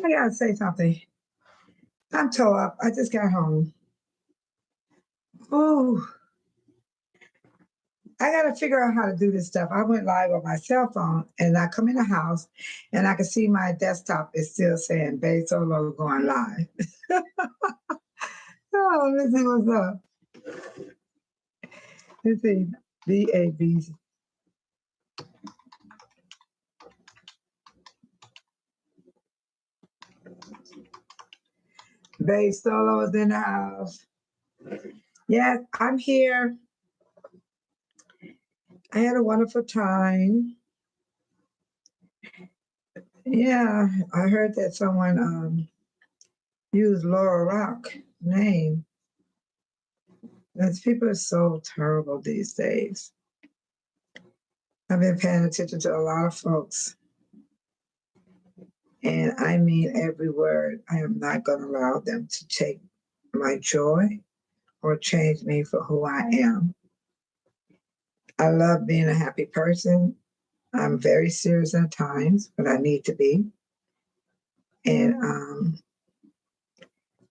I gotta say something. I'm toe up. I just got home. Ooh, I gotta figure out how to do this stuff. I went live on my cell phone and I come in the house and I can see my desktop is still saying Bay Solo going live. Oh, let's see what's up. Let's see. BAB. Bay Solo is in the house. Yes, I'm here. I had a wonderful time. Yeah, I heard that someone used Laura Rock name. Because people are so terrible these days. I've been paying attention to a lot of folks. And I mean every word. I am not going to allow them to take my joy or change me for who I am. I love being a happy person. I'm very serious at times, but I need to be. And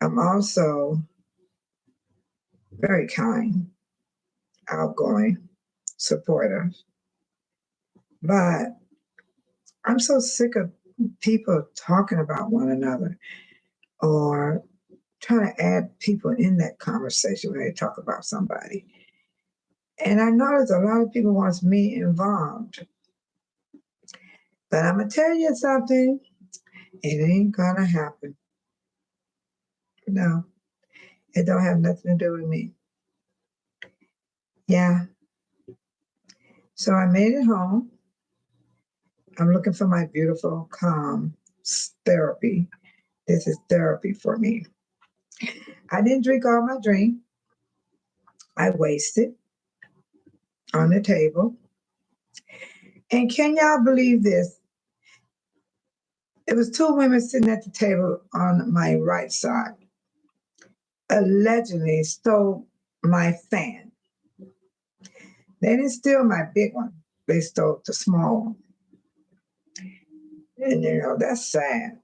I'm also very kind, outgoing, supportive. But I'm so sick of people talking about one another or trying to add people in that conversation when they talk about somebody. And I notice a lot of people wants me involved. But I'm gonna tell you something, it ain't gonna happen. No, it don't have nothing to do with me. Yeah. So I made it home. I'm looking for my beautiful, calm therapy. This is therapy for me. I didn't drink all my drink. I wasted on the table. And can y'all believe this? It was two women sitting at the table on my right side, allegedly stole my fan. They didn't steal my big one. They stole the small one. And that's sad.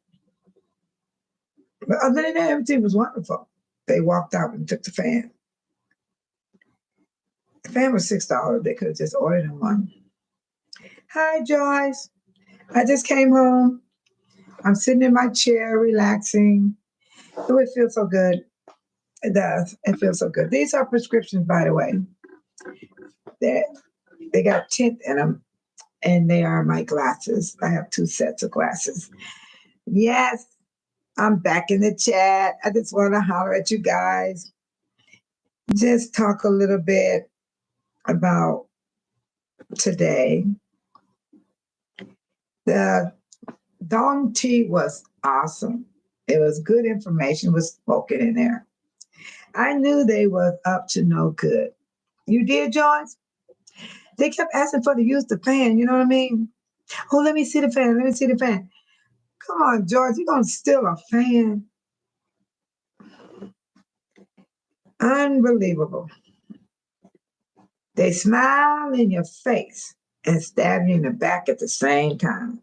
But other than that, everything was wonderful. They walked out and took the fan. The fan was $6. They could have just ordered one. Hi, Joyce. I just came home. I'm sitting in my chair, relaxing. Oh, it feels so good. It does. It feels so good. These are prescriptions, by the way. They got tint in them, and they are my glasses. I have 2 sets of glasses. Yes, I'm back in the chat. I just want to holler at you guys. Just talk a little bit about today. The Dalton tea was awesome. It was good information was spoken in there. I knew they was up to no good. You did, Joyce? They kept asking for to use the fan, you know what I mean? Oh, let me see the fan. Let me see the fan. Come on, George, you're going to steal a fan? Unbelievable. They smile in your face and stab you in the back at the same time.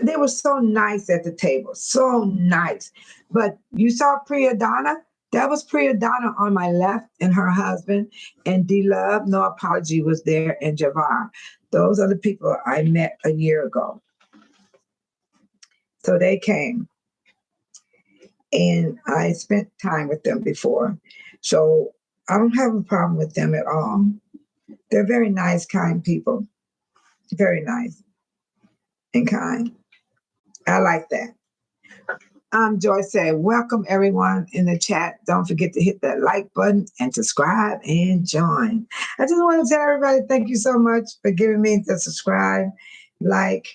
They were so nice at the table, so nice. But you saw Priyadonna? That was Priyadonna on my left and her husband, and D-Love, No Apology was there, and Javar. Those are the people I met a year ago. So they came, and I spent time with them before. So I don't have a problem with them at all. They're very nice, kind people. Very nice and kind. I like that. Joyce said, welcome everyone in the chat. Don't forget to hit that like button and subscribe and join. I just want to tell everybody thank you so much for giving me the subscribe, like,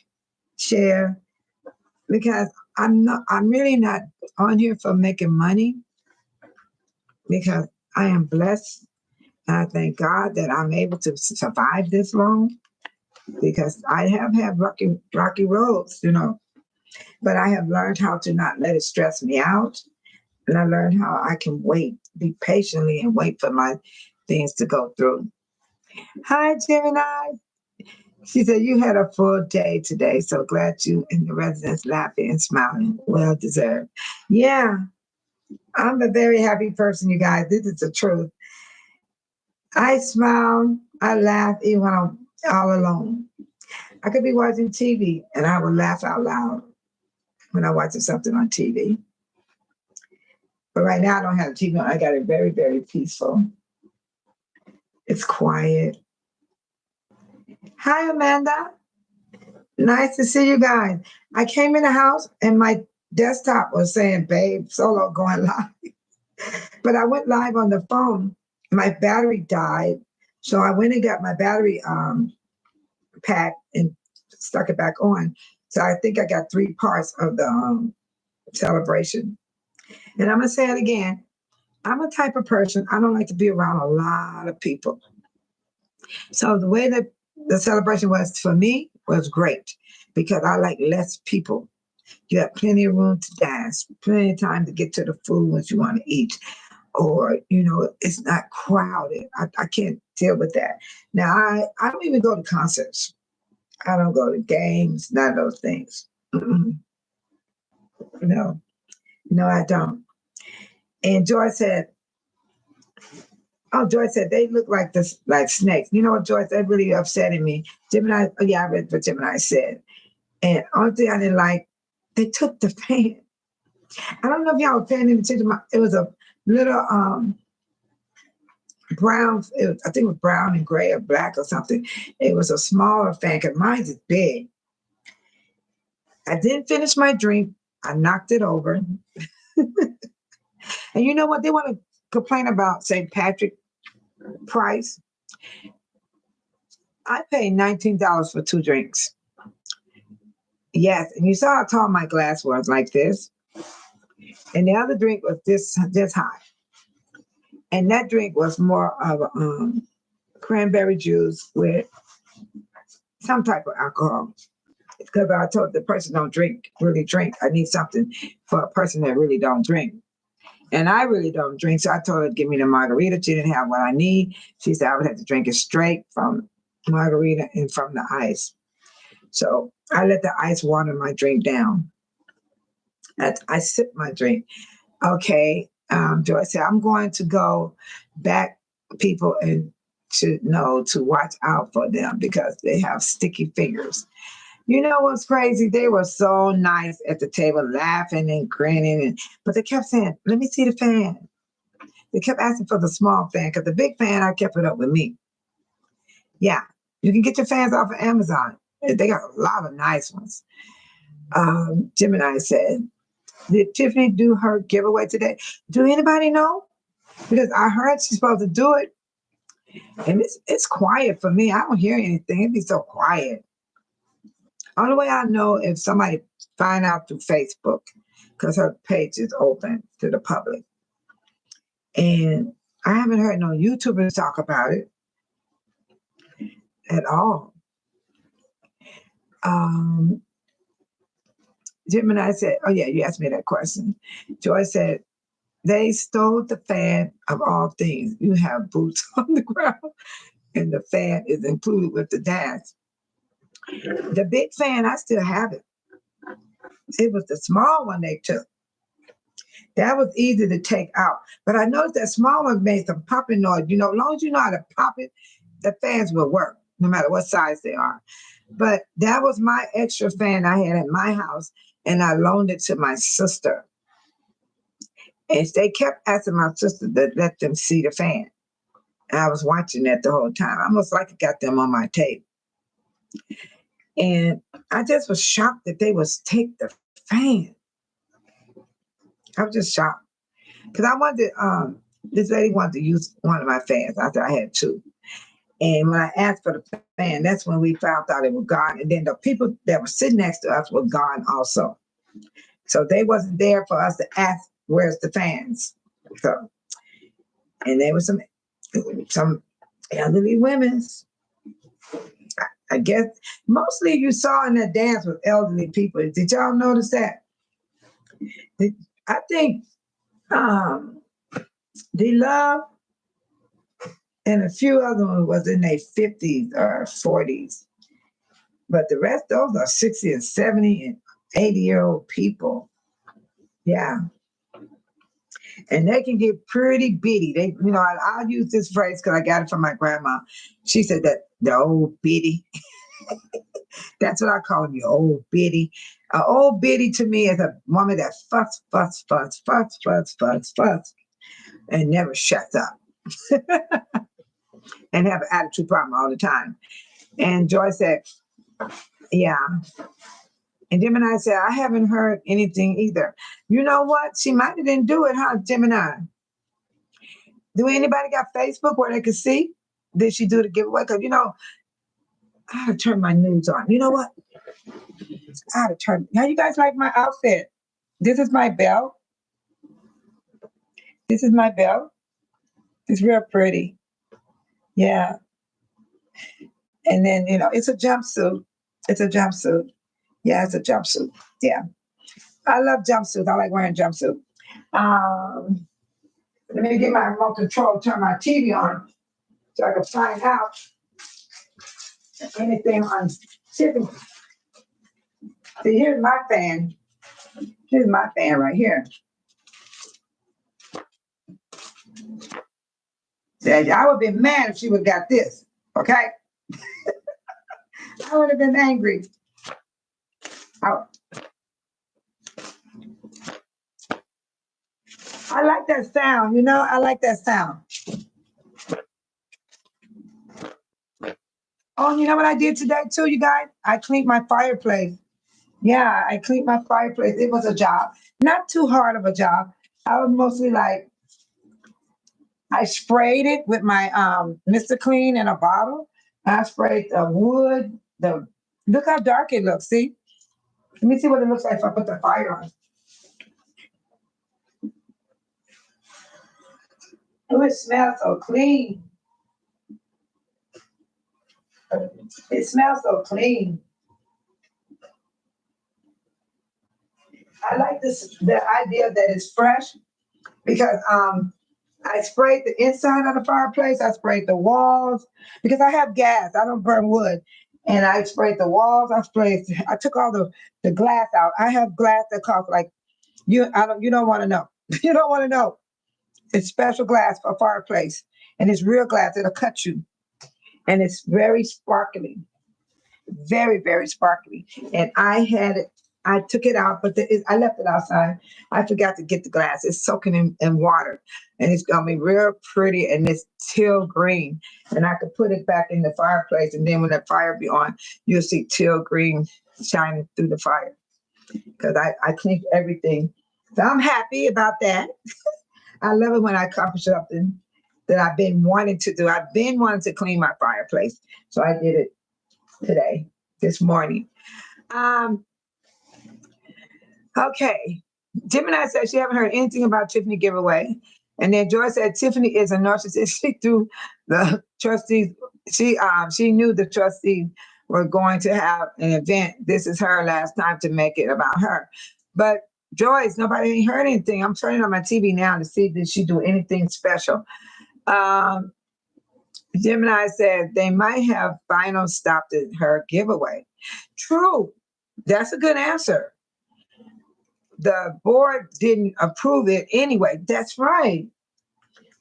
share, because I'm really not on here for making money, because I am blessed. And I thank God that I'm able to survive this long, because I have had rocky roads, but I have learned how to not let it stress me out. And I learned how I can wait, be patiently and wait for my things to go through. Hi, Gemini. She said, you had a full day today. So glad you and the residents laughing and smiling. Well deserved. Yeah, I'm a very happy person, you guys. This is the truth. I smile, I laugh even when I'm all alone. I could be watching TV and I will laugh out loud when I'm watching something on TV. But right now I don't have TV on. I got it very, very peaceful. It's quiet. Hi, Amanda. Nice to see you guys. I came in the house and my desktop was saying, babe, solo going live. But I went live on the phone. My battery died. So I went and got my battery pack and stuck it back on. So I think I got 3 parts of the celebration. And I'm going to say it again. I'm a type of person, I don't like to be around a lot of people. So the way that the celebration was for me was great because I like less people. You have plenty of room to dance, plenty of time to get to the food once you want to eat. Or, it's not crowded. I can't deal with that. Now, I don't even go to concerts. I don't go to games, none of those things. Mm-mm. No, I don't. And Joyce said, they look like this, like snakes. You know what, Joyce, that really upsetting me. Gemini, I read what Gemini said. And only thing I didn't like, they took the fan. I don't know if y'all were paying attention. It was a little brown, I think it was brown and gray or black or something. It was a smaller fan because mine is big. I didn't finish my drink. I knocked it over. And you know what? They want to complain about St. Patrick price. I paid $19 for 2 drinks. Yes, and you saw how tall my glass was, like this. And the other drink was this high. And that drink was more of cranberry juice with some type of alcohol. Because I told the person don't really drink. I need something for a person that really don't drink. And I really don't drink. So I told her to give me the margarita. She didn't have what I need. She said I would have to drink it straight from margarita and from the ice. So I let the ice water my drink down. I sipped my drink. Okay, Joyce said, I'm going to go back people and to know to watch out for them because they have sticky fingers. You know what's crazy? They were so nice at the table, laughing and grinning, but they kept saying, let me see the fan. They kept asking for the small fan because the big fan, I kept it up with me. Yeah, you can get your fans off of Amazon. They got a lot of nice ones. Gemini said, did Tiffany do her giveaway today? Do anybody know? Because I heard she's supposed to do it. And it's quiet for me. I don't hear anything. It'd be so quiet. Only way I know if somebody find out through Facebook, because her page is open to the public. And I haven't heard no YouTubers talk about it at all. Gemini said, oh yeah, you asked me that question. Joy said, they stole the fan of all things. You have boots on the ground and the fan is included with the dance. The big fan, I still have it. It was the small one they took. That was easy to take out. But I noticed that small one made some popping noise. As long as you know how to pop it, the fans will work, no matter what size they are. But that was my extra fan I had at my house, and I loaned it to my sister. And they kept asking my sister to let them see the fan. And I was watching that the whole time. I almost like I got them on my tape. And I just was shocked that they would take the fan. I was just shocked. Because I wanted, this lady wanted to use one of my fans. I thought I had 2. And when I asked for the fan, that's when we found out it was gone. And then the people that were sitting next to us were gone also. So they wasn't there for us to ask, where's the fans? So, and there was some elderly women. I guess mostly you saw in that dance with elderly people. Did y'all notice that? I think D-Love and a few other ones was in their 50s or 40s. But the rest, those are 60 and 70 and 80-year-old people. Yeah. And they can get pretty bitty. They, I'll use this phrase because I got it from my grandma. She said that the old bitty. That's what I call them, you old biddy. An old biddy to me is a woman that fuss, and never shuts up and have an attitude problem all the time. And Joy said, yeah. And Gemini said, I haven't heard anything either. You know what? She might have didn't do it, huh, Gemini? Do anybody got Facebook where they could see? Did she do the giveaway? Because, I had to turn my news on. You know what? I had to turn. How you guys like my outfit? This is my belt. This is my belt. It's real pretty. Yeah. And then, it's a jumpsuit. It's a jumpsuit. Yeah, it's a jumpsuit. Yeah. I love jumpsuits. I like wearing jumpsuit. Let me get my remote control, turn my TV on so I can find out anything on shipping. See, here's my fan. Here's my fan right here. I would have been mad if she would have got this, okay? I would have been angry. I like that sound, I like that sound. Oh, you know what I did today too, you guys? I cleaned my fireplace. Yeah, I cleaned my fireplace. It was a job. Not too hard of a job. I was mostly like, I sprayed it with my Mr. Clean in a bottle. I sprayed the wood. Look how dark it looks, see? Let me see what it looks like if I put the fire on. Oh, it smells so clean. It smells so clean. I like the idea that it's fresh because I sprayed the inside of the fireplace. I sprayed the walls because I have gas. I don't burn wood. And I sprayed the walls. I took all the glass out. I have glass that costs like, you don't want to know. You don't want to know. It's special glass for a fireplace. And it's real glass. It'll cut you. And it's very sparkly. Very, very sparkly. And I took it out, but I left it outside. I forgot to get the glass. It's soaking in water. And it's going to be real pretty. And it's teal green. And I could put it back in the fireplace. And then when the fire be on, you'll see teal green shining through the fire. Because I cleaned everything. So I'm happy about that. I love it when I accomplish something that I've been wanting to do. I've been wanting to clean my fireplace. So I did it today, this morning. Okay. Gemini said she haven't heard anything about Tiffany giveaway. And then Joy said Tiffany is a narcissist. She threw the trustees. She knew the trustees were going to have an event. This is her last time to make it about her. But Joyce, nobody ain't heard anything. I'm turning on my TV now to see did she do anything special. Gemini said they might have final stopped at her giveaway. True. That's a good answer. The board didn't approve it anyway. That's right.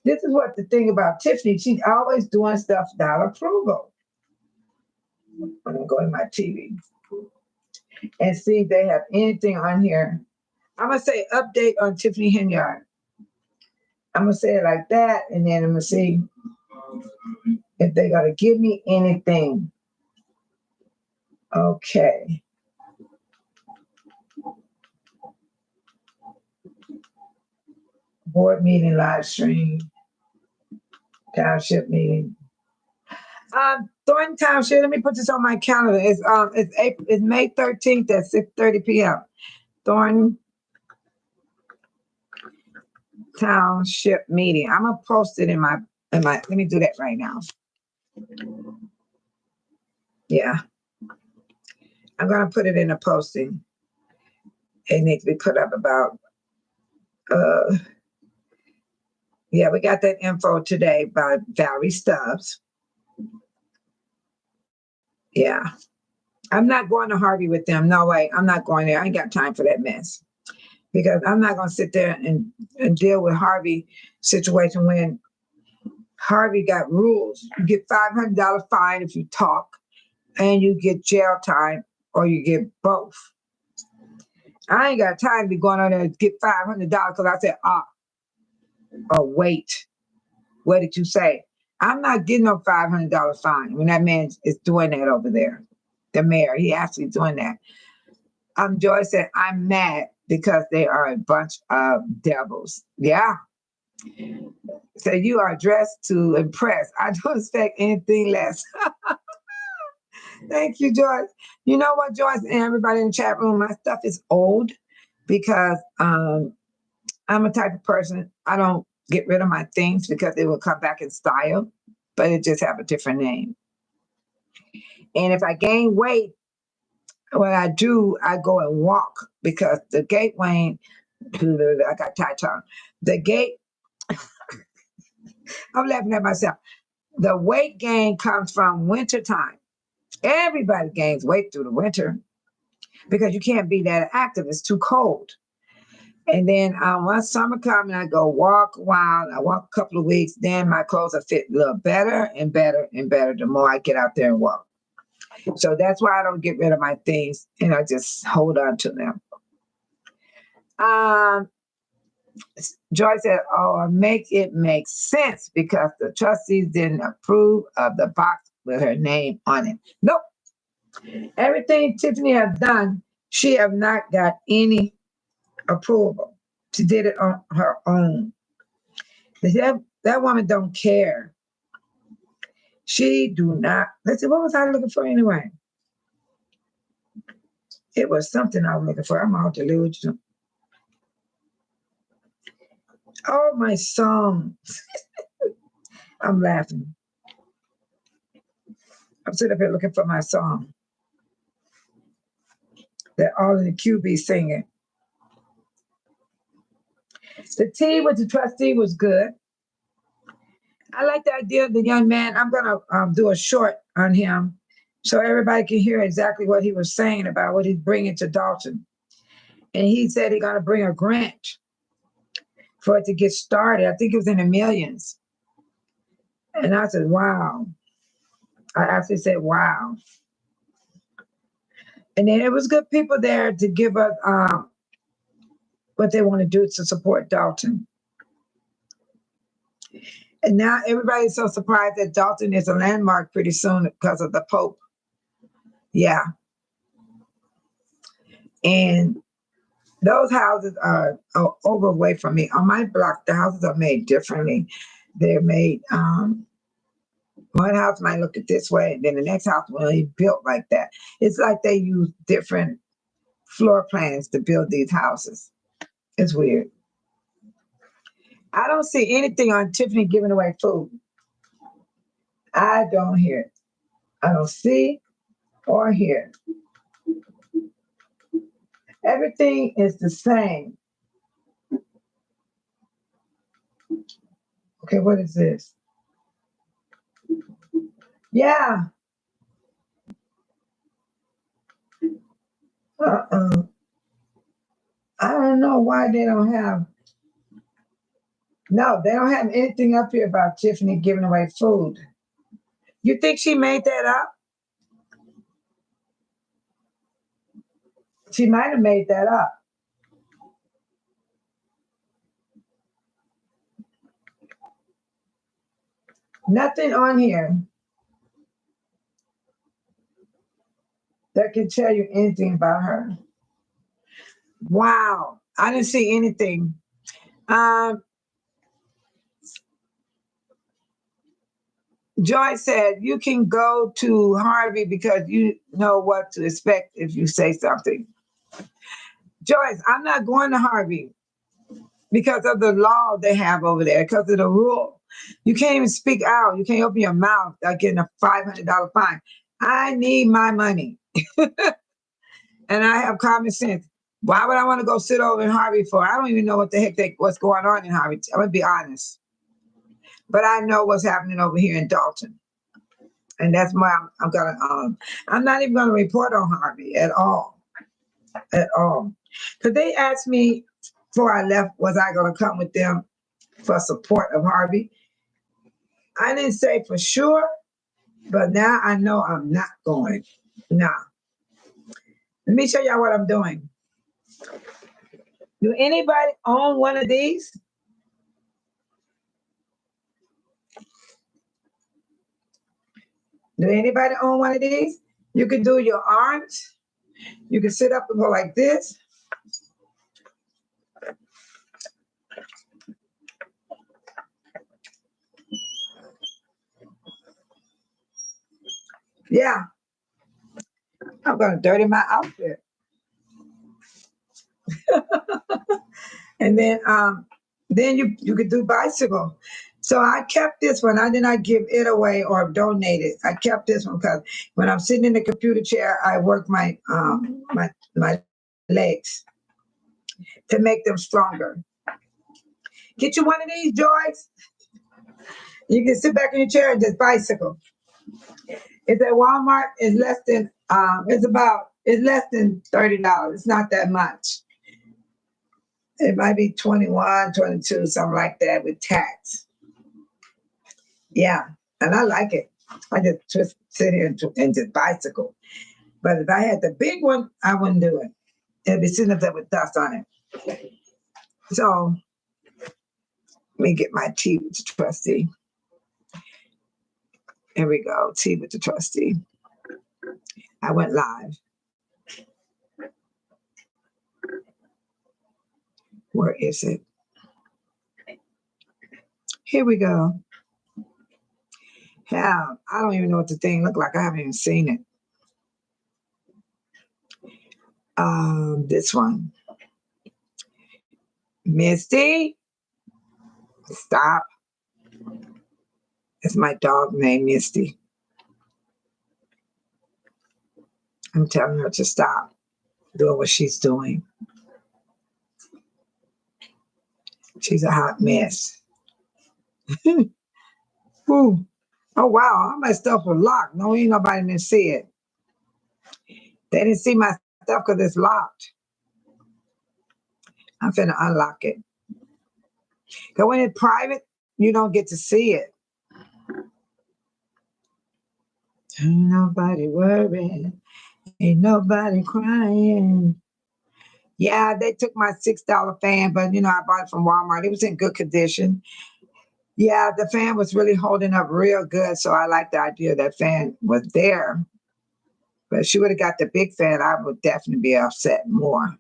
This is what the thing about Tiffany, she's always doing stuff without approval. I'm going to go to my TV and see if they have anything on here. I'm going to say update on Tiffany Henyard. I'm going to say it like that, and then I'm going to see if they're going to give me anything. Okay. Board meeting live stream. Township meeting. Thornton Township, let me put this on my calendar. It's May 13th at 6:30 p.m. Thornton Township meeting. I'm gonna post it in my let me do that right now. Yeah. I'm gonna put it in a posting. It needs to be put up about yeah, we got that info today by Valerie Stubbs. Yeah. I'm not going to Harvey with them. No way. I'm not going there. I ain't got time for that mess. Because I'm not going to sit there and deal with Harvey situation when Harvey got rules. You get $500 fine if you talk, and you get jail time, or you get both. I ain't got time to be going on there and get $500 because I said, or wait. What did you say? I'm not getting no $500 fine when that man is doing that over there. The mayor, he actually doing that. Joy said, I'm mad because they are a bunch of devils. Yeah. So you are dressed to impress. I don't expect anything less. Thank you, Joyce. You know what, Joyce, and everybody in the chat room, my stuff is old because I'm a type of person, I don't get rid of my things because they will come back in style, but it just have a different name. And if I gain weight, what I do, I go and walk because the gateway, I got tight tongue. The gate, I'm laughing at myself. The weight gain comes from wintertime. Everybody gains weight through the winter because you can't be that active. It's too cold. And then once summer comes, I go walk a while. I walk a couple of weeks. Then my clothes will fit a little better and better and better the more I get out there and walk. So that's why I don't get rid of my things and I just hold on to them. Joy said, make it make sense because the trustees didn't approve of the box with her name on it. Nope. Everything Tiffany has done, she have not got any approval. She did it on her own. That woman don't care. She do not. Let's see, what was I looking for anyway? It was something I was looking for. I'm all delusional. Oh, my songs. I'm laughing. I'm sitting up here looking for my song. They're all in the QB singing. The tea with the trustee was good. I like the idea of the young man. I'm going to do a short on him so everybody can hear exactly what he was saying about what he's bringing to Dalton. And he said he's going to bring a grant for it to get started. I think it was in the millions. And I said, wow. I actually said, wow. And then it was good people there to give us what they want to do to support Dalton. And now everybody's so surprised that Dalton is a landmark pretty soon because of the Pope. Yeah. And those houses are over away from me. On my block, the houses are made differently. They're made, one house might look at this way, and then the next house will be built like that. It's like they use different floor plans to build these houses. It's weird. I don't see anything on Tiffany giving away food. I don't hear it. I don't see or hear. Everything is the same. Okay, what is this? Yeah. I don't know why they don't have. No, they don't have anything up here about Tiffany giving away food. You think she made that up? She might have made that up. Nothing on here that can tell you anything about her. Wow, I didn't see anything. Joy said, you can go to Harvey because you know what to expect if you say something. Joyce, I'm not going to Harvey because of the law they have over there, because of the rule. You can't even speak out. You can't open your mouth without getting a $500 fine. I need my money. And I have common sense. Why would I want to go sit over in Harvey for? I don't even know what the heck what's going on in Harvey. I'm going to be honest. But I know what's happening over here in Dalton. And that's why I'm gonna I'm not even gonna report on Harvey at all. At all. Because they asked me before I left, was I gonna come with them for support of Harvey? I didn't say for sure, but now I know I'm not going. Nah. Let me show y'all what I'm doing. Do anybody own one of these? Do anybody own one of these? You can do your arms. You can sit up and go like this. Yeah, I'm gonna dirty my outfit. And then you could do bicycle. So I kept this one. I did not give it away or donate it. I kept this one because when I'm sitting in the computer chair, I work my legs to make them stronger. Get you one of these, Joyce. You can sit back in your chair and just bicycle. It's at Walmart. It's less than it's less than $30. It's not that much. It might be 21, 22, something like that with tax. Yeah, and I like it. I just sit here and just bicycle. But if I had the big one, I wouldn't do it. It'd be sitting up there with dust on it. So let me get my tea with the trustee. Here we go, tea with the trustee. I went live. Where is it? Here we go. Yeah, I don't even know what the thing looked like. I haven't even seen it. This one. Misty, stop. It's my dog named Misty. I'm telling her to stop doing what she's doing. She's a hot mess. Ooh. Oh, wow. All my stuff was locked. No, ain't nobody didn't see it. They didn't see my stuff because it's locked. I'm finna unlock it. Because when it's private, you don't get to see it. Ain't nobody worrying. Ain't nobody crying. Yeah, they took my $6 fan, but I bought it from Walmart. It was in good condition. Yeah, the fan was really holding up real good. So I like the idea that fan was there. But if she would have got the big fan, I would definitely be upset more.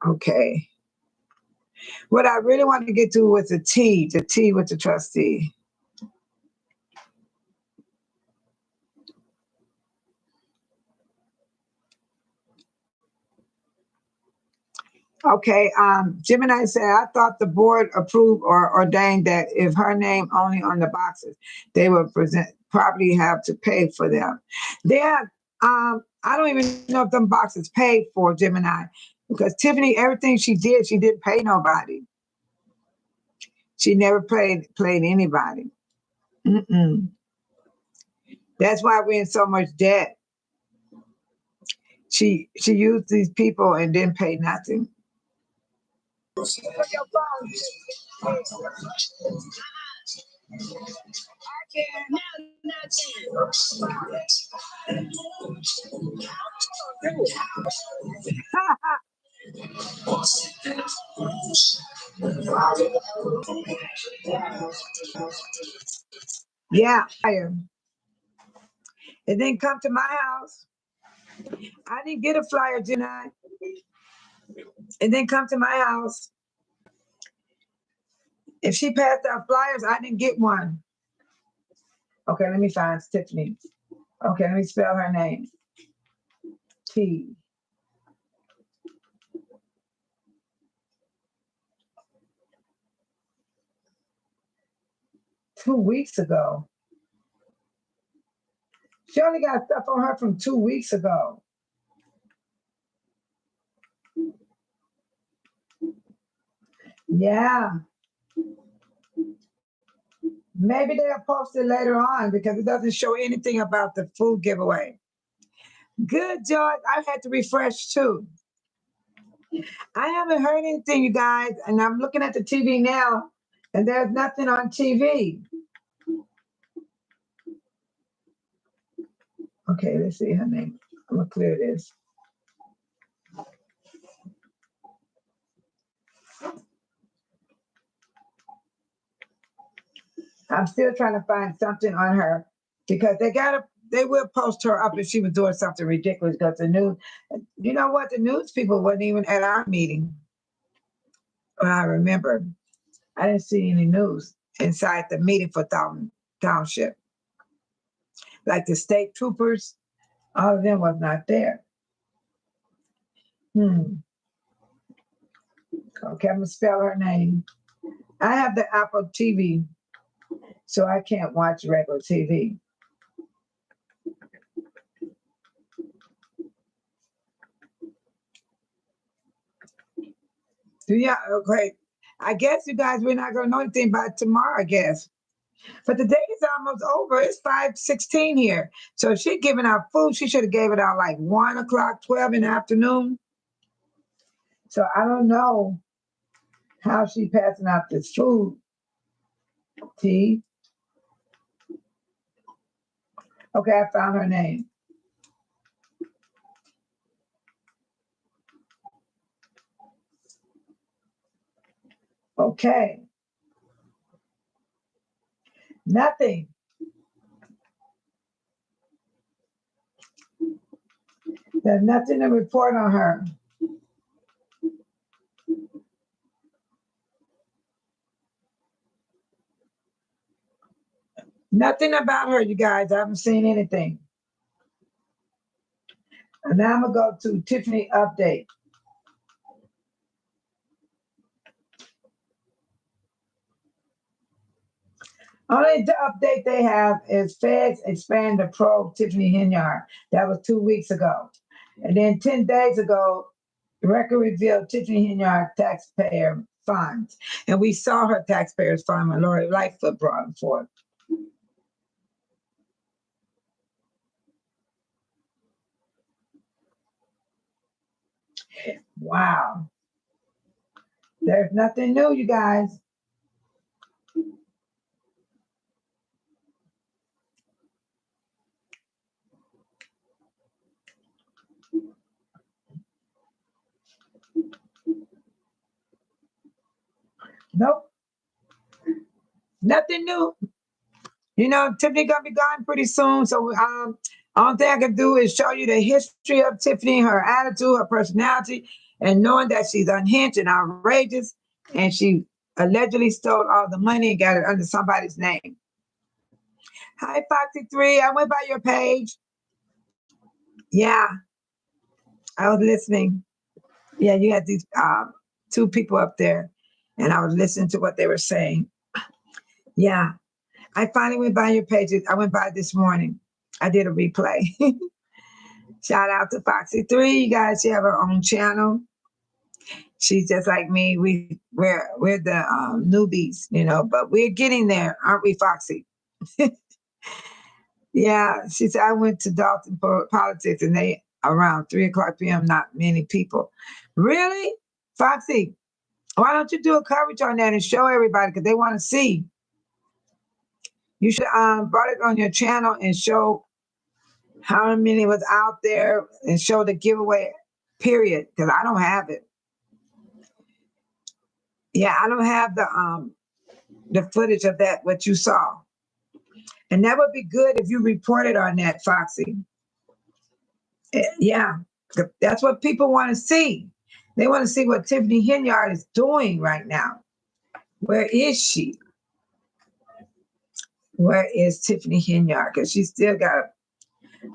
Okay. What I really wanted to get to was the tea with the trustee. Okay, Gemini said, I thought the board approved or ordained that if her name only on the boxes, they would probably have to pay for them. I don't even know if them boxes paid for Gemini because Tiffany, everything she didn't pay nobody. She never played anybody. Mm-mm. That's why we're in so much debt. She used these people and didn't pay nothing. Yeah. It didn't come to my house. I didn't get a flyer, Jenai. It didn't come to my house. If she passed out flyers, I didn't get one. Okay, let me find Tiffany. Okay, let me spell her name. T. 2 weeks ago. She only got stuff on her from 2 weeks ago. Yeah. Maybe they'll post it later on because it doesn't show anything about the food giveaway. Good, George. I had to refresh too. I haven't heard anything, you guys, and I'm looking at the TV now, and there's nothing on TV. Okay, let's see her name. I'm gonna clear this. I'm still trying to find something on her because they will post her up if she was doing something ridiculous because the news, you know what? The news people wasn't even at our meeting. Well, I remember I didn't see any news inside the meeting for Dalton Township. Like the state troopers, all of them was not there. Okay, I'm gonna spell her name. I have the Apple TV, so I can't watch regular TV. Yeah, okay. I guess you guys, we're not gonna know anything about tomorrow, I guess. But the day is almost over. It's 5:16 here. So if she's giving out food, she should have gave it out like 1 o'clock, 12 in the afternoon. So I don't know how she passing out this food. Tea. Okay, I found her name. Okay. Nothing. There's nothing to report on her. Nothing about her, you guys. I haven't seen anything. And now I'm gonna go to Tiffany update. Only the update they have is Feds expand the probe Tiffany Henyard. That was 2 weeks ago. And then 10 days ago, the record revealed Tiffany Henyard taxpayer funds. And we saw her taxpayers fund when Lori Lightfoot brought them forth. Wow. There's nothing new, you guys. Nope. Nothing new. You know, Tiffany gonna be gone pretty soon. So only thing I can do is show you the history of Tiffany, her attitude, her personality, and knowing that she's unhinged and outrageous, and she allegedly stole all the money and got it under somebody's name. Hi, Foxy3. I went by your page. Yeah, I was listening. Yeah, you had these two people up there, and I was listening to what they were saying. Yeah, I finally went by your page. I went by this morning. I did a replay. Shout out to Foxy3. You guys, she have her own channel. She's just like me. We're the newbies, you know, but we're getting there, aren't we, Foxy? Yeah, she said I went to Dalton for politics, and they around 3:00 p.m. Not many people. Really, Foxy? Why don't you do a coverage on that and show everybody because they want to see? You should brought it on your channel and show how many was out there and show the giveaway period because I don't have it. Yeah, I don't have the footage of that what you saw, and that would be good if you reported on that, Foxy. Yeah, that's what people want to see. They want to see what Tiffany Henyard is doing right now. Where is she? Where is Tiffany Henyard? Because she still got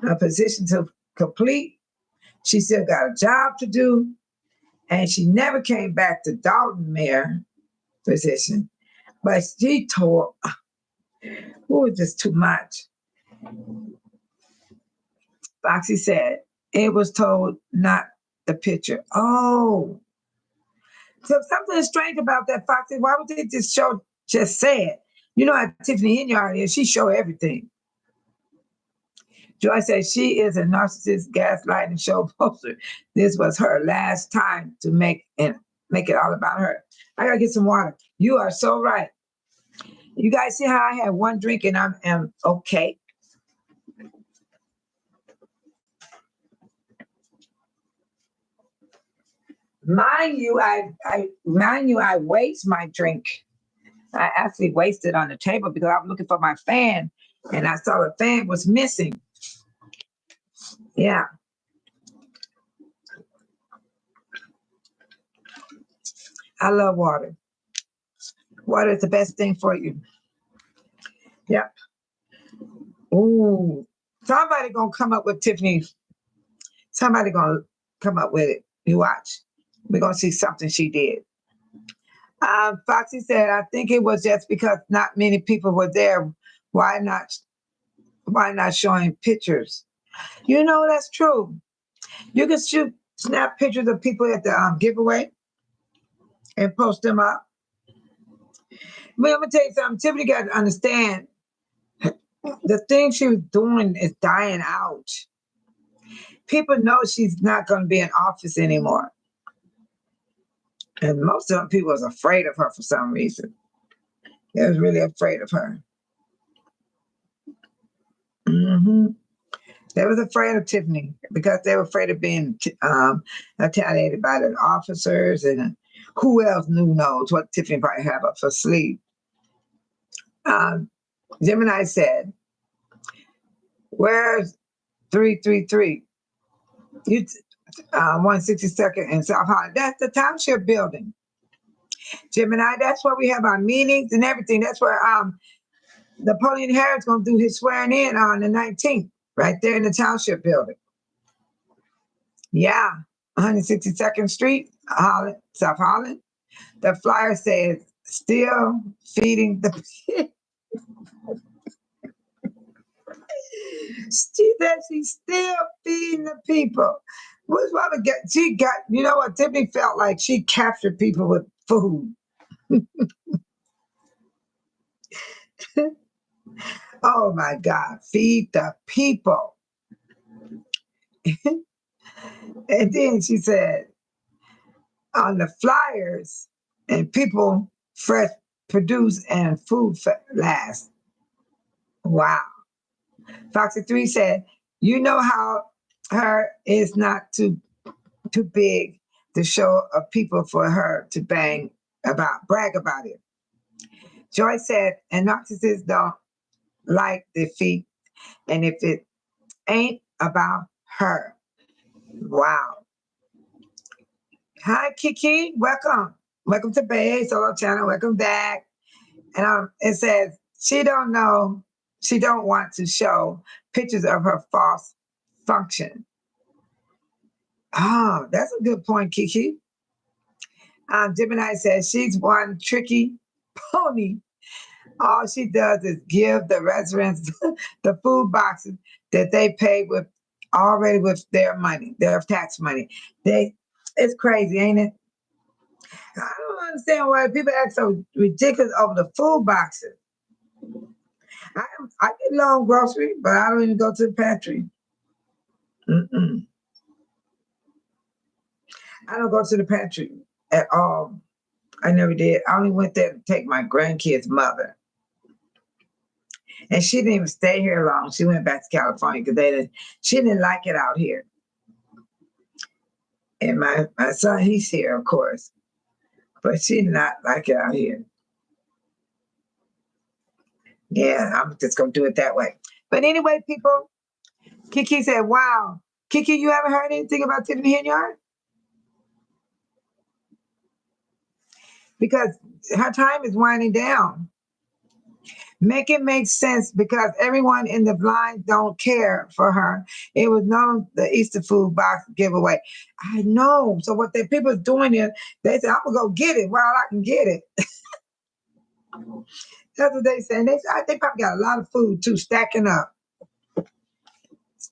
a position to complete. She still got a job to do. And she never came back to Dalton mayor position. But she told, oh, just too much. Foxy said, it was told not the picture. Oh, so something is strange about that, Foxy. Why would they just say it? You know how Tiffany Henyard is. She show everything. Joy said she is a narcissist gaslighting show poster. This was her last time to make it all about her. I gotta get some water. You are so right. You guys see how I had one drink and I'm okay. Mind you, I waste my drink. I actually wasted on the table because I was looking for my fan and I saw the fan was missing. Yeah. I love water. Water is the best thing for you. Yep. Ooh. Somebody gonna come up with Tiffany. Somebody gonna come up with it. You watch. We're gonna see something she did. Foxy said, I think it was just because not many people were there. Why not showing pictures? You know, that's true. You can snap pictures of people at the giveaway and post them up. But I'm gonna tell you something. Tiffany got to understand the thing she was doing is dying out. People know she's not going to be in office anymore. And most of them people was afraid of her for some reason. They was really afraid of her. Mm-hmm. They was afraid of Tiffany because they were afraid of being retaliated by the officers and who else knows what Tiffany probably have up for sleep. Gemini said, where's 333? 162nd and South Holland. That's the Township building. Gemini, that's where we have our meetings and everything. That's where Napoleon Harris going to do his swearing in on the 19th, right there in the Township building. Yeah, 162nd Street, Holland, South Holland. The flyer says, still feeding the pig. She said she's still feeding the people. She got, you know what, Tiffany felt like she captured people with food. Oh my God, feed the people. And then she said, on the flyers, and people fresh produce and food last. Wow. Foxy 3 said, you know how her is not too big to show of people for her to brag about it. Joy said, and narcissists don't like defeat, and if it ain't about her. Wow. Hi, Kiki. Welcome. Welcome to Bay Solo Channel. Welcome back. And it says, she don't want to show pictures of her false function. Oh, that's a good point, Kiki. Gemini says she's one tricky pony. All she does is give the residents the food boxes that they pay already with their money, their tax money. It's crazy, ain't it? I don't understand why people act so ridiculous over the food boxes. I get low on grocery, but I don't even go to the pantry. Mm-mm. I don't go to the pantry at all. I never did. I only went there to take my grandkids' mother. And she didn't even stay here long. She went back to California because she didn't like it out here. And my son, he's here, of course. But she did not like it out here. Yeah, I'm just going to do it that way. But anyway, people, Kiki said, wow. Kiki, you haven't heard anything about Tiffany Henyard? Because her time is winding down. Make it make sense because everyone in the blind don't care for her. It was known the Easter food box giveaway. I know. So what the people are doing is they say, I'm going to go get it while I can get it. That's what they say. They probably got a lot of food too, stacking up.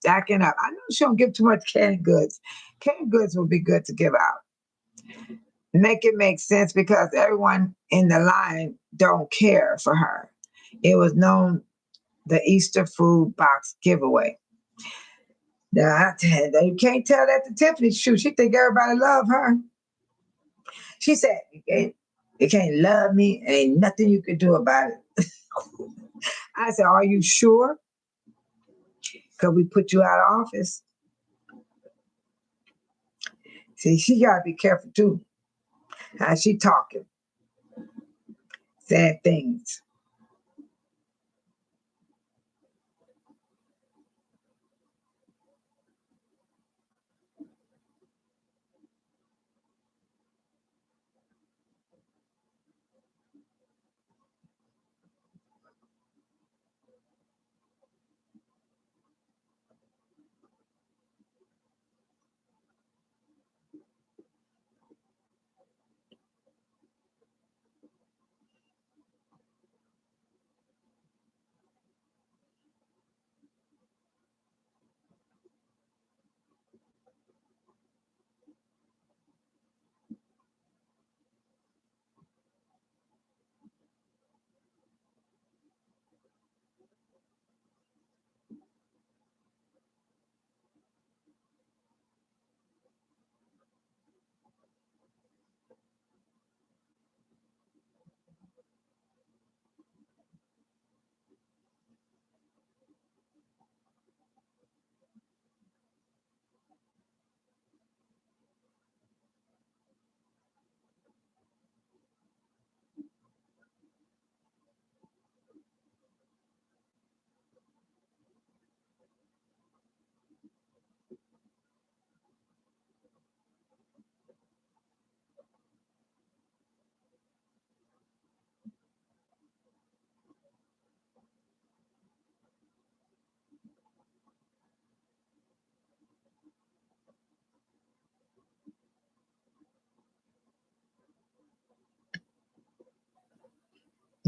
stacking up. I know she don't give too much canned goods. Canned goods would be good to give out. Make it make sense because everyone in the line don't care for her. It was known the Easter food box giveaway. Now, you can't tell that to Tiffany. Shoot, she think everybody love her. She said, you can't love me. Ain't nothing you can do about it. I said, are you sure? Because we put you out of office. See, she got to be careful, too. How she talking. Sad things.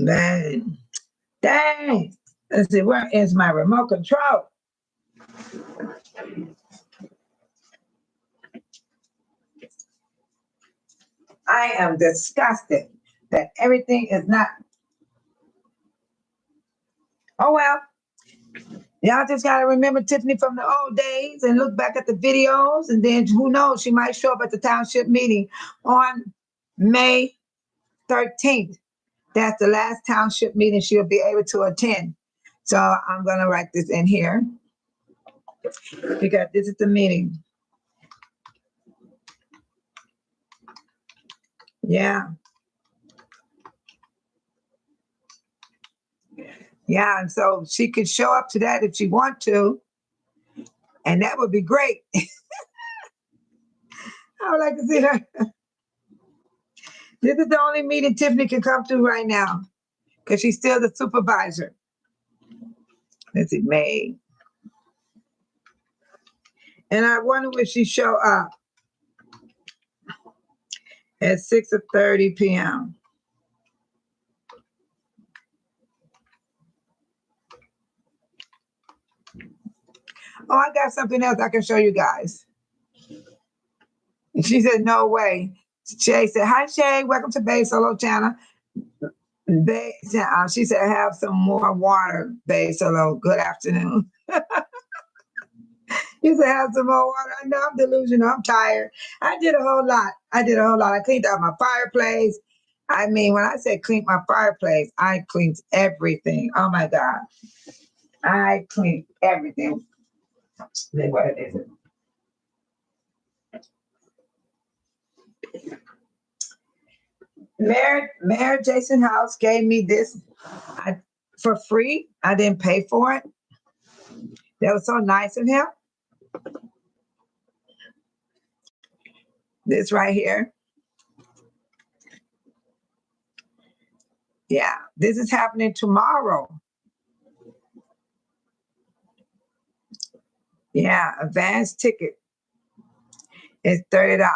Dang. Dang. Let's see, where is my remote control? I am disgusted that everything is not. Oh, well. Y'all just got to remember Tiffany from the old days and look back at the videos. And then who knows, she might show up at the township meeting on May 13th. That's the last township meeting she'll be able to attend. So I'm going to write this in here because this is the meeting. Yeah. Yeah. And so she could show up to that if she want to. And that would be great. I would like to see her. This is the only meeting Tiffany can come to right now because she's still the supervisor. Let's see, May. And I wonder if she show up at 6:30 p.m. Oh, I got something else I can show you guys. And she said, no way. Shay said, hi, Shay. Welcome to Bay Solo Channel. She said, have some more water, Bay Solo. Good afternoon. You said, have some more water. I know I'm delusional. I'm tired. I did a whole lot. I cleaned out my fireplace. I mean, when I say clean my fireplace, I cleaned everything. Oh, my God. I cleaned everything. What is it? Mayor Jason House gave me this for free. I didn't pay for it. That was so nice of him. This right here. Yeah, this is happening tomorrow. Yeah, advance ticket is $30.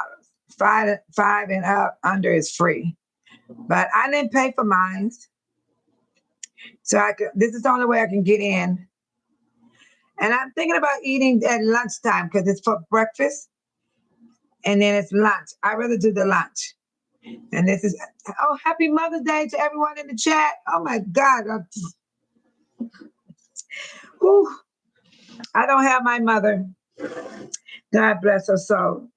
Five and up under is free. But I didn't pay for mine. So this is the only way I can get in. And I'm thinking about eating at lunchtime because it's for breakfast and then it's lunch. I'd rather do the lunch. And this is, oh, happy Mother's Day to everyone in the chat. Oh my God. Whew, I don't have my mother. God bless her soul.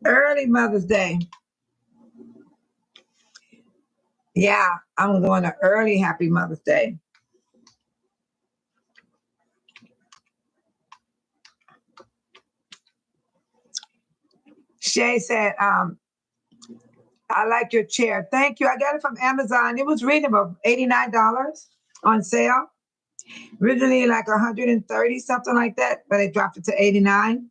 Early Mother's Day. Yeah, I'm doing an early happy Mother's Day. Shay said, I like your chair. Thank you. I got it from Amazon. It was reasonable, $89 on sale. Originally like 130, something like that, but they dropped it to 89.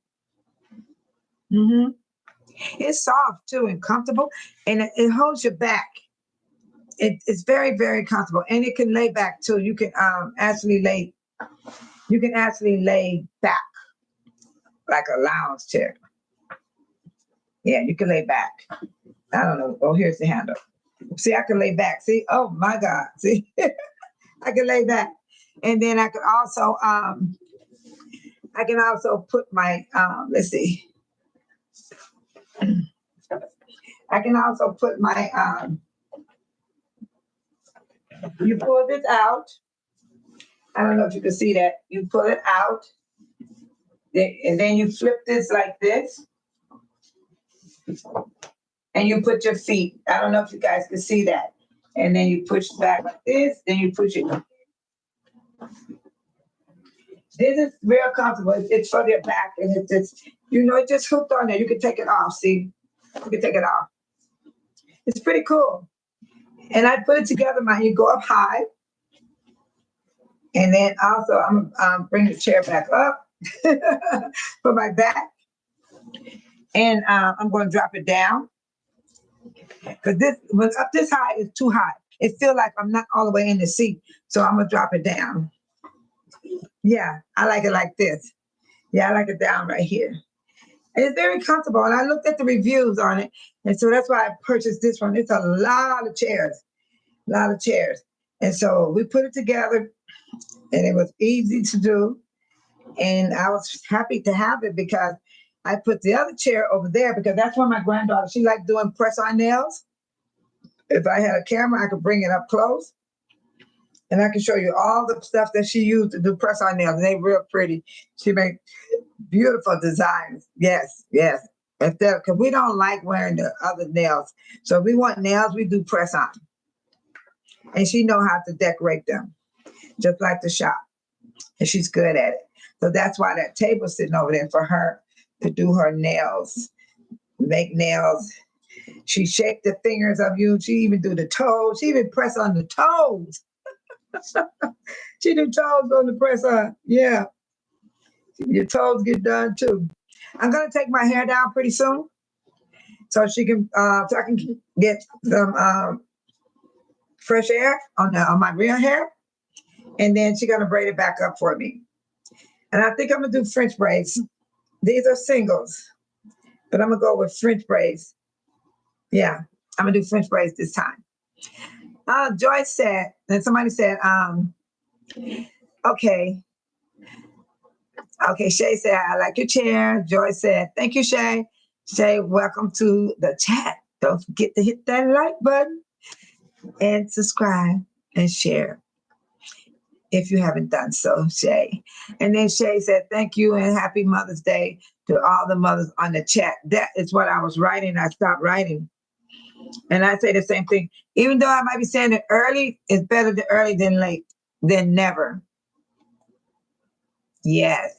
It's soft too and comfortable, and it holds your back. It's very, very comfortable, and it can lay back too. You can actually lay back like a lounge chair. Yeah, you can lay back. I don't know. Oh, here's the handle. See, I can lay back. See, oh my God. See, I can lay back, and then I can also put my let's see. I can also put my you pull this out. I don't know if you can see that. You pull it out, and then you flip this like this, and you put your feet. I don't know if you guys can see that. And then you push back like this, then you push it. This is real comfortable. It's for your back, and it's just, it just hooked on there. You can take it off. See, you can take it off. It's pretty cool. And I put it together. You go up high, and then also I'm bring the chair back up for my back, and I'm going to drop it down because when up this high is too high. It feels like I'm not all the way in the seat, so I'm gonna drop it down. Yeah, I like it like this. Yeah, I like it down right here. And it's very comfortable. And I looked at the reviews on it. And so that's why I purchased this one. It's a lot of chairs. And so we put it together and it was easy to do. And I was happy to have it because I put the other chair over there because that's where my granddaughter, she liked doing press-on nails. If I had a camera, I could bring it up close. And I can show you all the stuff that she used to do press-on nails. And they're real pretty. She made beautiful designs. Yes. Because we don't like wearing the other nails. So if we want nails, we do press-on. And she know how to decorate them, just like the shop. And she's good at it. So that's why that table's sitting over there for her to do her nails, make nails. She shaped the fingers of you. She even do the toes. She even press on the toes. She do toes on the press on. Yeah. Your toes get done too. I'm gonna take my hair down pretty soon, so I can get some fresh air on my real hair, and then she's gonna braid it back up for me. And I think I'm gonna do French braids. These are singles, but I'm gonna go with French braids. Yeah, I'm gonna do French braids this time. Joyce said, and somebody said, okay. Okay, Shay said, I like your chair. Joyce said, thank you, Shay. Shay, welcome to the chat. Don't forget to hit that like button and subscribe and share if you haven't done so, Shay. And then Shay said, thank you and happy Mother's Day to all the mothers on the chat. That is what I was writing. I stopped writing. And I say the same thing. Even though I might be saying it early, it's better to early than late, than never. Yes.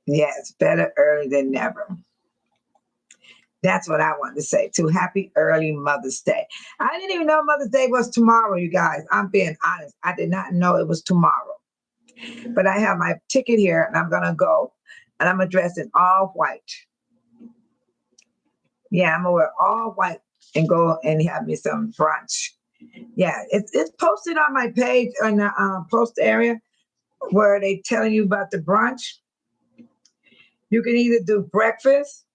Yes, better early than never. That's what I wanted to say too. Happy early Mother's Day. I didn't even know Mother's Day was tomorrow, you guys. I'm being honest. I did not know it was tomorrow. But I have my ticket here and I'm going to go and I'm going to dress in all white. Yeah, I'm going to wear all white and go and have me some brunch. Yeah, it's posted on my page in the post area where they telling you about the brunch. You can either do breakfast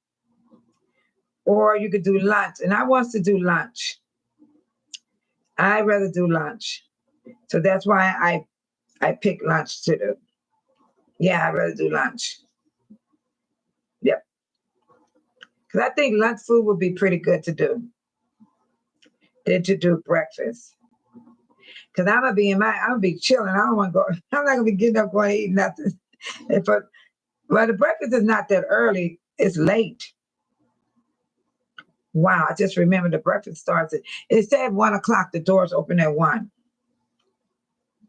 or you could do lunch. And I want to do lunch. I'd rather do lunch. So that's why I pick lunch to do. Yeah, I'd rather do lunch. Yep. Because I think lunch food would be pretty good to do. Than to do breakfast. Because I'm gonna be chilling. I don't want to go. I'm not gonna be getting up going to eat nothing. Well, the breakfast is not that early. It's late. Wow, I just remember the breakfast starts it said 1 o'clock. The doors open at 1.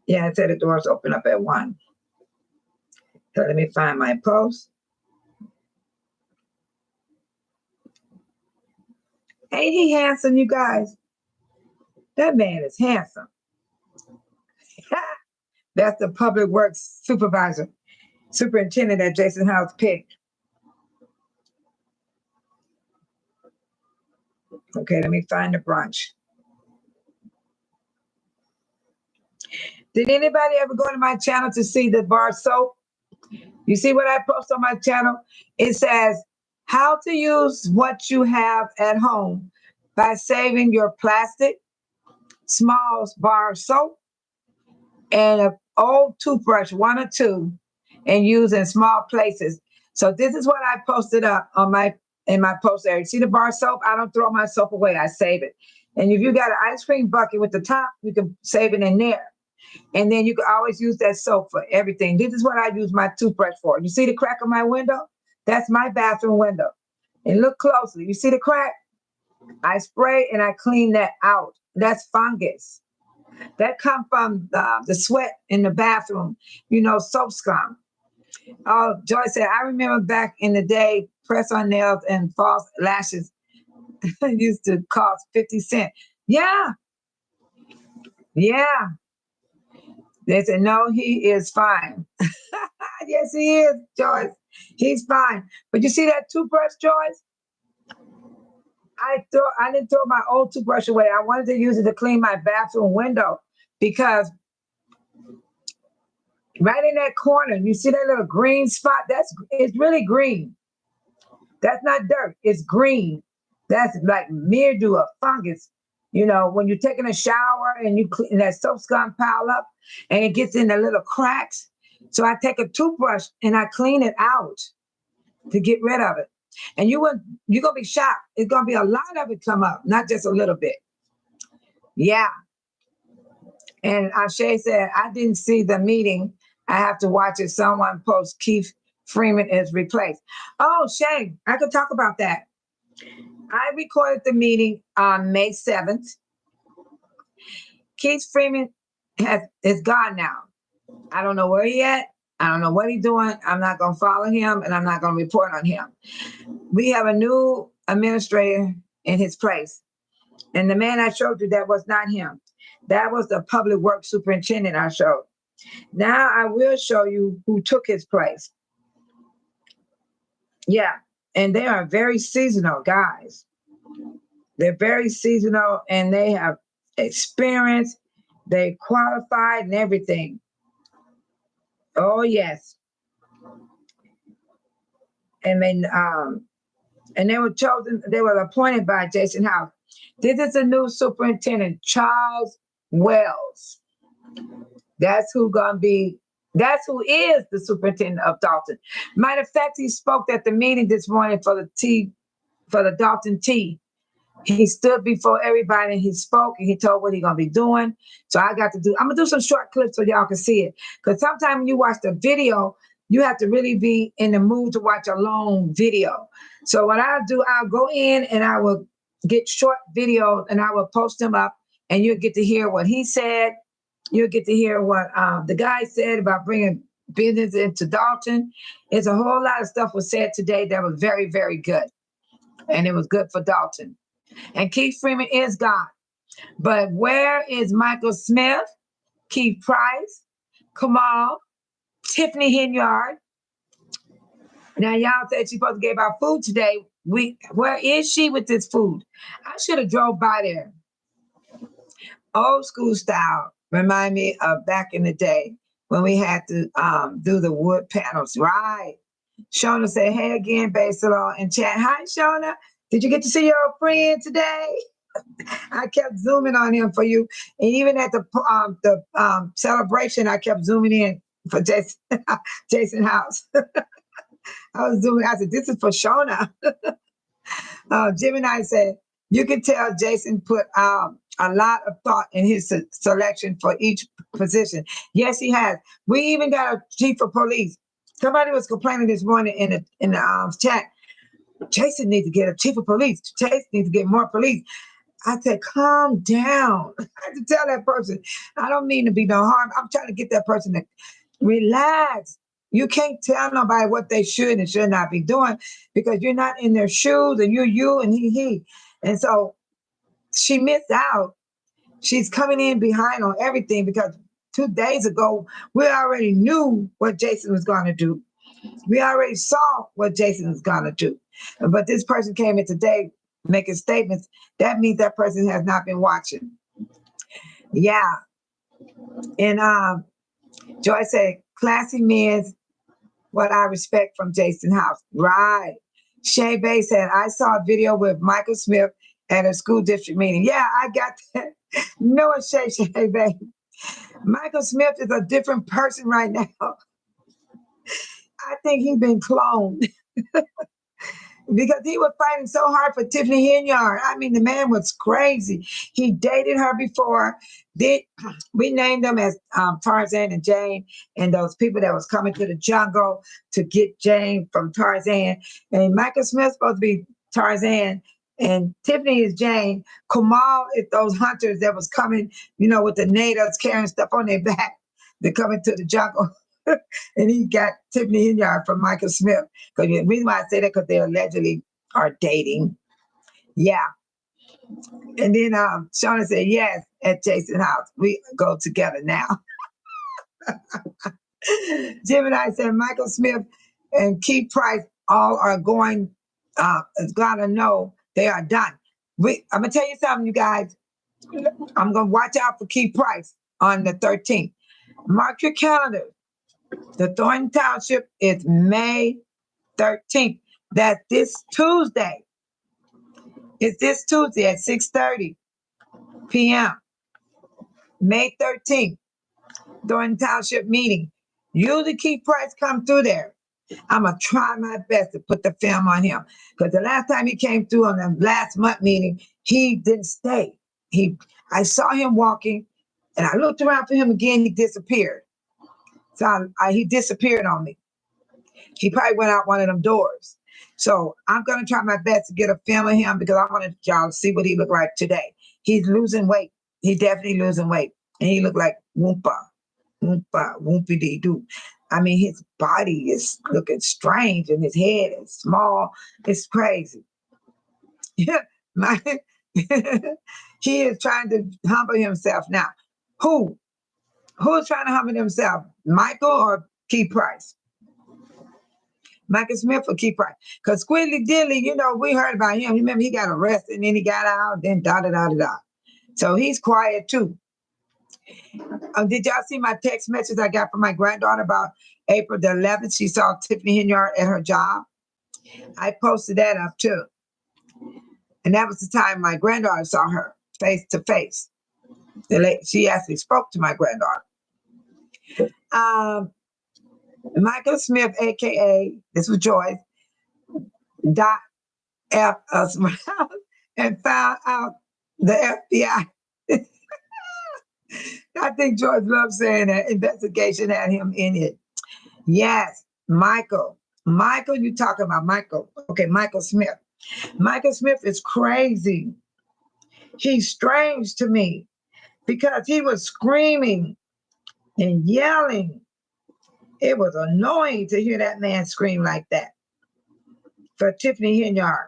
Yeah, it said the doors open up at 1. So let me find my post. Ain't he handsome, you guys? That man is handsome. That's the public works superintendent that Jason House picked. Okay, let me find the brunch. Did anybody ever go to my channel to see the bar soap? You see what I post on my channel? It says how to use what you have at home by saving your plastic, small bar soap, and an old toothbrush, 1 or 2, and use in small places. So this is what I posted up on in my post area. See the bar soap? I don't throw my soap away. I save it. And if you got an ice cream bucket with the top, you can save it in there. And then you can always use that soap for everything. This is what I use my toothbrush for. You see the crack on my window? That's my bathroom window. And look closely. You see the crack? I spray and I clean that out. That's fungus. That comes from the sweat in the bathroom, soap scum. Oh, Joy said, I remember back in the day, press-on nails and false lashes used to cost 50 cents. Yeah. Yeah. They said, no, he is fine. Yes, he is, Joyce. He's fine. But you see that toothbrush, Joyce? I didn't throw my old toothbrush away. I wanted to use it to clean my bathroom window because right in that corner, you see that little green spot? It's really green. That's not dirt. It's green. That's like mildew or fungus. When you're taking a shower and you clean that soap scum pile up and it gets in the little cracks. So I take a toothbrush and I clean it out to get rid of it. And you're going to be shocked. It's going to be a lot of it come up, not just a little bit. Yeah. And Shay said, I didn't see the meeting. I have to watch it. Someone post Keith Freeman is replaced. Oh, Shay, I could talk about that. I recorded the meeting on May 7th. Keith Freeman is gone now. I don't know where he at. I don't know what he's doing. I'm not going to follow him, and I'm not going to report on him. We have a new administrator in his place. And the man I showed you, that was not him. That was the public works superintendent I showed. Now I will show you who took his place. Yeah. And they are very seasonal guys. They're very seasonal and they have experience. They qualified and everything. Oh, yes. And then, and they were appointed by Jason House. This is a new superintendent, Charles Wells. That's who is the superintendent of Dalton. Matter of fact, he spoke at the meeting this morning for the Dalton Tea. He stood before everybody and he spoke and he told what he's going to be doing. So I'm going to do some short clips so y'all can see it. Because sometimes when you watch the video, you have to really be in the mood to watch a long video. So what I'll do, I'll go in and I will get short videos and I will post them up and you'll get to hear what he said. You'll get to hear what the guy said about bringing business into Dalton. It's a whole lot of stuff was said today that was very, very good. And it was good for Dalton. And Keith Freeman is gone. But where is Michael Smith, Keith Price, Kamal, Tiffany Henyard? Now, y'all said she's supposed to give out food today. Where is she with this food? I should have drove by there. Old school style. Remind me of back in the day when we had to do the wood panels. Right. Shona said, hey again, Basil in chat. Hi, Shona. Did you get to see your friend today? I kept zooming on him for you. And even at the celebration, I kept zooming in for Jason, Jason House. I was zooming. I said, this is for Shona. Jim and I said, you can tell Jason put a lot of thought in his selection for each position. Yes, he has. We even got a chief of police. Somebody was complaining this morning in the chat. Jason needs to get a chief of police. Jason needs to get more police. I said, calm down. I had to tell that person, I don't mean to be no harm. I'm trying to get that person to relax. You can't tell nobody what they should and should not be doing because you're not in their shoes and you're you and he. And so she missed out. She's coming in behind on everything because 2 days ago, we already knew what Jason was going to do. We already saw what Jason was going to do. But this person came in today making statements. That means that person has not been watching. Yeah. And Joy said, classy men's what I respect from Jason House. Right. Shay Bay said, I saw a video with Michael Smith at a school district meeting. Yeah, I got that. No, it's Shay Bay. Michael Smith is a different person right now. I think he's been cloned. Because he was fighting so hard for Tiffany Henyard. I mean, the man was crazy. He dated her before. We named them as Tarzan and Jane, and those people that was coming to the jungle to get Jane from Tarzan. And Michael Smith's supposed to be Tarzan, and Tiffany is Jane. Kamal is those hunters that was coming, with the natives carrying stuff on their back. They're coming to the jungle. And he got Tiffany Henyard from Michael Smith. Because the reason why I say that because they allegedly are dating. Yeah. And then Shauna said, yes, at Jason's house. We go together now. Jim and I said Michael Smith and Keith Price all are going, gotta know they are done. I'm going to tell you something, you guys. I'm going to watch out for Keith Price on the 13th. Mark your calendar. The Thornton Township is May 13th. That's this Tuesday. It's this Tuesday at 6:30 p.m. May 13th. Thornton Township meeting. Usually Keith Price come through there. I'm going to try my best to put the film on him. Because the last time he came through on the last month meeting, he didn't stay. I saw him walking, and I looked around for him again. He disappeared. So he disappeared on me. He probably went out one of them doors. So I'm going to try my best to get a film of him because I wanted y'all to see what he looked like today. He's losing weight. He's definitely losing weight. And he looked like whoopie-dee-doo. I mean, his body is looking strange and his head is small. It's crazy. Yeah, he is trying to humble himself now. Who's trying to humble himself? Michael or Keith Price? Michael Smith or Keith Price? Because Squiddly Diddly, we heard about him. Remember, he got arrested and then he got out, then da-da-da-da-da. So he's quiet too. Did y'all see my text message I got from my granddaughter about April the 11th? She saw Tiffany Henyard at her job. I posted that up too. And that was the time my granddaughter saw her face to face. She actually spoke to my granddaughter. Michael Smith, a.k.a., this was Joyce, dot F us around and found out the FBI. I think Joyce loves saying that investigation had him in it. Yes, Michael. Michael, you talking about Michael. Okay, Michael Smith. Michael Smith is crazy. He's strange to me because he was screaming and yelling. It was annoying to hear that man scream like that. For Tiffany Henyard,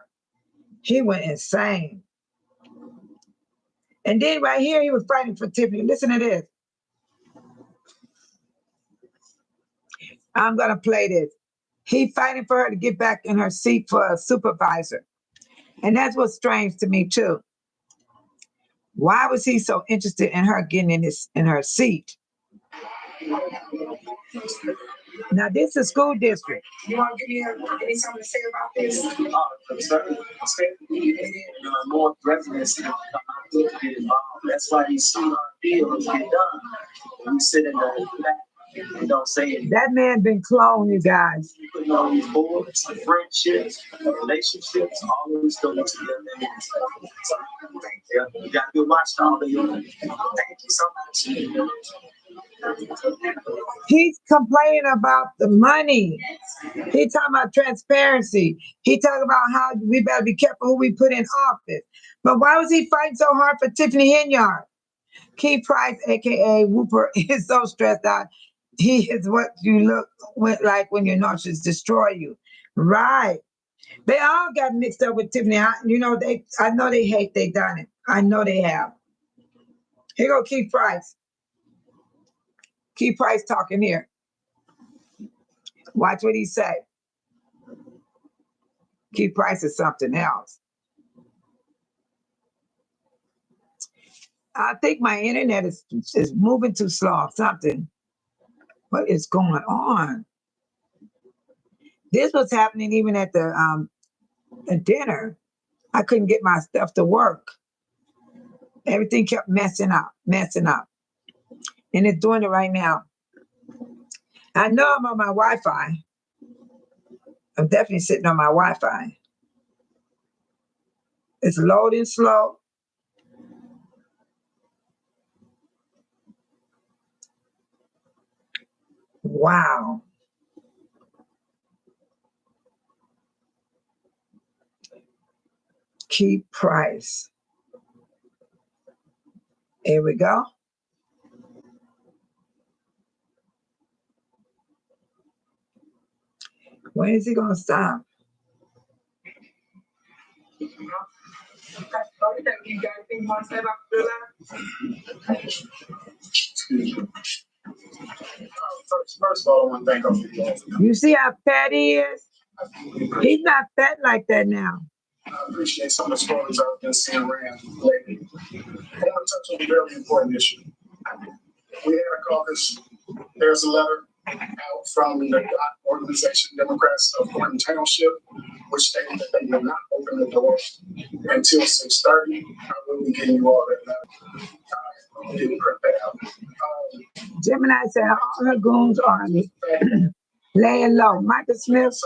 he went insane. And then right here, he was fighting for Tiffany. Listen to this. I'm going to play this. He fighting for her to get back in her seat for a supervisor. And that's what's strange to me, too. Why was he so interested in her getting in her seat? Now, this is a school district. You want to give me something to say about this? More residents that's why you see our bills get done. When you sit in the back and don't say it. That man been cloned, you guys. Putting all these boards, friendships, relationships, all of this stuff together. You got to do my style. Thank you so much. He's complaining about the money. He talking about transparency. He talking about how we better be careful who we put in office. But why was he fighting so hard for Tiffany Henyard? Keith Price, aka Whooper, is so stressed out. He is what you look like when your narcissists destroy you. Right. They all got mixed up with Tiffany. I know they hate they done it. I know they have. Here go Keith Price. Keith Price talking here. Watch what he say. Keith Price is something else. I think my internet is moving too slow or something. What is going on? This was happening even at the dinner. I couldn't get my stuff to work. Everything kept messing up. And it's doing it right now. I know I'm on my Wi-Fi. I'm definitely sitting on my Wi-Fi. It's loading slow. Wow. Keep Price. Here we go. When is he going to stop? First of all, I want to thank him. You see how fat he is? He's not fat like that now. I appreciate some of the stories I've been seeing around lately. I want to touch on a very important issue. We had a caucus. There's a letter out from the organization Democrats of Thornton Township, which stated that they will not open the doors until 6:30. I will be getting you all that letter. I didn't print that out. Gemini said all her goons are laying low. Michael Smith's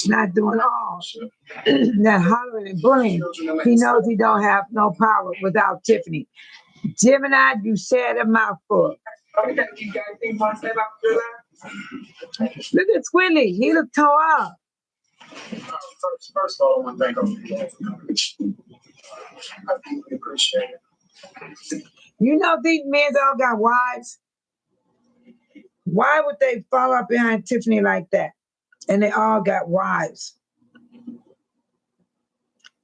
not doing all that hollering and bullying. He knows he don't have no power without Tiffany. Gemini, you said a mouthful. Look at Squilly. He looked tore up. First of all, I want to thank him. I deeply appreciate it. You know these men all got wives. Why would they follow up behind Tiffany like that? And they all got wives.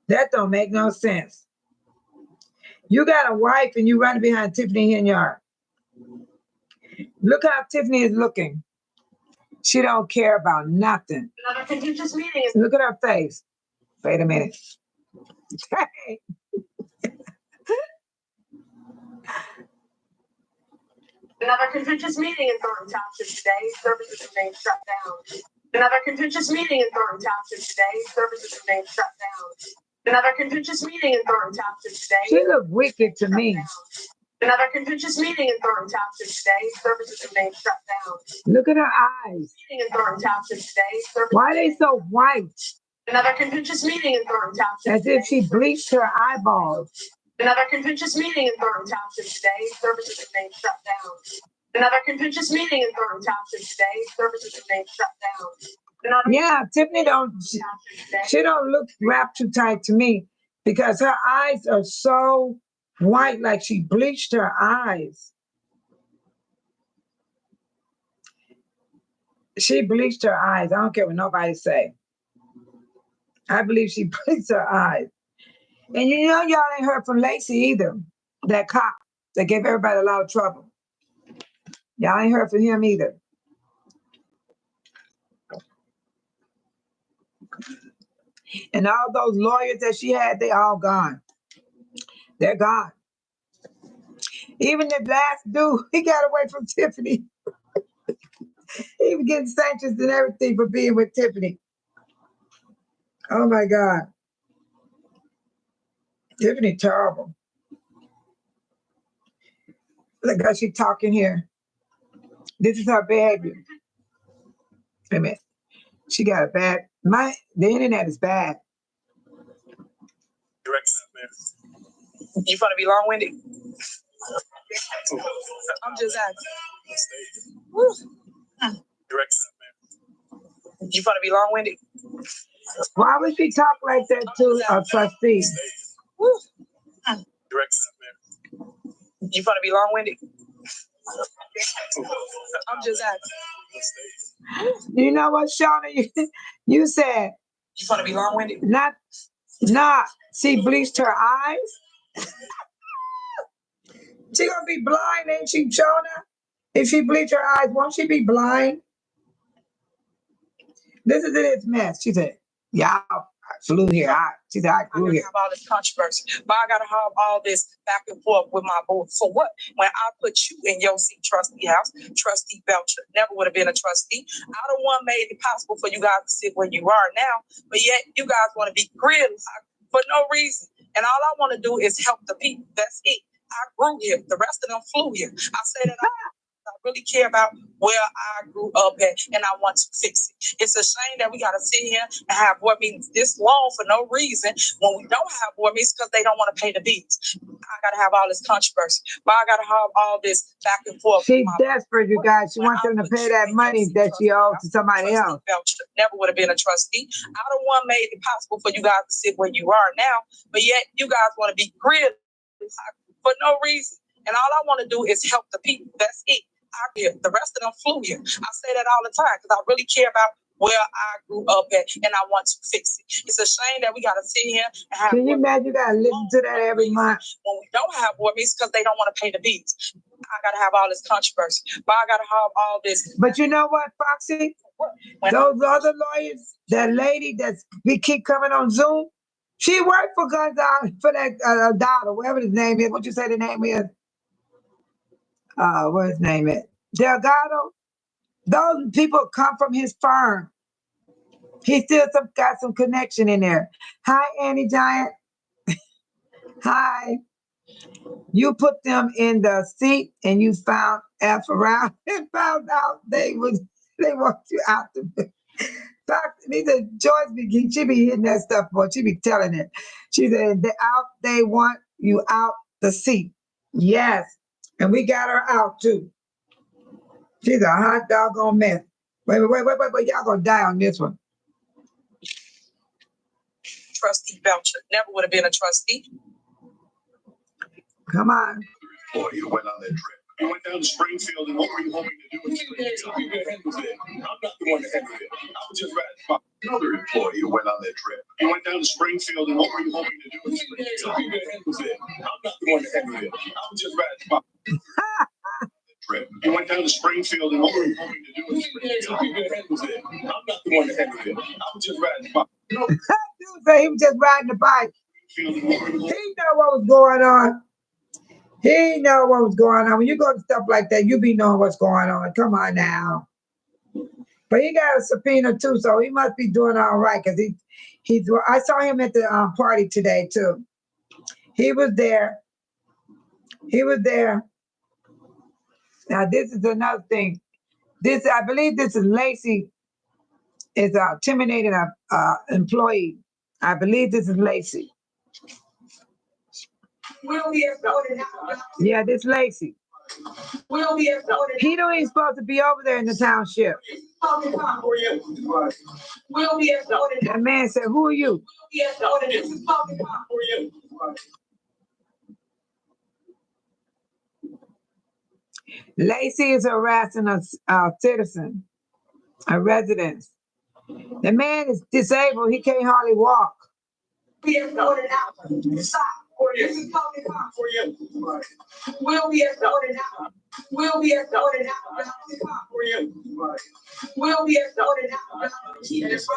That don't make no sense. You got a wife and you running behind Tiffany Henyard. Look how Tiffany is looking. She don't care about nothing. Another contentious meeting. Look at her face. Wait a minute. Hey. Another contentious meeting in Thornton Township today. Services remain shut down. Another contentious meeting in Thornton Township today. Services remain shut down. Another contentious meeting in Thornton Township today. She look wicked to me. Another contentious meeting in Thornton Township today. Services remain shut down. Look at her eyes. Meeting in Thornton Township today. Why are they so white? Another contentious meeting in Thornton Township. As if she bleached her eyeballs. Another contentious meeting in Thornton Township today. Services remain shut down. Another contentious meeting in Thornton Township today. Services remain shut down. Yeah, Tiffany she don't look wrapped too tight to me because her eyes are so white, like she bleached her eyes. She bleached her eyes. I don't care what nobody say. I believe she bleached her eyes. And you know y'all ain't heard from Lacey either, that cop that gave everybody a lot of trouble. Y'all ain't heard from him either. And all those lawyers that she had, they all gone. They're gone. Even the last dude, he got away from Tiffany. he was getting sanctions and everything for being with Tiffany. Oh my God. Tiffany terrible. Look how she talking here. This is her behavior. Wait a minute. She got a bad, the internet is bad. You want to be long-winded? I'm just asking. Woo. You want to be long-winded? Why would she talk like that to a trustee? Woo. You want to be long-winded? I'm just asking. You know what, Shauna? You said You want to be long-winded? not. She bleached her eyes. She gonna be blind, ain't she, Shauna? If she bleach her eyes, won't she be blind? Listen to this mess. She said, "Yeah, I flew here. She said, I grew here." Have all this controversy, but I gotta have all this back and forth with my board. For what? When I put you in your seat, trustee house, trustee Belcher never would have been a trustee. I the one made it possible for you guys to sit where you are now, but yet you guys want to be grilled for no reason. And all I want to do is help the people. That's it. I grew here. The rest of them flew here. I say that I really care about where I grew up at, and I want to fix it. It's a shame that we got to sit here and have board meetings this long for no reason when we don't have board meetings because they don't want to pay the bills. I got to have all this controversy, but I got to have all this back and forth. She's desperate, you guys. She wants them to pay that money that she owes to somebody else. Belcher never would have been a trustee. I the one made it possible for you guys to sit where you are now, but yet you guys want to be grilled for no reason. And all I want to do is help the people. That's it. The rest of them flew here. I say that all the time because I really care about where I grew up at, and I want to fix it. It's a shame that we got to sit here and have. Can you imagine? You got to listen to that every month. When we don't have board meetings because they don't want to pay the bills. I got to have all this controversy, but I got to have all this. But you know what, Foxy? Those other lawyers, that lady we keep coming on Zoom, she worked for Gonzalez, for that Dollar, whatever his name is. What you say the name is? What his name is? Delgado. Those people come from his firm. He still got some connection in there. Hi, Annie Giant. Hi. You put them in the seat and you found F around and found out they want you out the Joyce she be hitting that stuff, boy. She be telling it. She said they want you out the seat. Yes. And we got her out too. She's a hot doggone mess. Wait. Y'all gonna die on this one. Trustee Belcher never would have been a trustee. Come on. Boy, you went on that trip. You went down to Springfield, and what were you hoping to do in Springfield? I'm not the one that handled it. I was just ratting another employee who went on that trip. You went down to Springfield, and what were you hoping to do in Springfield? I'm not the one that handled it. I was just ratting trip. You went down to Springfield, and what were you hoping to do in Springfield? I'm not the one that handled it. I was just riding the bike. Dude say he was just riding the bike. He know what was going on. He know what was going on. When you go to stuff like that, you be knowing what's going on. Come on now. But he got a subpoena too, so he must be doing all right because he's. I saw him at the party today too. He was there. Now this is another thing. I believe this is Lacey is terminating an employee. I believe this is Lacey. Will be escorted out. Yeah, this Lacey. Will be escorted. He don't even supposed to be over there in the township. Will be escorted. That man said, "Who are you?" Will be escorted. This is talking about for you. Lacey is harassing a citizen, a resident. The man is disabled. He can't hardly walk. Be escorted out. Stop. This is talking about for you. Will be escorted out. Will be escorted out. For you. Will be escorted out. Stop. This is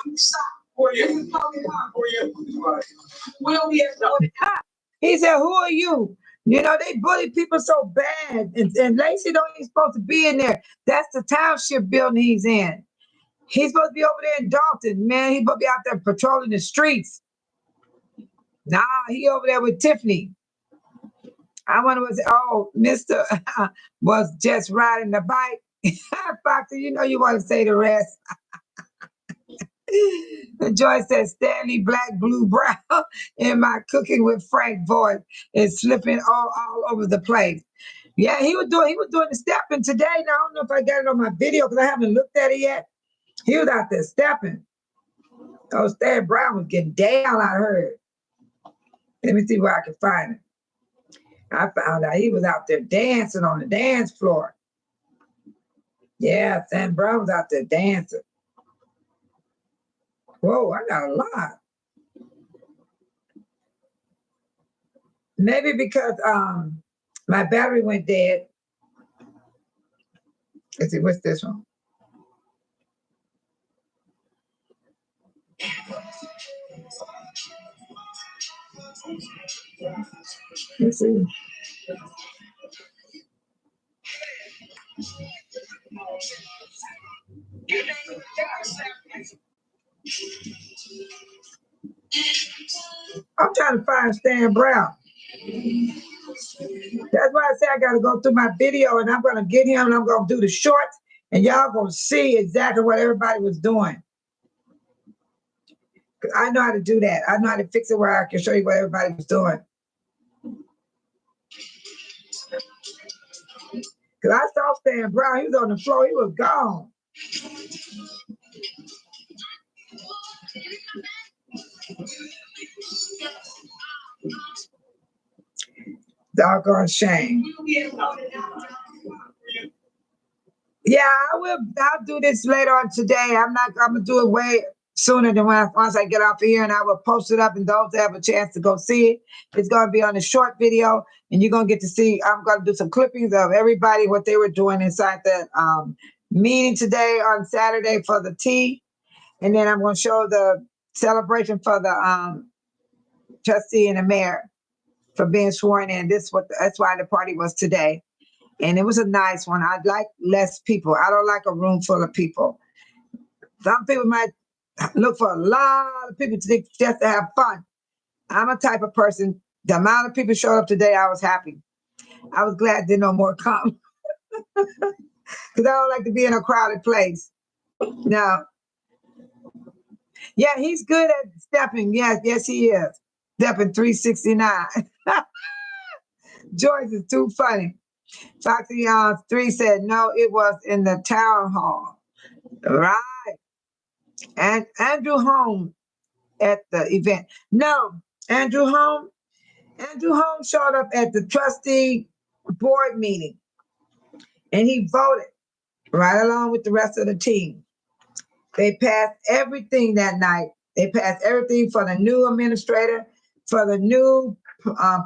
talking about for you. Will be escorted out. He said, "Who are you?" You know, they bully people so bad. And Lacey don't even supposed to be in there. That's the township building he's in. He's supposed to be over there in Dalton, man. He's supposed to be out there patrolling the streets. Nah, he over there with Tiffany. I wonder what's, oh, Mr. was just riding the bike. Foxy, you know you want to say the rest. And Joy says, Stanley, black, blue, brown, in my cooking with Frank voice is slipping all over the place. Yeah, he was doing the stepping today. Now, I don't know if I got it on my video because I haven't looked at it yet. He was out there stepping. Oh, Stan Brown was getting down, I heard. Let me see where I can find it. I found out he was out there dancing on the dance floor. Yeah, Stan Brown was out there dancing. Whoa, I got a lot. Maybe because my battery went dead. Let's see, what's this one? Let's see. I'm trying to find Stan Brown. That's why I say I got to go through my video and I'm going to get him and I'm going to do the shorts and y'all going to see exactly what everybody was doing. Because I know how to do that. I know how to fix it where I can show you what everybody was doing. Because I saw Stan Brown. He was on the floor. He was gone. Doggone shame. Yeah, I'll do this later on today. I'm gonna do it way sooner than once I get off of here, and I will post it up, and those that have a chance to go see it, it's gonna be on a short video, and you're gonna get to see. I'm gonna do some clippings of everybody what they were doing inside that meeting today on Saturday for the tea, and then I'm gonna show the celebration for the trustee and the mayor for being sworn in. That's why the party was today. And it was a nice one. I'd like less people. I don't like a room full of people. Some people might look for a lot of people just to have fun. I'm a type of person, the amount of people showed up today, I was happy. I was glad there no more come. Because I don't like to be in a crowded place. No. Yeah, he's good at stepping. Yes, he is. Stepping 369. Joyce is too funny. Foxy 3 said, no, it was in the town hall. Right. And Andrew Holm at the event. No, Andrew Holm showed up at the trustee board meeting and he voted right along with the rest of the team. They passed everything that night. They passed everything for the new administrator, for the new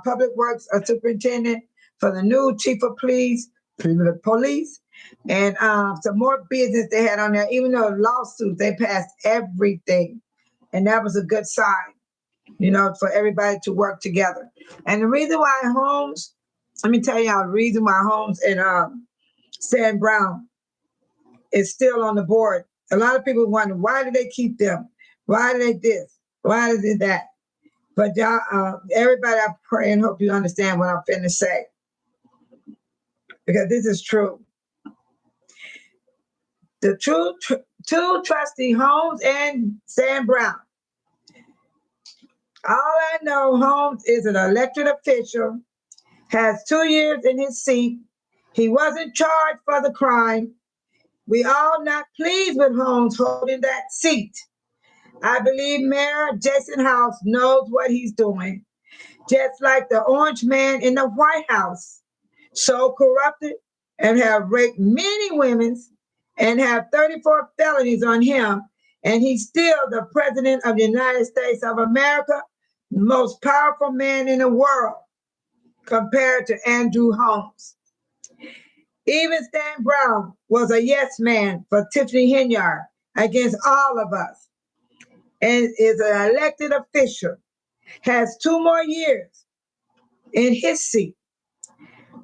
public works superintendent, for the new chief of police, and some more business they had on there. Even though lawsuits, they passed everything. And that was a good sign, for everybody to work together. And the reason why Holmes, let me tell y'all, the reason why Holmes and Stan Brown is still on the board. A lot of people wonder, why do they keep them? Why do they this? Why is it that? But y'all, everybody, I pray and hope you understand what I'm finna say. Because this is true. The two trustee Holmes and Stan Brown. All I know, Holmes is an elected official, has 2 years in his seat. He wasn't charged for the crime. We all not pleased with Holmes holding that seat. I believe Mayor Jason House knows what he's doing. Just like the orange man in the White House, so corrupted and have raped many women and have 34 felonies on him. And he's still the president of the United States of America, the most powerful man in the world compared to Andrew Holmes. Even Stan Brown was a yes man for Tiffany Henyard against all of us and is an elected official, has 2 more years in his seat.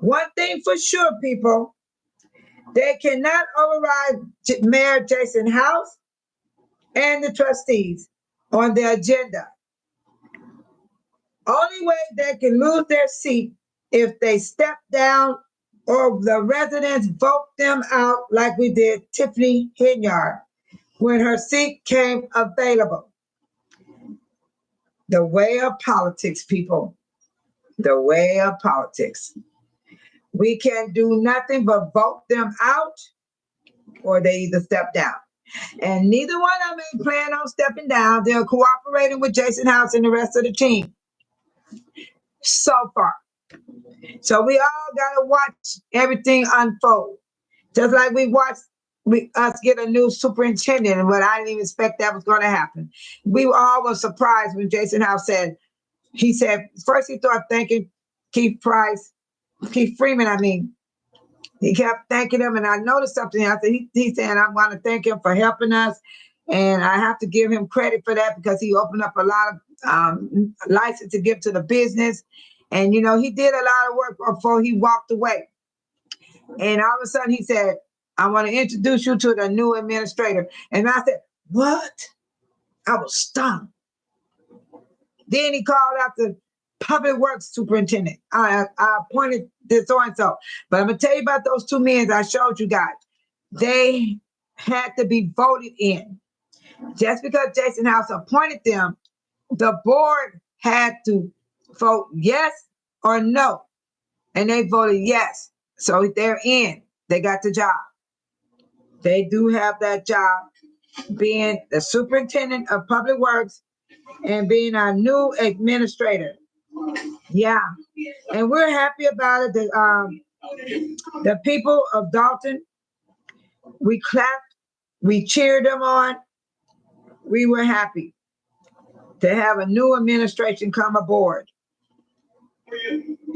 One thing for sure, people, they cannot override Mayor Jason House and the trustees on the agenda. Only way they can lose their seat if they step down or the residents vote them out like we did Tiffany Henyard when her seat came available. The way of politics, people. The way of politics. We can do nothing but vote them out or they either step down. And neither one of them ain't planning on stepping down. They're cooperating with Jason House and the rest of the team so far. So we all gotta watch everything unfold. Just like we watched us get a new superintendent, but I didn't even expect that was going to happen. We all were surprised when Jason House said, first he started thanking Keith Freeman, he kept thanking him, and I noticed something. I said, he said, I want to thank him for helping us, and I have to give him credit for that because he opened up a lot of license to give to the business. And, you know, he did a lot of work before he walked away. And all of a sudden he said, I want to introduce you to the new administrator. And I said, what? I was stunned. Then he called out the public works superintendent. I appointed this so-and-so. But I'm going to tell you about those two men I showed you guys. They had to be voted in. Just because Jason House appointed them, the board had to vote yes or no. And they voted yes. So they're in. They got the job. They do have that job, being the superintendent of public works and being our new administrator. Yeah. And we're happy about it. The people of Dalton, we clapped, we cheered them on. We were happy to have a new administration come aboard.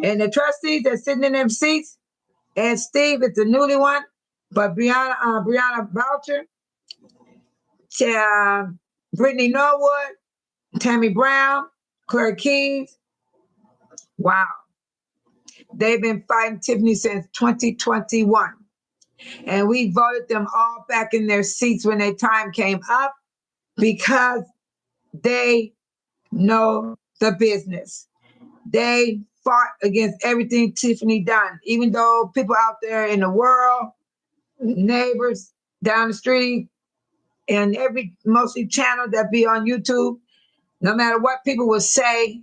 And the trustees that's sitting in them seats, and Steve is the newly one, but Brianna Boucher, Brittany Norwood, Tammy Brown, Claire Keys. Wow. They've been fighting Tiffany since 2021. And we voted them all back in their seats when their time came up because they know the business. They fought against everything Tiffany done, even though people out there in the world, neighbors down the street, and every mostly channel that be on YouTube, no matter what people would say,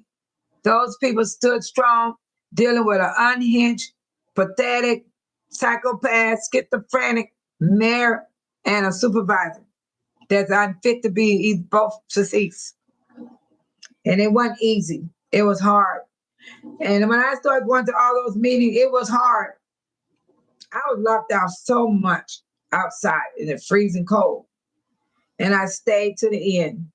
those people stood strong, dealing with an unhinged, pathetic, psychopath, schizophrenic mayor and a supervisor that's unfit to be both seats. And it wasn't easy. It was hard. And when I started going to all those meetings, it was hard. I was locked out so much outside in the freezing cold. And I stayed to the end.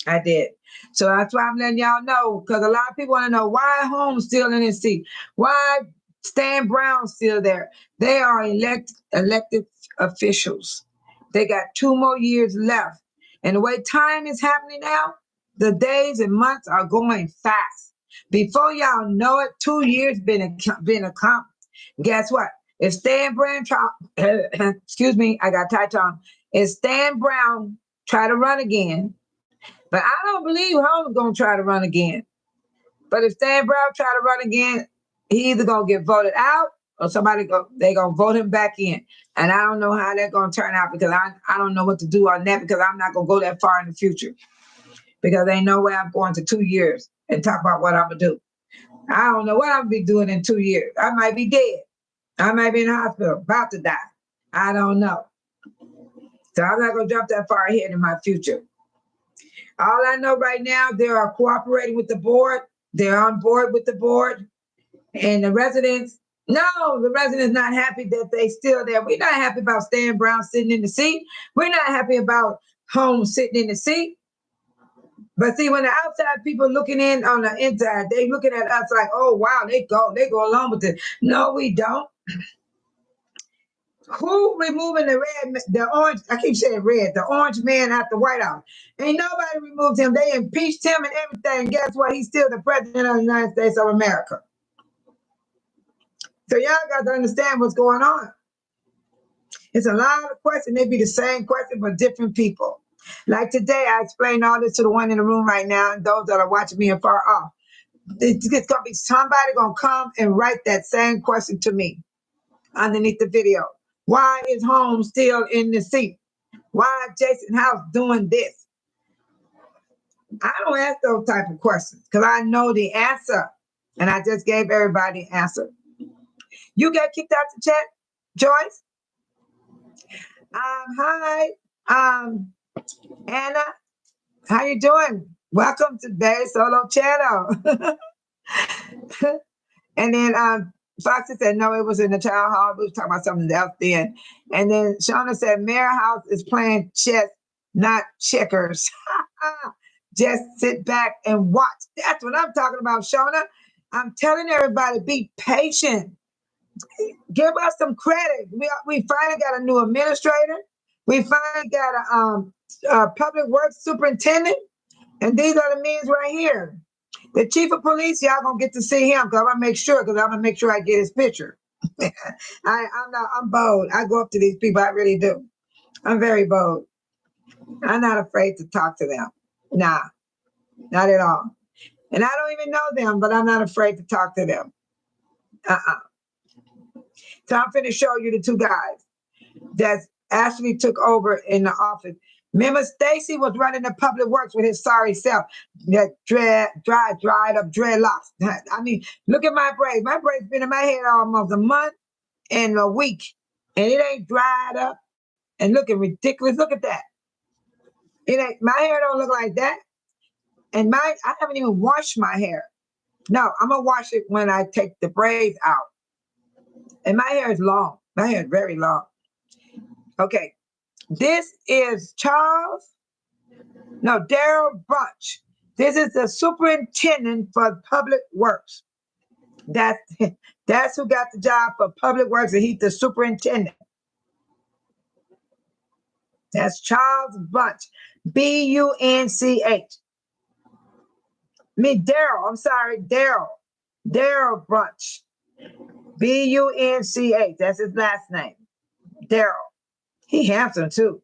I did. So that's why I'm letting y'all know, because a lot of people want to know why Holmes still in his seat. Why Stan Brown still there? They are elected officials. They got 2 more years left. And the way time is happening now, the days and months are going fast. Before y'all know it, 2 years been accomplished. Guess what? If Stan Brown excuse me, I got tight tongue. If Stan Brown try to run again, but I don't believe Holmes gonna try to run again. But if Stan Brown try to run again, he either gonna get voted out or they gonna vote him back in. And I don't know how that's gonna turn out because I don't know what to do on that because I'm not gonna go that far in the future. Because ain't no way I'm going to 2 years and talk about what I'm gonna do. I don't know what I'm gonna be doing in 2 years. I might be dead. I might be in the hospital, about to die. I don't know. So I'm not gonna jump that far ahead in my future. All I know right now, they are cooperating with the board. They're on board with the board. And the residents not happy that they still there. We're not happy about Stan Brown sitting in the seat. We're not happy about Holmes sitting in the seat. But see, when the outside people looking in on the inside, they looking at us like, oh, wow, they go along with it. No, we don't. Who removing the orange, I keep saying red, the orange man out the White House? Ain't nobody removed him. They impeached him and everything. Guess what? He's still the president of the United States of America. So y'all got to understand what's going on. It's a lot of questions. They be the same question for different people. Like today, I explained all this to the one in the room right now and those that are watching me afar off. It's going to be somebody going to come and write that same question to me underneath the video. Why is Holmes still in the seat? Why is Jason House doing this? I don't ask those type of questions because I know the answer. And I just gave everybody the answer. You got kicked out the chat, Joyce? Hi, Anna. How you doing? Welcome to Bay Solo Channel. And then Foxy said, no, it was in the town hall. We were talking about something else then. And then Shauna said, Mayor House is playing chess, not checkers. Just sit back and watch. That's what I'm talking about, Shauna. I'm telling everybody, be patient. Give us some credit. We finally got a new administrator. We finally got a public works superintendent. And these are the men right here. The chief of police, y'all gonna get to see him because I'm gonna make sure I get his picture. I'm bold. I go up to these people, I really do. I'm very bold. I'm not afraid to talk to them. Nah, not at all. And I don't even know them, but I'm not afraid to talk to them. So I'm finna show you the two guys that actually took over in the office. Remember, Stacy was running the public works with his sorry self. That dried up dreadlocks. I mean, look at my braids. My braids been in my head almost a month and a week, and it ain't dried up and looking ridiculous. Look at that. It ain't. My hair don't look like that. And I haven't even washed my hair. No, I'm gonna wash it when I take the braids out. And my hair is long. My hair is very long. Okay. This is Daryl Bunch. This is the superintendent for public works. That's who got the job for public works, and he's the superintendent. That's Charles Bunch, B-U-N-C-H. Daryl Bunch, B-U-N-C-H. That's his last name, Daryl. He handsome too.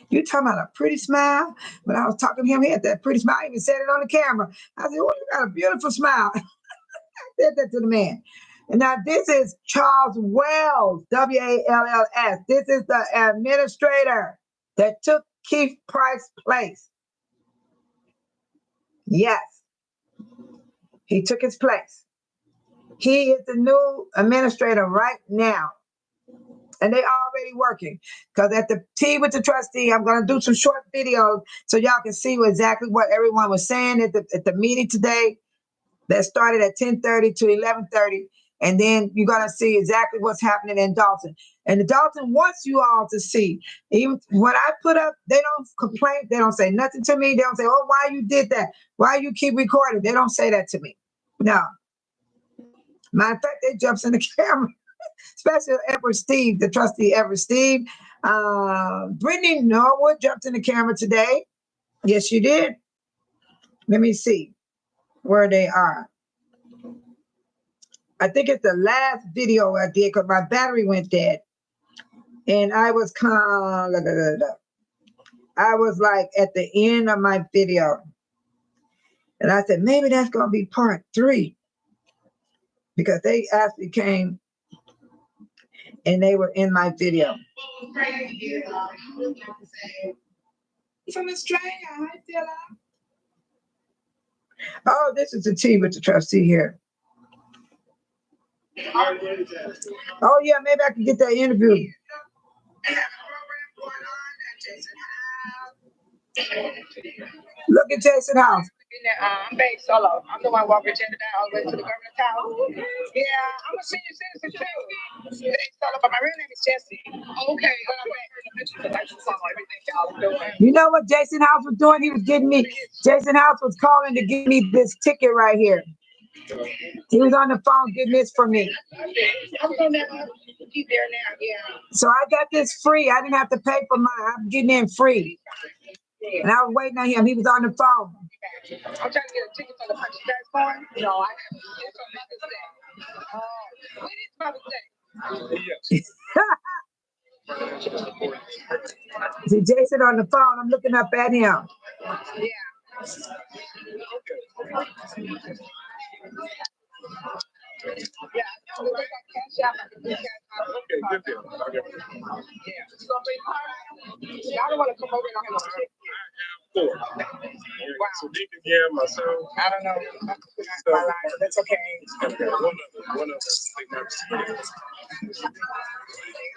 You talking about a pretty smile? When I was talking to him, he had that pretty smile. I even said it on the camera. I said, oh, you got a beautiful smile. I said that to the man. And now this is Charles Wells, W-A-L-L-S. This is the administrator that took Keith Price's place. Yes, he took his place. He is the new administrator right now. And they already working. Because at the tea with the trustee, I'm going to do some short videos so y'all can see exactly what everyone was saying at the meeting today that started at 10:30 to 11:30. And then you're going to see exactly what's happening in Dalton. And the Dalton wants you all to see. Even when I put up, they don't complain. They don't say nothing to me. They don't say, oh, why you did that? Why you keep recording? They don't say that to me. No. Matter of fact, they jumps in the camera. Especially Edward Steve, the trustee Edward Steve. Brittany Norwood jumped in the camera today. Yes, you did. Let me see where they are. I think it's the last video I did because my battery went dead. And I was I was like at the end of my video. And I said, maybe that's going to be part 3. Because they actually came and they were in my video. From Australia, hi Stella. Oh, this is the tea with the trustee here. Oh yeah, maybe I can get that interview. Look at Jason House. I'm based solo. I'm the one walking agenda down all the way to the governor's house. Yeah, I'm a senior citizen too. Based solo, but my real name is Jesse. Okay, you know what Jason House was doing? He was getting me. Jason House was calling to give me this ticket right here. He was on the phone getting this for me. I'm going to keep there now. Yeah. So I got this free. I didn't have to pay for mine. I'm getting in free. And I was waiting on him. He was on the phone. I'm trying to get a ticket for the punch. You guys going? No, I haven't. When is Mother's Day? See Jason on the phone. I'm looking up at him. Yeah. Yeah, I know they got cash out. Okay, good deal. Okay. Yeah. So, y'all don't want to come over and I have a check. Four. Wow. So Deacon here, myself. I don't know. My life. That's okay. Okay. One of us.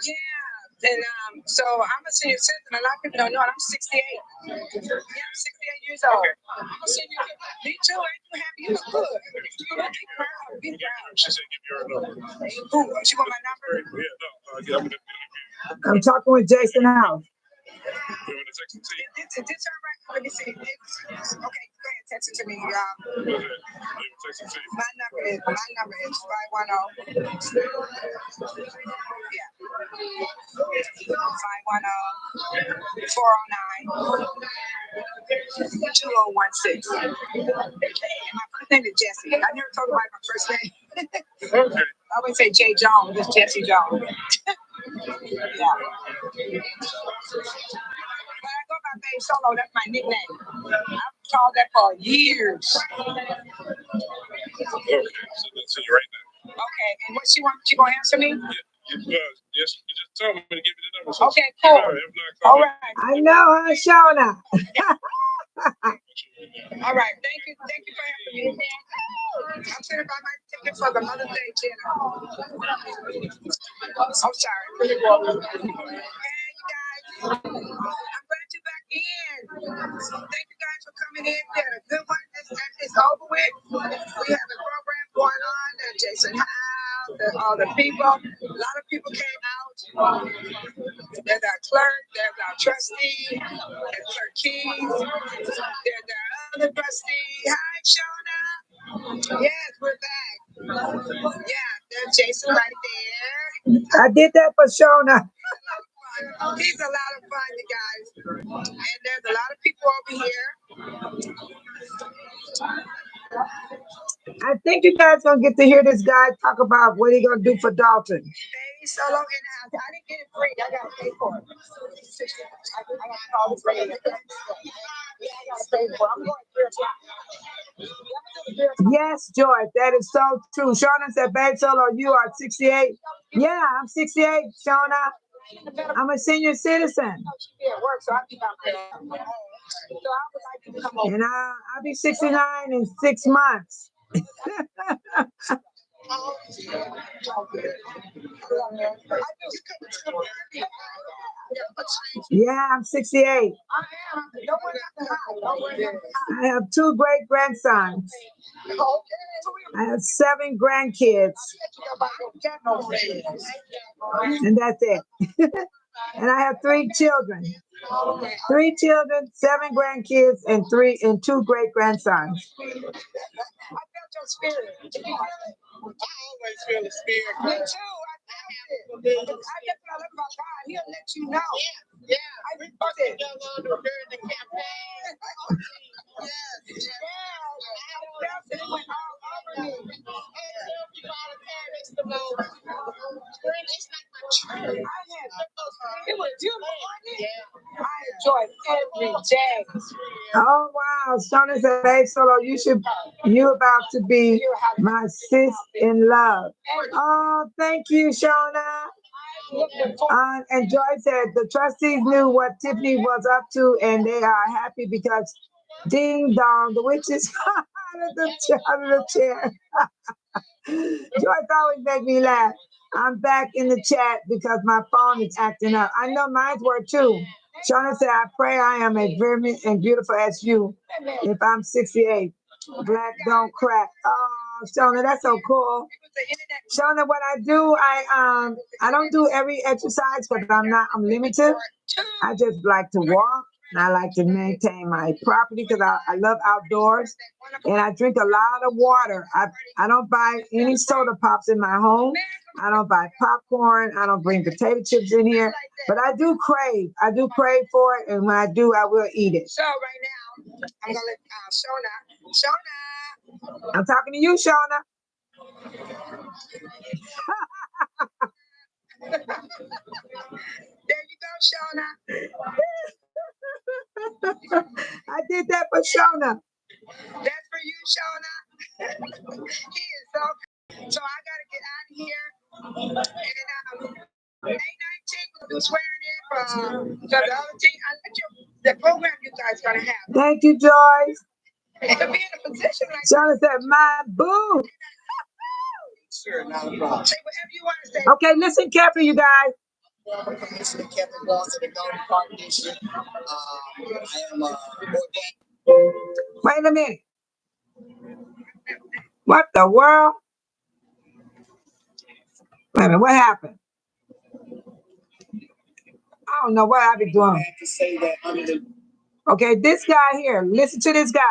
Yeah. And so I'm a senior citizen. A lot of people don't know it. I'm 68. Yeah, I'm 68 years old. Okay. I'm a senior citizen. Me too. Ain't you happy? You look good. You look proud. Be proud. She said, give you her number. Who? She want my number? Yeah, no. I'm talking with Jason House. You want to text it to you? This her right? Let me see. Okay, go ahead. Text it to me, y'all. My number is 510. Yeah. 510-409-2016. And my first name is Jesse. I never told anybody my first name. Okay. I always say J. Jones. It's Jesse Jones. Yeah. But I go by Babe Solo. That's my nickname. I've called that for years. Okay. So you're right now. Okay. And what she wants? She gonna answer me? Yeah. Yes. You just told me to give you the number. So okay. Cool. All right. I know, huh, Shona? All right. Thank you. Thank you for having me. I'm sending by my ticket for the Mother's Day dinner. I'm sorry. Hey, you guys. I'm glad you're back in. Thank you guys for coming in. We had a good one. It's over with. We have a program going on. Jason House, all the people. A lot of people came out. There's our clerk. There's our trustee. There's Clerk Keys. There's our other trustee. Hi, Shona. Yes, we're back. Yeah, there's Jason right there. I did that for Shona. He's a lot of fun, you guys. And there's a lot of people over here. I think you guys gonna get to hear this guy talk about what he gonna do for Dalton. Baby Solo in the house. I didn't get it free. I gotta pay for it. I gotta call this lady. Yeah, I gotta pay for it. I'm going 3 o'clock. Yes, Joy, that is so true. Shauna said, Babe Solo, you are 68. Yeah, I'm 68, Shauna. I'm a senior citizen. And I'll be 69 in 6 months. Yeah, I'm 68. I have 2 great grandsons. I have 7 grandkids. And that's it. And I have 3 children. 3 children, 7 grandkids, and 2 great grandsons. I felt your spirit. I always feel the spirit. Me too. I felt it. I just felt it about God. He'll let you know. Yeah. I felt it. During the campaign. Yeah. I felt it. It went all over me. It's like my church. It was beautiful. I enjoyed every day. Oh wow, Shona said, Babe Solo, you about to be my sis in love. Oh, thank you, Shona. And Joy said the trustees knew what Tiffany was up to, and they are happy because ding dong, the witch is out of the chair. Joy always make me laugh. I'm back in the chat because my phone is acting up. I know mine's were too. Shona said, I pray I am as very and beautiful as you if I'm 68. Black don't crack. Oh, Shona, that's so cool. Shona, what I do, I don't do every exercise because I'm limited. I just like to walk and I like to maintain my property because I love outdoors and I drink a lot of water. I don't buy any soda pops in my home. I don't buy popcorn. I don't bring potato chips in here, but I do crave. I do crave for it, and when I do, I will eat it. So right now, I'm gonna let Shona. I'm talking to you, Shona. There you go, Shauna. I did that for Shona. That's for you, Shauna. He is so I gotta get out of here. And May 19th we'll be swearing in for the other team. I let you the program you guys gonna have. Thank you, Joyce. And to be in a position like Shona said, my boo. sure, not a problem. Say whatever you want to say. Okay, listen carefully, you guys. Former Commissioner Kevin Ross of the Dalton Park District. I am ordained. Wait a minute. What the world? Wait a minute, what happened? I don't know what I be doing. I have to say that under the Okay, this guy here, listen to this guy. I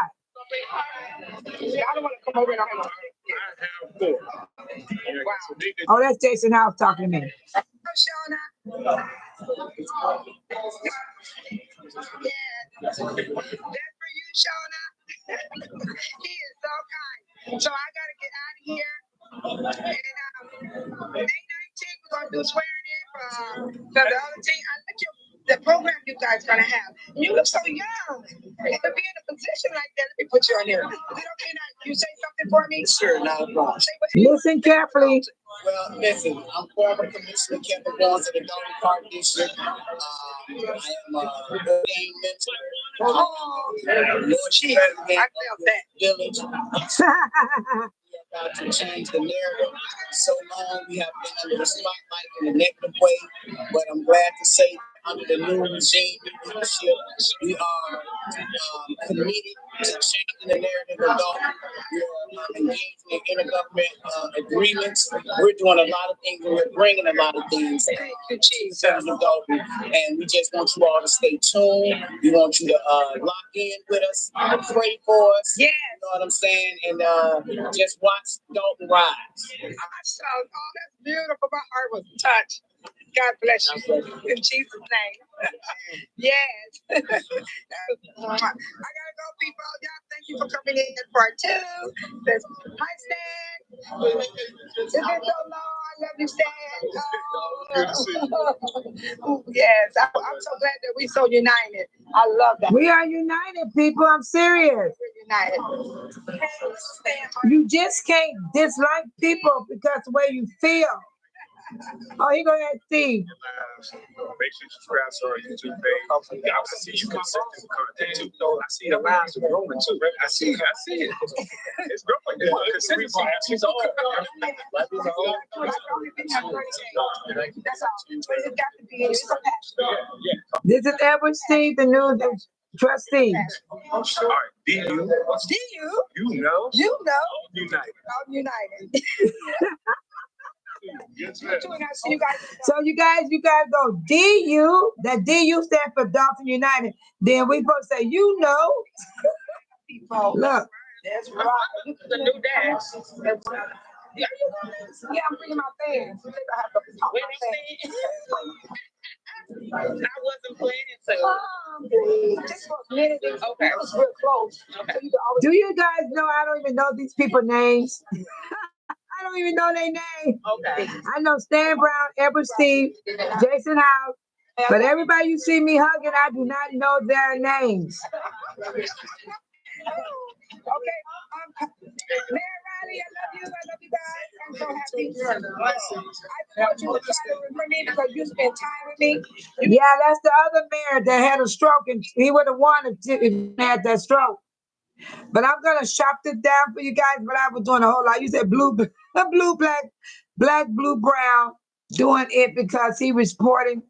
don't want to come over and Oh, that's Jason House talking to me. Shauna. Yeah. That's for you, Shauna. He is so kind. So I gotta get out of here. And May 19th, we're gonna do swearing in for the other team. I let you the program you guys gonna have. You look so young. To be in a position like that, let me put you on here. Is it okay that you say something for me? Sure, not a problem. Listen carefully. Well, listen, I'm former Commissioner Kevin Ross of the Dalton Park District. I am a ordained mentor. Lord, she has I felt that. Village. About to change the narrative. So long we have been under the spotlight in a negative way, but I'm glad to say under the new regime leadership, we are committed to changing the narrative of Dalton. We are engaged in intergovernment agreements. We're doing a lot of things, and we're bringing a lot of things to the citizens of Dalton. And we just want you all to stay tuned. We want you to lock in with us, pray for us. Yeah. You know what I'm saying? And just watch Dalton rise. Oh, that's beautiful. My heart was touched. God bless you in Jesus' name. Yes. I gotta go, people. Y'all, thank you for coming in part 2. Says, hi, Stan. It's been so long. I love you, Stan. Yes, I'm so glad that we're so united. I love that. We are united, people. I'm serious. We're united. You just can't dislike people because the way you feel. Oh, he gonna ask Steve. Make sure you subscribe to our YouTube page. I see you consistent content too. I see the lives are growing too. I see it. It's growing. Consistency. That's all. But it's got to be in your passion. This is Edward Steve, the new trustee. All right. Do you? You know? You know. United. I'm united. Yes, So you guys go DU. That DU stands for Dalton United. Then we supposed to say, you know. Look. That's right. The new dance. Yeah, I'm bringing my fans. I have to talk my fans. I wasn't planning to. Just for a minute. Okay. It was real close. Okay. So Do you guys know I don't even know these people's names? I don't even know their name. Okay. I know Stan Brown, Edward Steve, Jason House, but everybody you see me hugging, I do not know their names. Okay. Mayor Riley, I love you guys. I'm so happy. I thought you were trying to remember me because you spent time with me. Yeah, that's the other mayor that had a stroke, and he would have won if he had that stroke. But I'm gonna shop it down for you guys. But I was doing a whole lot. You said blue, black, blue, brown, doing it because he was reporting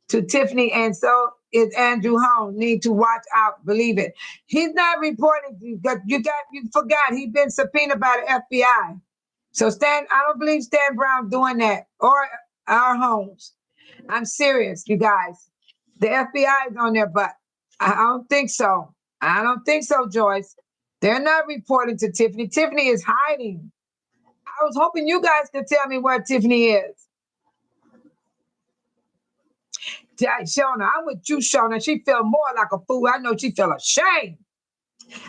to Tiffany, and so is Andrew Holmes. Need to watch out. Believe it. He's not reporting. You forgot. He's been subpoenaed by the FBI. So I don't believe Stan Brown doing that or our Holmes. I'm serious, you guys. The FBI is on their butt. I don't think so. I don't think so, Joyce. They're not reporting to Tiffany. Tiffany is hiding. I was hoping you guys could tell me where Tiffany is. Shona, I'm with you, Shona. She felt more like a fool. I know she felt ashamed.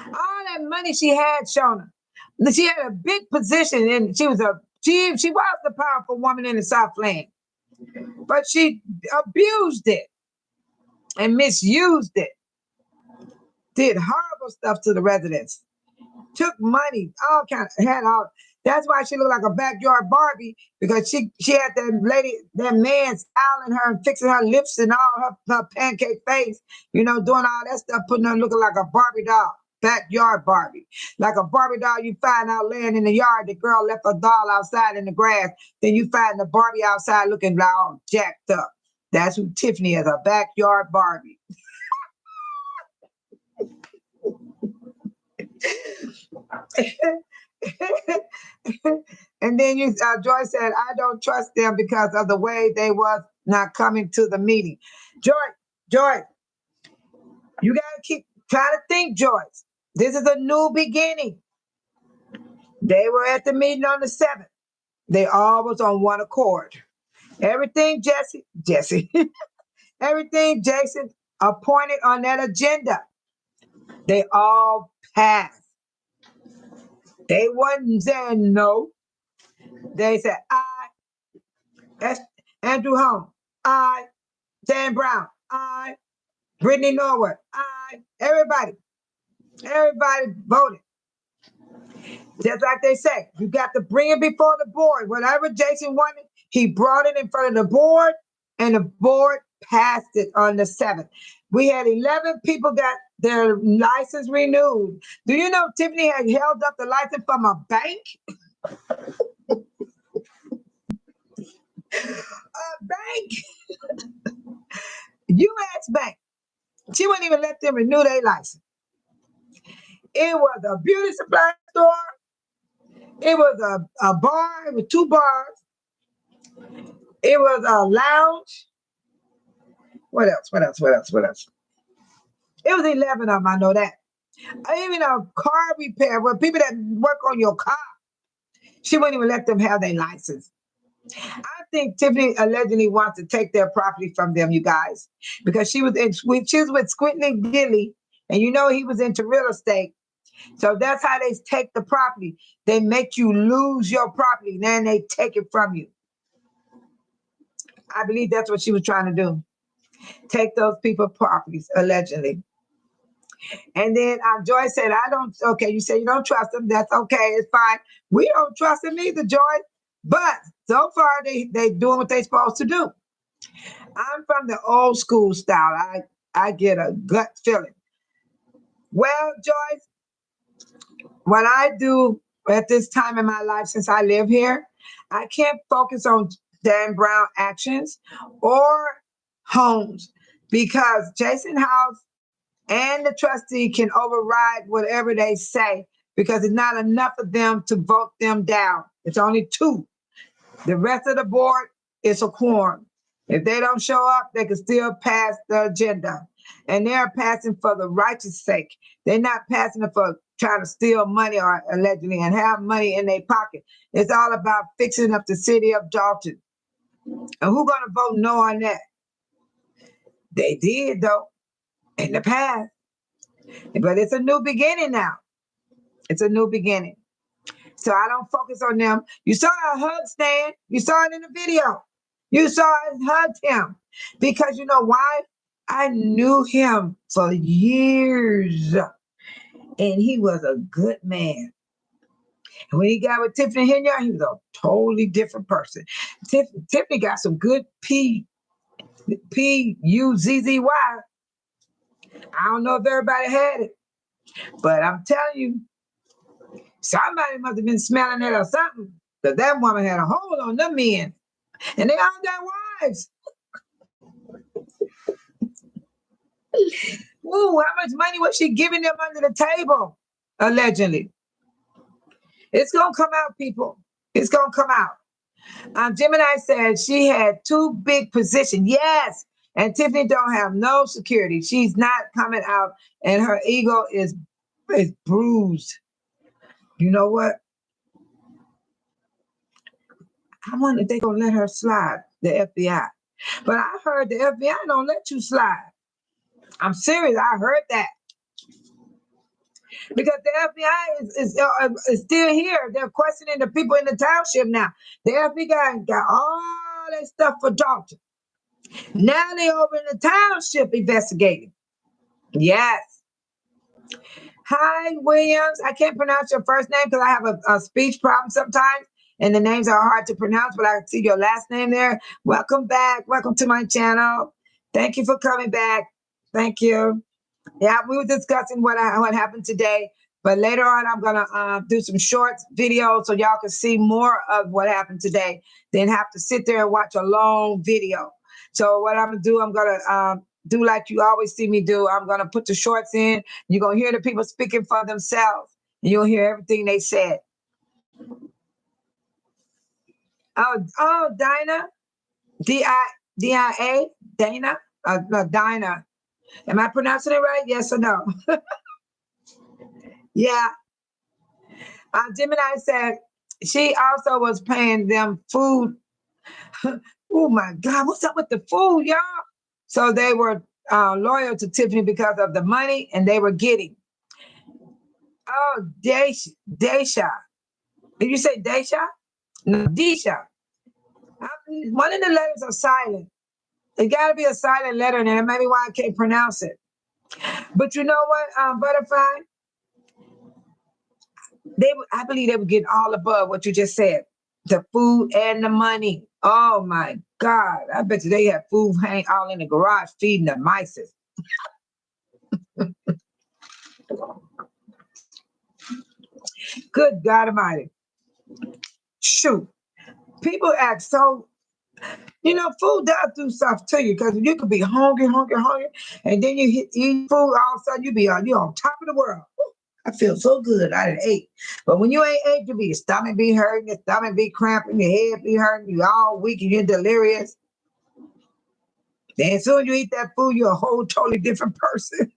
All that money she had, Shona. She had a big position, and she was the powerful woman in the Southland, but she abused it and misused it. Did horrible stuff to the residents. Took money, all kind of had all. That's why she looked like a backyard Barbie, because she had that man styling her and fixing her lips and all her pancake face, doing all that stuff, putting her looking like a Barbie doll, backyard Barbie, like a Barbie doll you find out laying in the yard. The girl left her doll outside in the grass. Then you find the Barbie outside looking like all jacked up. That's who Tiffany is, a backyard Barbie. And then Joy said, I don't trust them because of the way they was not coming to the meeting. Joy, you got to keep trying to think, Joyce. This is a new beginning. They were at the meeting on the 7th. They all was on one accord. Everything Jesse, everything Jason appointed on that agenda, they all passed. They wasn't saying no. They said, that's Andrew Holmes, Dan Brown, Brittany Norwood, everybody voted. Just like they say, you got to bring it before the board. Whatever Jason wanted, he brought it in front of the board, and the board passed it on the 7th. We had 11 people got their license renewed. Do you know Tiffany had held up the license from a bank? A bank? U.S. bank. She wouldn't even let them renew their license. It was a beauty supply store. It was a bar. It was 2 bars. It was a lounge. What else? It was 11 of them, I know that. Even a car repair, where people that work on your car, she wouldn't even let them have their license. I think Tiffany allegedly wants to take their property from them, you guys, because she was with Squintley Gilly, and he was into real estate. So that's how they take the property. They make you lose your property, then they take it from you. I believe that's what she was trying to do. Take those people's properties, allegedly. And then Joy said, you say you don't trust them. That's okay. It's fine. We don't trust them either, Joy. But so far, they doing what they're supposed to do. I'm from the old school style. I get a gut feeling. Well, Joyce, what I do at this time in my life, since I live here, I can't focus on Dan Brown actions or homes, because Jason House and the trustee can override whatever they say, because it's not enough of them to vote them down. It's only 2. The rest of the board is a quorum. If they don't show up, they can still pass the agenda. And they're passing for the righteous sake. They're not passing it for trying to steal money or allegedly and have money in their pocket. It's all about fixing up the city of Dalton. And who's going to vote no on that? They did, though, in the past. But it's a new beginning now. It's a new beginning. So I don't focus on them. You saw a hug stand. You saw it in the video. You saw us hugged him. Because you know why? I knew him for years. And he was a good man. And when he got with Tiffany Henyard, he was a totally different person. Tiffany got some good P-U-Z-Z-Y. I don't know if everybody had it. But I'm telling you, somebody must have been smelling it or something, because that woman had a hold on them men. And they all got wives. Ooh, how much money was she giving them under the table? Allegedly. It's going to come out, people. It's going to come out. Gemini said she had 2 big positions. Yes. And Tiffany don't have no security. She's not coming out, and her ego is bruised. You know what? I wonder if they're going to let her slide, the FBI. But I heard the FBI don't let you slide. I'm serious. I heard that. because the FBI is still here. They're questioning the people in the township now. The FBI got all that stuff for Dalton. Now they over in the township investigating. Yes. Hi, Williams. I can't pronounce your first name because I have a speech problem sometimes, and the names are hard to pronounce, but I can see your last name there. Welcome back. Welcome to my channel. Thank you for coming back. Thank you. Yeah, we were discussing what happened today, but later on I'm gonna do some short videos so y'all can see more of what happened today, then have to sit there and watch a long video. So what I'm gonna do, I'm gonna do like you always see me do. I'm gonna put the shorts in. You're gonna hear the people speaking for themselves. And you'll hear everything they said. Oh, Dinah, D-I-A, Dana, no, Dinah. Am I pronouncing it right? Yes or no? Yeah. Gemini said she also was paying them food. Oh my God, what's up with the food, y'all? So they were loyal to Tiffany because of the money and they were getting. Oh, Desha. Did you say Desha? No, Desha. One of the letters are silent. It got to be a silent letter in there. Maybe why I can't pronounce it. But you know what, Butterfly? I believe they were getting all above what you just said. The food and the money. Oh my God. I bet you they had food hang all in the garage feeding the mice. Good God Almighty. Shoot. People act so, food does do stuff to you because you could be hungry, and then you eat food, all of a sudden you're on top of the world. I feel so good. I done ate. But when you ain't ate, your stomach be hurting, your stomach be cramping, your head be hurting, you all weak and you're delirious. Then as soon as you eat that food, you're a whole totally different person.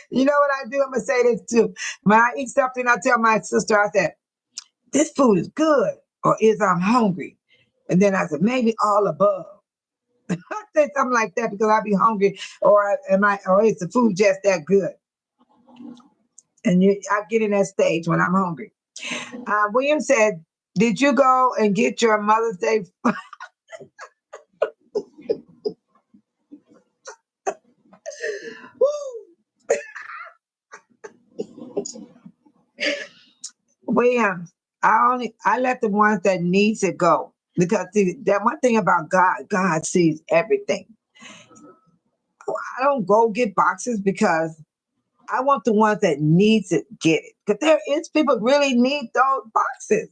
You know what I do? I'm going to say this too. When I eat something, I tell my sister, I said, this food is good, or is I'm hungry? And then I said, maybe all above. I say something like that because I be hungry, or is the food just that good? And I get in that stage when I'm hungry. William said, did you go and get your Mother's Day? William, I let the ones that needs it go. Because that one thing about God sees everything. I don't go get boxes because I want the ones that needs it get it. Because there is people really need those boxes.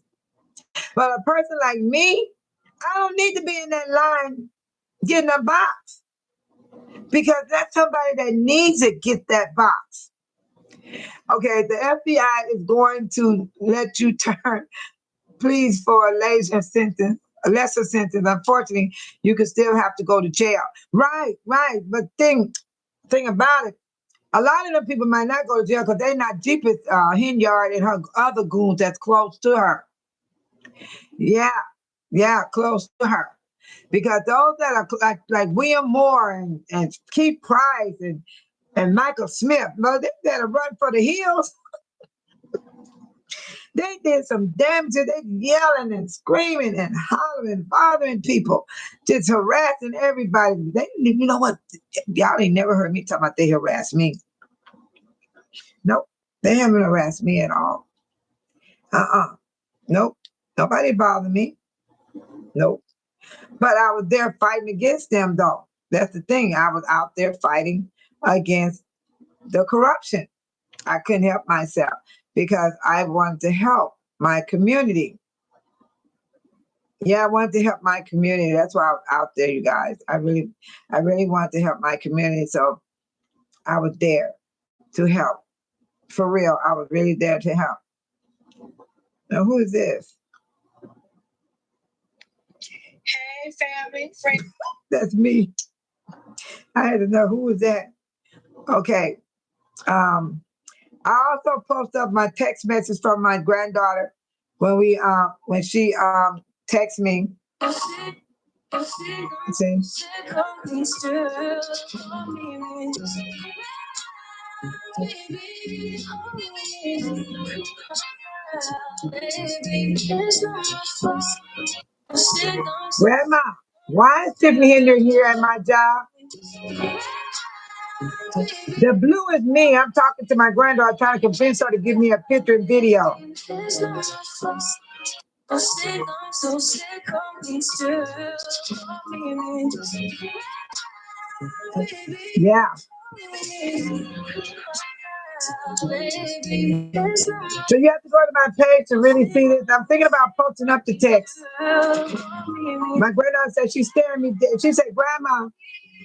But a person like me, I don't need to be in that line getting a box. Because that's somebody that needs it get that box. Okay, the FBI is going to let you turn, please, for a lesser sentence. Unfortunately, you could still have to go to jail. Right. But thing about it, a lot of them people might not go to jail because they're not Tiffany Henyard and her other goons that's close to her. Yeah, close to her. Because those that are like William Moore and Keith Price and Michael Smith, well, they better run for the hills. They did some damage. They yelling and screaming and hollering, bothering people, just harassing everybody. You know what? Y'all ain't never heard me talk about they harass me. Nope, they haven't harassed me at all. Nope, nobody bothered me. Nope. But I was there fighting against them, though. That's the thing. I was out there fighting against the corruption. I couldn't help myself because I wanted to help my community. Yeah, I wanted to help my community. That's why I was out there, you guys. I really wanted to help my community. So I was there to help. For real, I was really there to help. Now, who is this? Hey, family, friends. That's me. I had to know who was that. Okay. I also post up my text message from my granddaughter when she texts me. See? Grandma, why is Tiffany Henyard here at my job? The blue is me. I'm talking to my granddaughter, trying to convince her to give me a picture and video. Yeah. So you have to go to my page to really see this. I'm thinking about posting up the text. My granddaughter said she's staring me dead. She said, Grandma,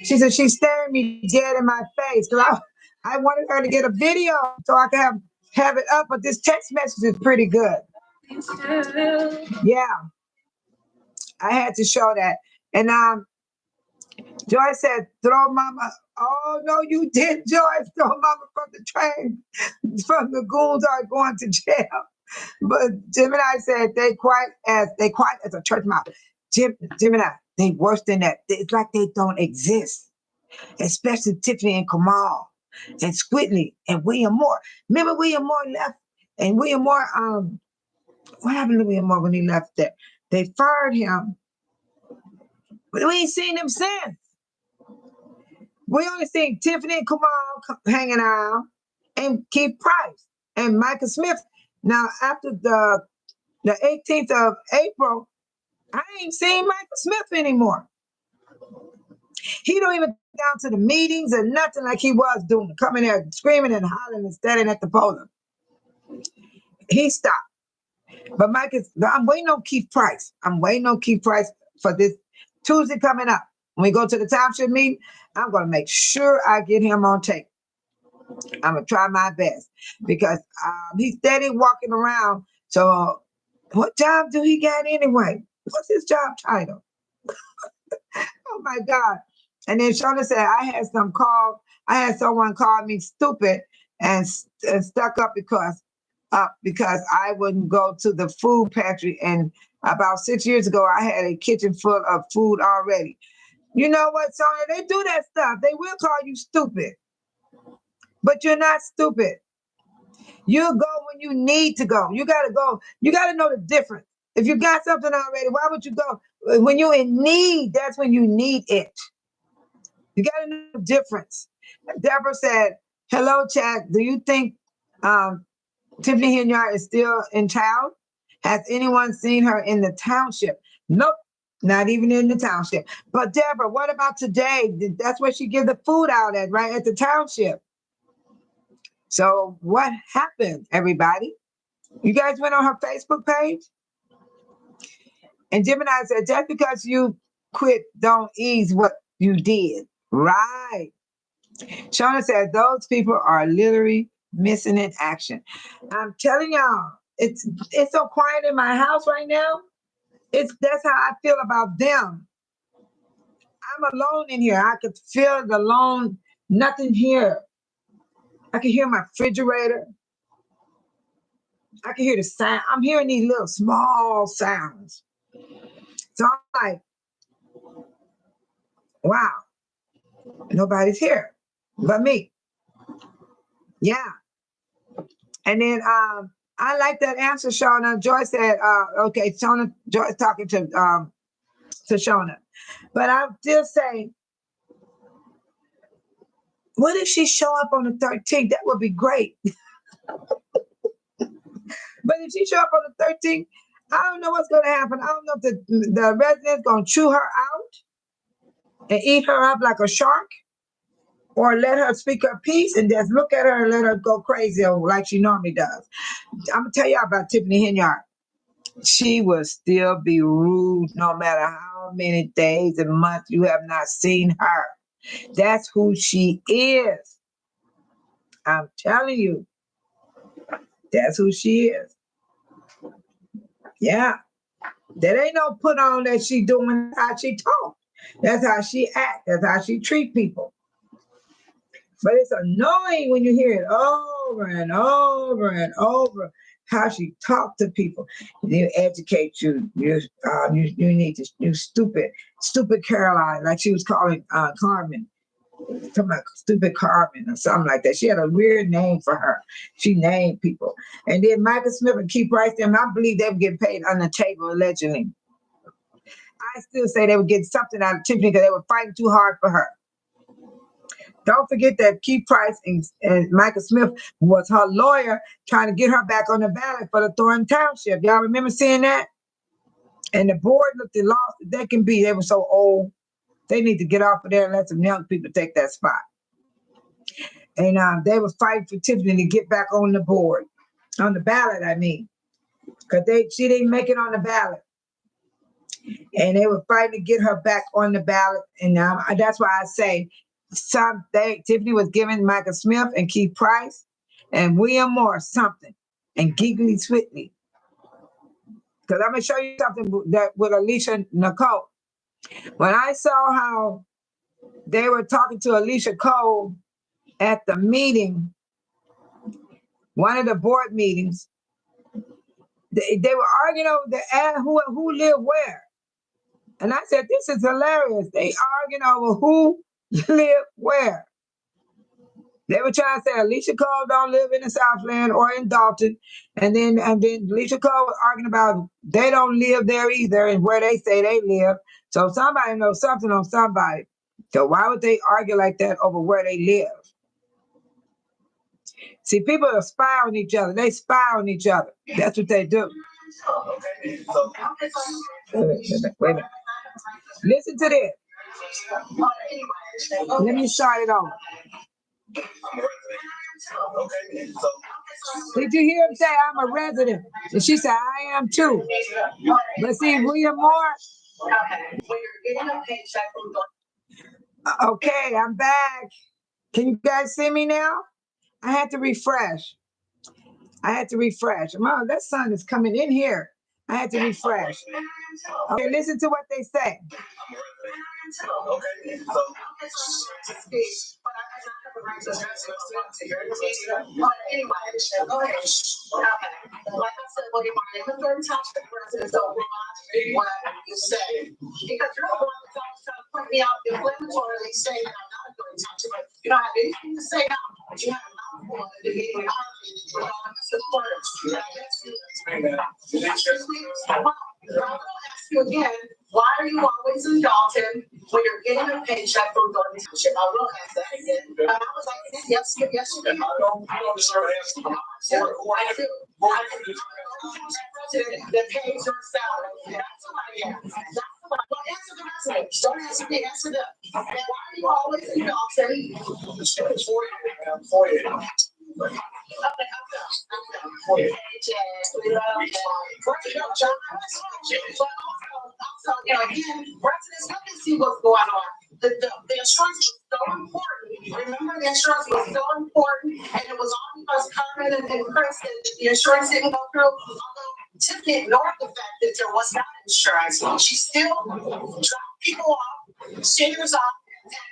she said she's staring me dead in my face. Because I wanted her to get a video so I could have it up, but this text message is pretty good. Yeah, I had to show that. And Joyce said, throw mama. Oh, no, you did, Joyce. Throw mama from the train. From the goons are going to jail. But Gemini said they quiet as a church mouse. Gemini, they worse than that. It's like they don't exist. Especially Tiffany and Kamal and Squidney and William Moore. Remember William Moore left? And William Moore, what happened to William Moore when he left there? They fired him. But we ain't seen him since. We only seen Tiffany and Kamal hanging out and Keith Price and Micah Smith. Now, after the 18th of April, I ain't seen Michael Smith anymore. He don't even go down to the meetings or nothing like he was doing, coming there screaming and hollering and standing at the podium. He stopped. But I'm waiting on Keith Price. I'm waiting on Keith Price for this Tuesday coming up. When we go to the Township meeting, I'm going to make sure I get him on tape. I'm going to try my best because he's steady walking around. So what job do he got anyway? What's his job title? Oh my God. And then Shona said, I had someone call me stupid and stuck up because I wouldn't go to the food pantry. And about 6 years ago, I had a kitchen full of food already. You know what, Sonia? They do that stuff. They will call you stupid. But you're not stupid. You go when you need to go. You got to go. You got to know the difference. If you got something already, why would you go? When you're in need, that's when you need it. You got to know the difference. Deborah said, hello, chat. Do you think Tiffany Henyard is still in town? Has anyone seen her in the township? Nope, not even in the township. But Deborah, what about today? That's where she give the food out at, right? At the township. So what happened, everybody? You guys went on her Facebook page? And Gemini said, just because you quit, don't ease what you did. Right. Shona said, those people are literally missing in action. I'm telling y'all, it's so quiet in my house right now. That's how I feel about them. I'm alone in here. I could feel the alone, nothing here. I can hear my refrigerator. I can hear the sound. I'm hearing these little small sounds. So I'm like, wow, nobody's here but me. Yeah. And then I like that answer, Shona. Joy said, okay, Joy's talking to Shona. But I'll still say, what if she show up on the 13th? That would be great. But if she show up on the 13th, I don't know what's going to happen. I don't know if the residents going to chew her out and eat her up like a shark, or let her speak her piece and just look at her and let her go crazy like she normally does. I'm going to tell y'all about Tiffany Henyard. She will still be rude no matter how many days and months you have not seen her. That's who she is. I'm telling you. That's who she is. Yeah. That ain't no put on that she doing how she talk. That's how she act. That's how she treat people. But it's annoying when you hear it over and over and over, how she talk to people. You educate you. You need to, you stupid Caroline, like she was calling Carmen. Some stupid Carmen or something like that. She had a weird name for her. She named people. And then Michael Smith and Keith Price, them, I believe they were getting paid on the table, allegedly. I still say they would get something out of Tiffany because they were fighting too hard for her. Don't forget that Keith Price and Michael Smith was her lawyer trying to get her back on the ballot for the Thornton Township. Y'all remember seeing that? And the board looked at lost as they can be. They were so old. They need to get off of there and let some young people take that spot. And they were fighting for Tiffany to get back on the board, on the ballot, I mean, because she didn't make it on the ballot. And they were fighting to get her back on the ballot. And that's why I say Tiffany was giving Michael Smith and Keith Price and William Moore something and Giggly Switney. Because I'm going to show you something that with Alicia Nicole. When I saw how they were talking to Alicia Cole at the meeting, one of the board meetings, they were arguing over who lived where. And I said, this is hilarious. They arguing over who lived where. They were trying to say Alicia Cole don't live in the Southland or in Dalton. And then Alicia Cole was arguing about they don't live there either and where they say they live. So somebody knows something on somebody. So why would they argue like that over where they live? See, people are spy on each other. They spy on each other. That's what they do. Wait a minute. Listen to this. Let me start it on. Did you hear him say, I'm a resident? And she said, I am too. But see, William Moore. Okay, I'm back. Can you guys see me now? I had to refresh. Mom, that sun is coming in here. I had to refresh. Okay, listen to what they say. Like I said, well, I'm a Thornton Township resident, so what you say. Because you're the one that's trying to point me out inflammatorily saying that I'm not a Thornton Township, but you don't have anything to say now, but you have a mouthful of the meeting with Harvey with all of the supporters. I'm going to ask you again, why are you always in Dalton when you're getting a paycheck from Thornton Township? I will ask that again. And I was like, yes, you do. I do. That pays your salary. That's somebody else. Don't answer the residents. Don't answer me. Answer them. And why are you always in Dalton? Okay, we love you. But also, again, residents, let me see what's going on. The insurance was so important. Remember, the insurance was so important, and it was all because Carmen and Chris and the insurance didn't go through. Although Tiffany ignored the fact that there was not insurance, she still dropped people off, seniors off.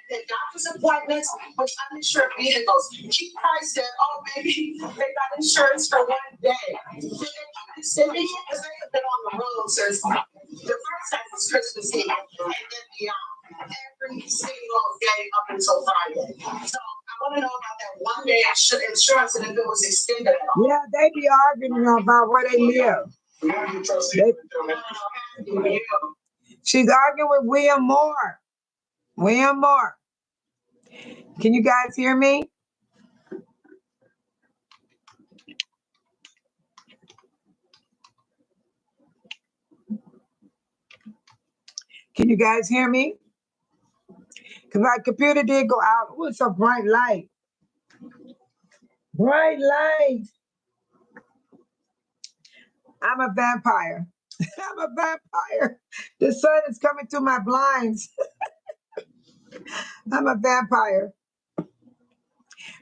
And doctor's appointments, which uninsured vehicles. Keith Price said, oh, maybe they got insurance for one day. They have been on the road since the first time was Christmas Eve, and then beyond. Every single day up until Friday. So I want to know about that one day insurance and if it was extended at all. Yeah, they be arguing about where they live. She's arguing with William Moore. William Moore. Can you guys hear me? Can you guys hear me? Because my computer did go out. Oh, it's a bright light. Bright light. I'm a vampire. I'm a vampire. The sun is coming through my blinds. I'm a vampire.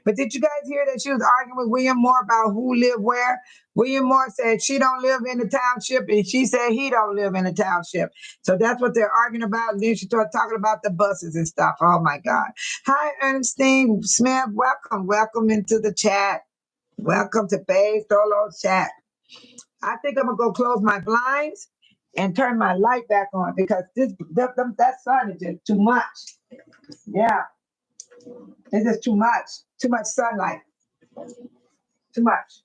But did you guys hear that she was arguing with William Moore about who lived where? William Moore said she don't live in the township, and she said he don't live in the township. So that's what they're arguing about. And then she started talking about the buses and stuff. Oh, my God. Hi, Ernestine Smith. Welcome. Welcome into the chat. Welcome to Faye Solo's chat. I think I'm going to go close my blinds and turn my light back on because that sun is just too much. Yeah. It's just too much sunlight, too much.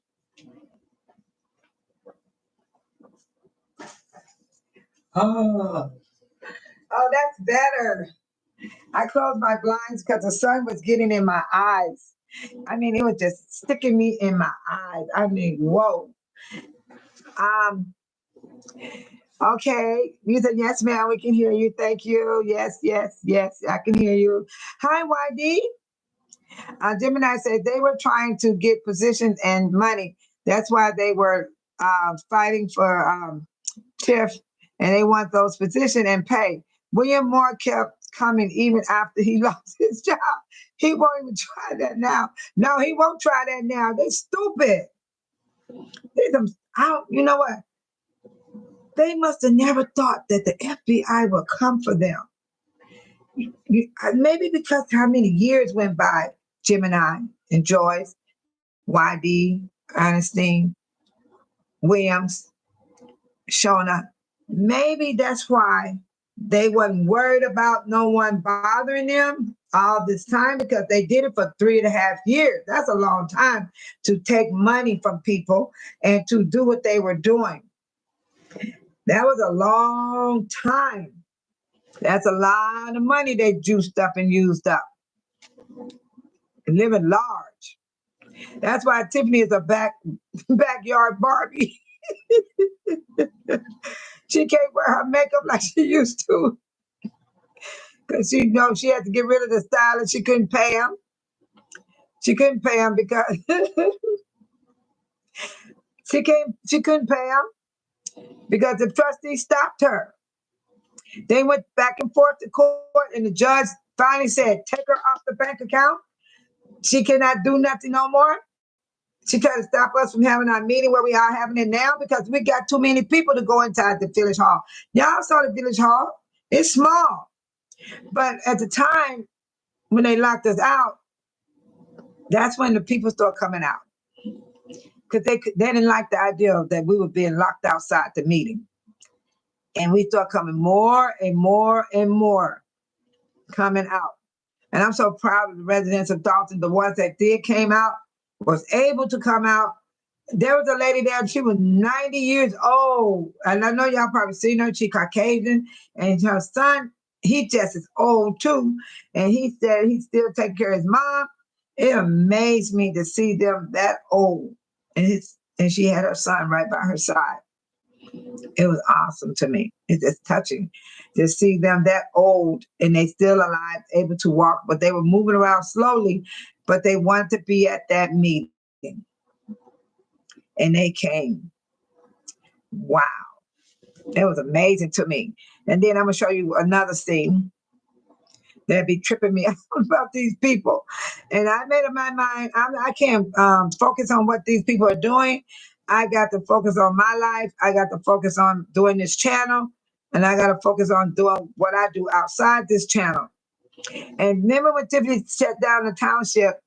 Oh, that's better. I closed my blinds because the sun was getting in my eyes. I mean, it was just sticking me in my eyes. I mean, whoa. Okay. You said, yes, ma'am, we can hear you. Thank you. Yes, I can hear you. Hi, YD. Gemini said they were trying to get positions and money. That's why they were fighting for Tiff, and they want those positions and pay. William Moore kept coming even after he lost his job. He won't even try that now. No, he won't try that now. They're stupid. You know what? They must have never thought that the FBI would come for them. Maybe because how many years went by, Gemini and Joyce, YD, Ernestine, Williams, Shona. Maybe that's why they wasn't worried about no one bothering them all this time, because they did it for 3.5 years. That's a long time to take money from people and to do what they were doing. That was a long time. That's a lot of money they juiced up and used up. Living large. That's why Tiffany is a backyard Barbie. She can't wear her makeup like she used to. Because she knows she had to get rid of the stylist. She couldn't pay him. She couldn't pay him because she couldn't pay him because the trustee stopped her. They went back and forth to court, and the judge finally said, take her off the bank account. She cannot do nothing no more. She tried to stop us from having our meeting where we are having it now because we got too many people to go inside the village hall. Y'all saw the village hall. It's small. But at the time, when they locked us out, that's when the people start coming out. Because they didn't like the idea that we were being locked outside the meeting. And we start coming more and more and more coming out. And I'm so proud of the residents of Dalton. The ones that did came out was able to come out. There was a lady there, she was 90 years old. And I know y'all probably seen her, she Caucasian. And her son, he just is old too. And he said he's still taking care of his mom. It amazed me to see them that old. And she had her son right by her side. It was awesome to me. It's just touching to see them that old and they still alive, able to walk, but they were moving around slowly, but they wanted to be at that meeting. And they came. Wow. It was amazing to me. And then I'm going to show you another scene that be tripping me out about these people. And I made up my mind, I can't focus on what these people are doing. I got to focus on my life. I got to focus on doing this channel. And I got to focus on doing what I do outside this channel. And remember when Tiffany shut down the Township,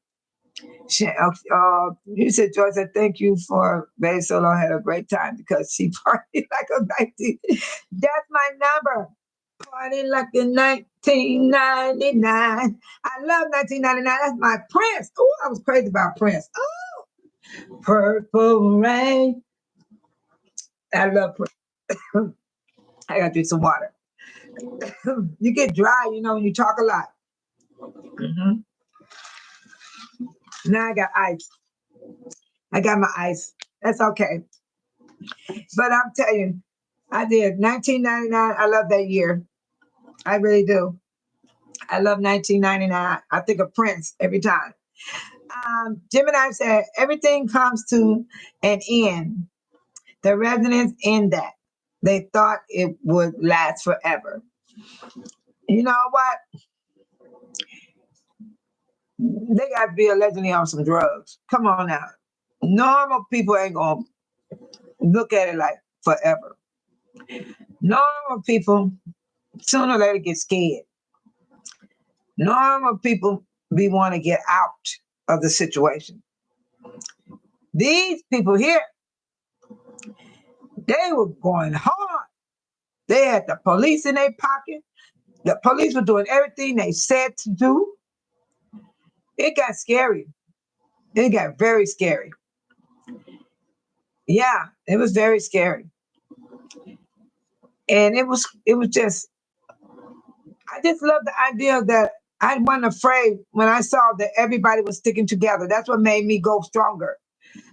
you said, Joyce, I thank you for Betty Solo had a great time because she partied like a 19. That's my number. Party like in 1999. I love 1999. That's my Prince. Oh, I was crazy about Prince. Oh, Purple Rain. I love Prince. I gotta drink some water. You get dry, when you talk a lot. Mm-hmm. Now I got ice. I got my ice. That's okay. But I'm telling you, I did 1999. I love that year. I really do. I love 1999. I think of Prince every time. Gemini said, everything comes to an end. The residents in that. They thought it would last forever. You know what? They got to be allegedly on some drugs. Come on now. Normal people ain't going to look at it like forever. Normal people, sooner or later, get scared. Normal people want to get out of the situation. These people here, they were going hard. They had the police in their pocket. The police were doing everything they said to do. it got scary. It got very scary. Yeah, it was very scary. And it was just, I just love the idea that I wasn't afraid when I saw that everybody was sticking together. That's what made me go stronger.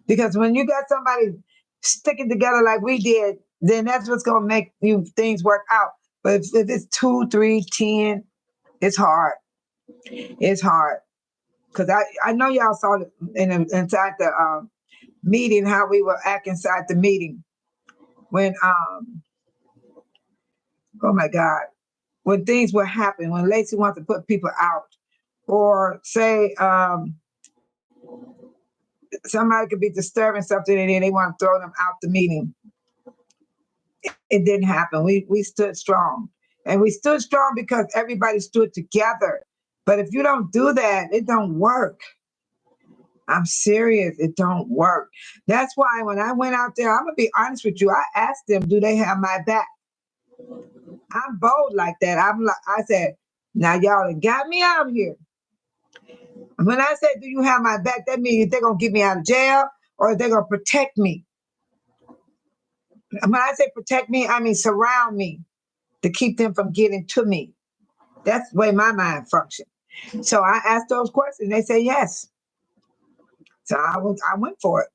Because when you got somebody sticking together like we did, then that's what's going to make you things work out. But if it's 2, 3, 10, it's hard. It's hard. Because I know y'all saw it inside the meeting, how we were acting inside the meeting. When, oh my God, when things were happening, when Lacey wants to put people out, or say somebody could be disturbing something and then they want to throw them out the meeting. It didn't happen. We stood strong. And we stood strong because everybody stood together. But if you don't do that, it don't work. I'm serious. It don't work. That's why when I went out there, I'm going to be honest with you. I asked them, do they have my back? I'm bold like that. I said, now y'all done got me out here. When I said, do you have my back? That means they're going to get me out of jail or they're going to protect me. When I say protect me, I mean surround me to keep them from getting to me. That's the way my mind functions. So I asked those questions. They say yes. So I went for it.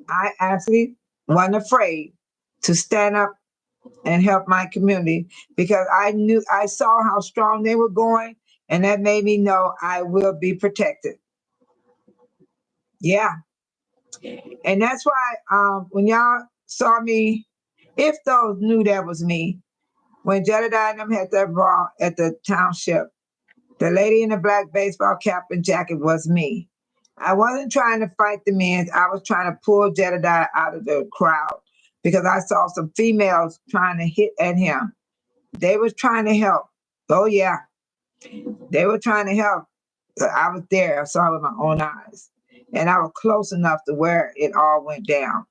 I actually wasn't afraid to stand up and help my community because I saw how strong they were going, and that made me know I will be protected. Yeah. And that's why when y'all saw me, if those knew that was me, when Jedediah and them had that brawl at the Township, the lady in the black baseball cap and jacket was me. I wasn't trying to fight the men. I was trying to pull Jedediah out of the crowd because I saw some females trying to hit at him. They was trying to help. Oh, yeah. They were trying to help. But I was there. I saw it with my own eyes. And I was close enough to where it all went down.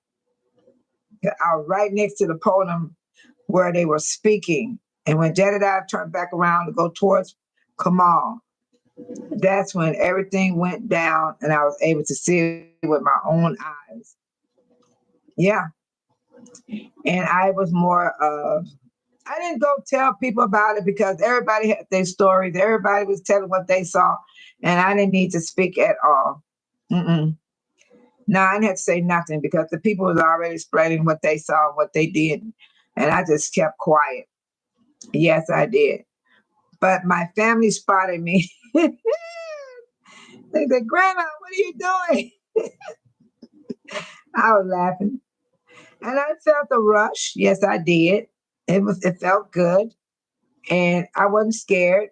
I was right next to the podium where they were speaking. And when Jedediah turned back around to go towards Kamal, that's when everything went down and I was able to see it with my own eyes. Yeah. And I was more of, I didn't go tell people about it because everybody had their stories. Everybody was telling what they saw. And I didn't need to speak at all. No, I didn't have to say nothing because the people was already spreading what they saw, what they did. And I just kept quiet. Yes, I did. But my family spotted me. They said, Grandma, what are you doing? I was laughing. And I felt a rush. Yes, I did. It felt good. And I wasn't scared.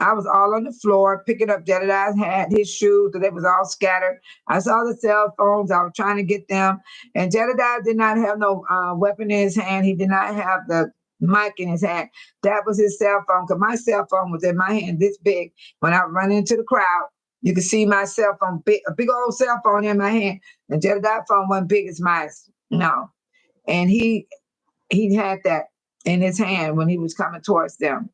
I was all on the floor, picking up Jedediah's hat, his shoes, so they was all scattered. I saw the cell phones. I was trying to get them. And Jedediah did not have no weapon in his hand. He did not have the mic in his hand. That was his cell phone, because my cell phone was in my hand this big. When I run into the crowd, you could see my cell phone, a big old cell phone in my hand. And Jedediah's phone wasn't big as mine. No. And he had that in his hand when he was coming towards them.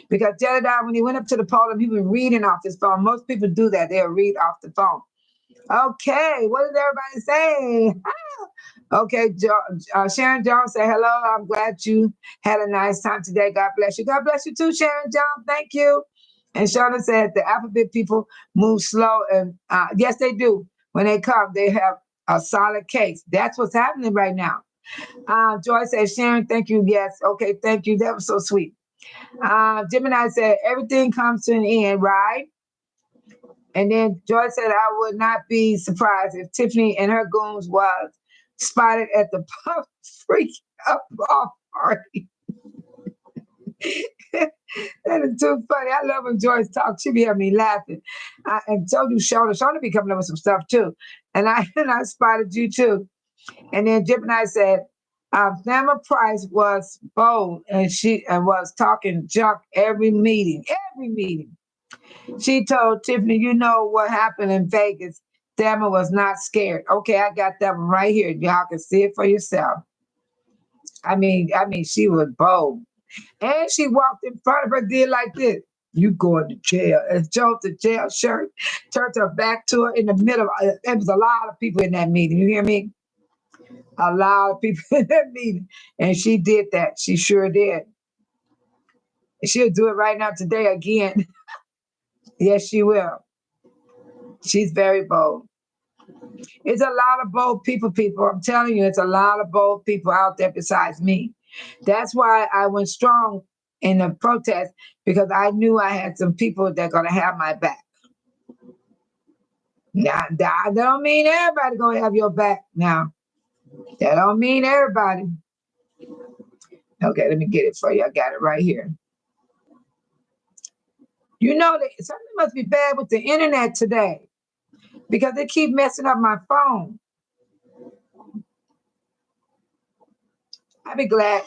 Because Jedediah, when he went up to the podium, he was reading off his phone. Most people do that. They'll read off the phone. Okay, what is everybody saying? Okay, Sharon Jones said, hello, I'm glad you had a nice time today. God bless you. God bless you too, Sharon Jones. Thank you. And Shona said, the alphabet people move slow. And yes, they do. When they come, they have a solid case. That's what's happening right now. Joy said, Sharon, thank you. Yes. Okay, thank you. That was so sweet. Gemini said, everything comes to an end, right? And then Joy said, I would not be surprised if Tiffany and her goons was spotted at the pub freak up off party. That is too funny. I love when Joyce talks. She be having me laughing. And so do Shona. Shona be coming up with some stuff too. And I spotted you too. And then Gemini said, Thelma Price was bold and she was talking junk every meeting. She told Tiffany, you know what happened in Vegas. Thelma was not scared. Okay, I got that one right here. Y'all can see it for yourself. I mean, she was bold. And she walked in front of her, did like this. You going to jail. And Joe, the jail shirt, turned her back to her in the middle. There was a lot of people in that meeting. You hear me? A lot of people in that meeting. And she did that. She sure did. And she'll do it right now today again. Yes, she will. She's very bold. It's a lot of bold people. I'm telling you, it's a lot of bold people out there besides me. That's why I went strong in the protest, because I knew I had some people that are going to have my back. Now, that don't mean everybody going to have your back now. That don't mean everybody. Okay, let me get it for you. I got it right here. You know that something must be bad with the internet today, because they keep messing up my phone. I'd be glad.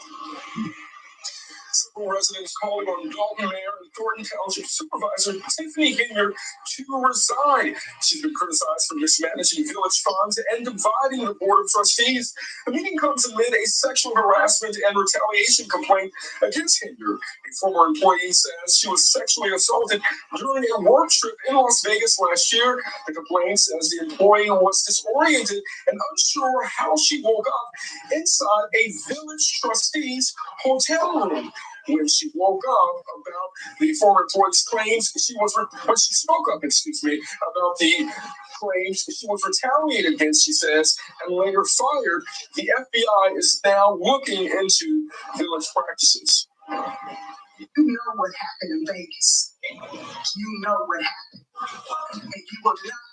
Several residents calling on Dalton Mayor and Thornton Township Supervisor Tiffany Henyard to resign. She's been criticized for mismanaging village funds and dividing the board of trustees. The meeting comes amid a sexual harassment and retaliation complaint against Henyard. A former employee says she was sexually assaulted during a work trip in Las Vegas last year. The complaint says the employee was disoriented and unsure how she woke up inside a village trustee's hotel room. When she woke up about the former employee's claims, when she spoke up, about the claims she was retaliated against, she says, and later fired. The FBI is now looking into village practices. You know what happened in Vegas. You know what happened. And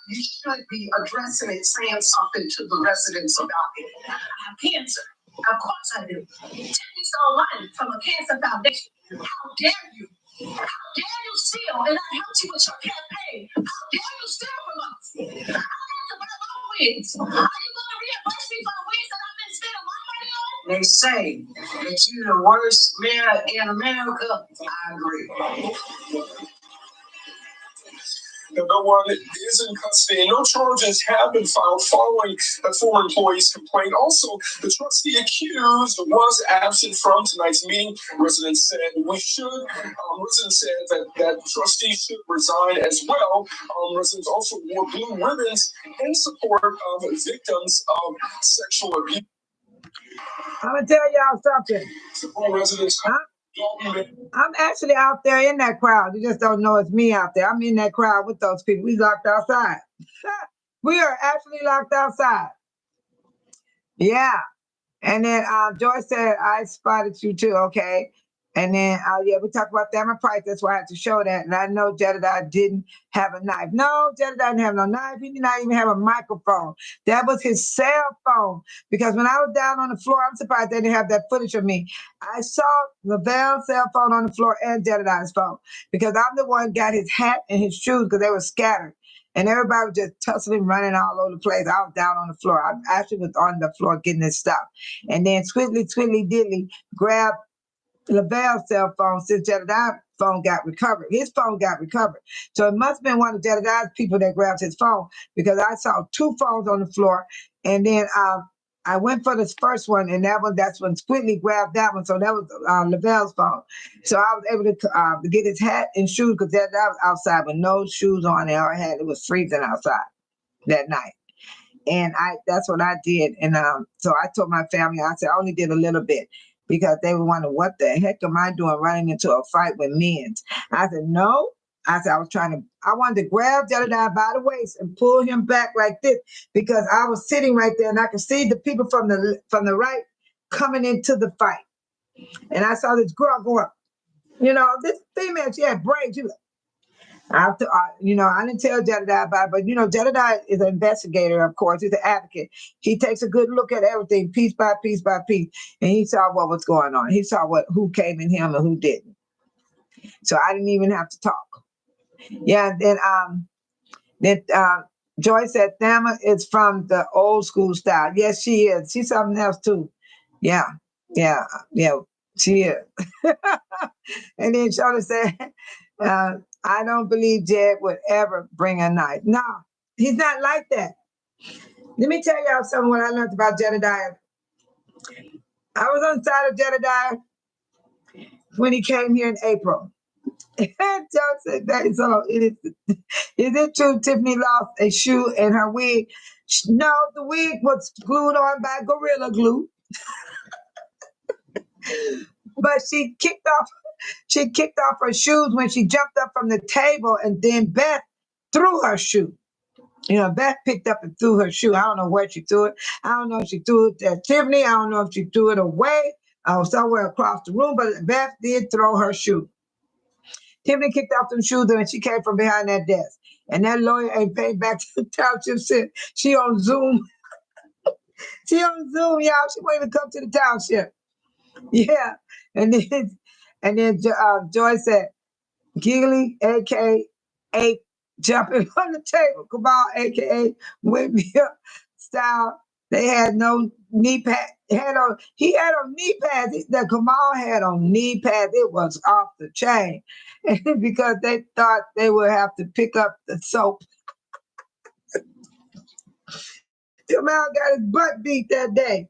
you should be addressing it, saying something to the residents about it. I have cancer. Of course I do. Tiffany stole money from a cancer foundation. How dare you? How dare you steal? And I helped you with your campaign. How dare you steal from us? I have to buy my wigs. Are you going to reimburse me for the wigs that I've been spending my money on? They say that you're the worst mayor in America. I agree. No one is in custody. No charges have been filed following a former employee's complaint. Also, the trustee accused was absent from tonight's meeting. Residents said that trustee should resign as well. Residents also wore blue ribbons in support of victims of sexual abuse. I'm gonna tell y'all something. Residents. I'm actually out there in that crowd. You just don't know it's me out there. I'm in that crowd with those people. We locked outside. We are actually locked outside. Yeah. And then Joyce said, I spotted you too, okay? And then, yeah, we talked about Thamma Price. That's why I had to show that. And I know Jedediah didn't have a knife. No, Jedediah didn't have no knife. He did not even have a microphone. That was his cell phone. Because when I was down on the floor, I'm surprised they didn't have that footage of me. I saw Lavelle's cell phone on the floor and Jedediah's phone. Because I'm the one got his hat and his shoes because they were scattered. And everybody was just tussling, running all over the place. I was down on the floor. I actually was on the floor getting this stuff. And then Twiddly Diddly grabbed Lavelle's cell phone since Jedediah's phone got recovered. His phone got recovered. So it must have been one of Jedediah's people that grabbed his phone, because I saw two phones on the floor. And then I went for this first one, and that's when Squiddly grabbed that one. So that was Lavelle's phone. So I was able to get his hat and shoes, because that was outside with no shoes on there. It was freezing outside that night. And that's what I did. And so I told my family, I said, I only did a little bit, because they were wondering, what the heck am I doing running into a fight with men? I said, no. I said, I wanted to grab Jedediah by the waist and pull him back like this, because I was sitting right there and I could see the people from the right coming into the fight. And I saw this girl go up. This female, she had braids. I didn't tell Jedediah about it, but Jedediah is an investigator, of course. He's an advocate. He takes a good look at everything, piece by piece by piece, and he saw what was going on. He saw who came in him and who didn't. So I didn't even have to talk. Yeah. Then Joy said Thamma is from the old school style. Yes, she is. She's something else too. Yeah. She is. And then Shona said, I don't believe Jed would ever bring a knife. No, he's not like that. Let me tell y'all something what I learned about Jedediah. I was on the side of Jedediah when he came here in April. Joe said that so it is it true Tiffany lost a shoe and her wig? No, the wig was glued on by Gorilla Glue. But she kicked off her shoes when she jumped up from the table, and then Beth threw her shoe. You know, Beth picked up and threw her shoe. I don't know where she threw it. I don't know if she threw it at Tiffany. I don't know if she threw it away somewhere across the room, but Beth did throw her shoe. Tiffany kicked off them shoes and she came from behind that desk. And that lawyer ain't paid back to the township. Said she on Zoom. She on Zoom, y'all. She won't even come to the township. Yeah. And then Joy said, Giggly, a.k.a. jumping on the table. Kamal, a.k.a. windmill style. They had no knee pad. He had on knee pads. That Kamal had on knee pads. It was off the chain. Because they thought they would have to pick up the soap. Kamal got his butt beat that day.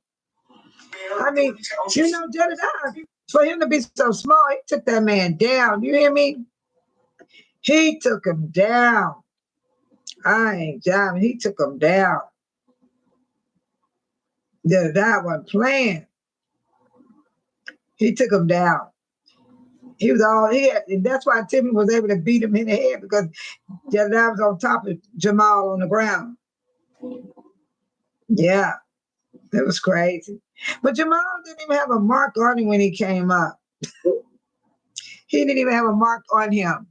I mean, you know, Jedediah, for him to be so small, he took that man down. You hear me? He took him down. I ain't jiving. He took him down. Jedediah wasn't playing. He took him down. He was all here. And that's why Tiffany was able to beat him in the head, because Jedediah was on top of Jamal on the ground. Yeah, it was crazy. But Jamal didn't even have a mark on him when he came up. He didn't even have a mark on him.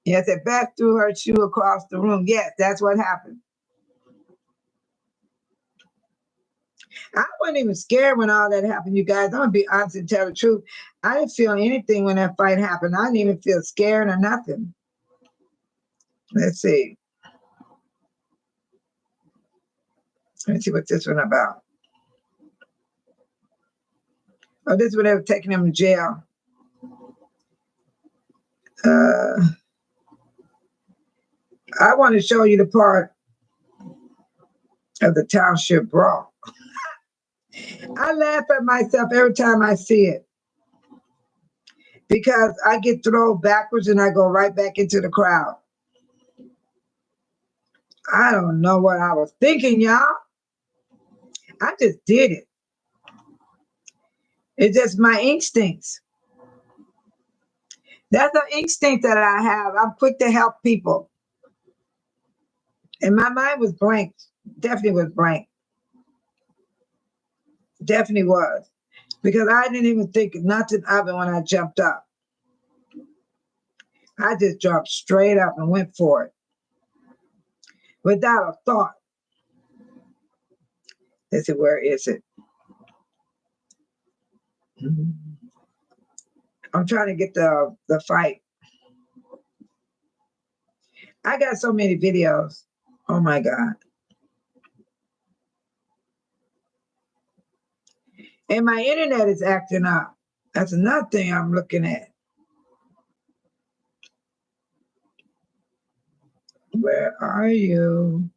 Yes, that Beth threw her shoe across the room. Yes, that's what happened. I wasn't even scared when all that happened, you guys. I'm going to be honest and tell the truth. I didn't feel anything when that fight happened. I didn't even feel scared or nothing. Let's see. Let's see what this one about. Oh, this is when they were taking him to jail. I want to show you the part of the Township brawl. I laugh at myself every time I see it, because I get thrown backwards and I go right back into the crowd. I don't know what I was thinking, y'all. I just did it. It's just my instincts. That's an instinct that I have. I'm quick to help people. And my mind was blank. Definitely was blank. Definitely was. Because I didn't even think nothing of it when I jumped up. I just jumped straight up and went for it. Without a thought. Let's see, where is it? I'm trying to get the fight. I got so many videos. Oh my God. And my internet is acting up. That's another thing I'm looking at. Where are you?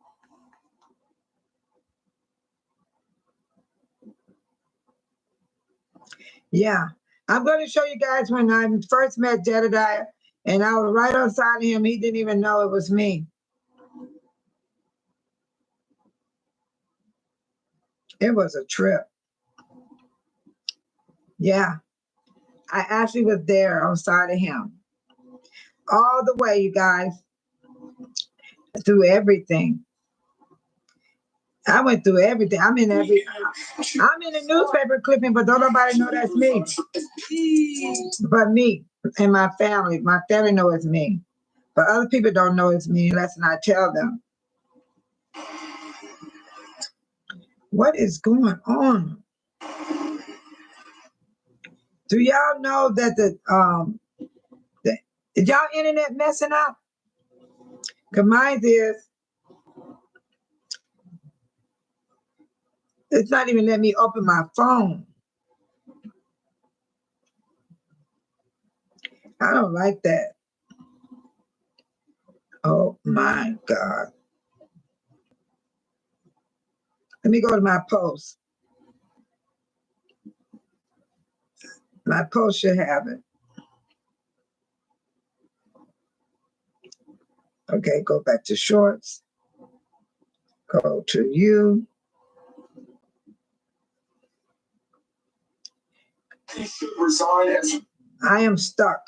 Yeah. I'm going to show you guys when I first met Jedediah, and I was right on side of him. He didn't even know it was me. It was a trip. Yeah. I actually was there on side of him. All the way, you guys. Through everything. I went through everything. I'm in the newspaper clipping, but don't nobody know that's me. But me and my family. My family know it's me. But other people don't know it's me unless I tell them. What is going on? Do y'all know that is y'all internet messing up? Because mine is. It's not even letting me open my phone. I don't like that. Oh my God. Let me go to my post. My post should have it. Okay, go back to shorts. Go to you. He should resign as. I am stuck.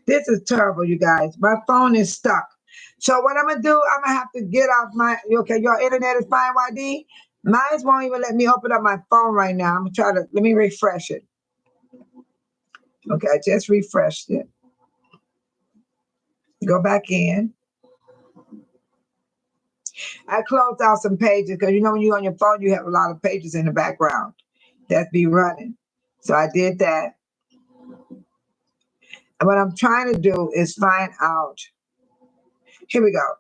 This is terrible, you guys. My phone is stuck. So what I'm gonna do, I'm gonna have to get off my, okay, your internet is fine, YD? Mine won't even let me open up my phone right now. I'm gonna try to, let me refresh it. Okay, I just refreshed it. Go back in. I closed out some pages because you know when you're on your phone, you have a lot of pages in the background that be running. So I did that. And what I'm trying to do is find out. Here we go.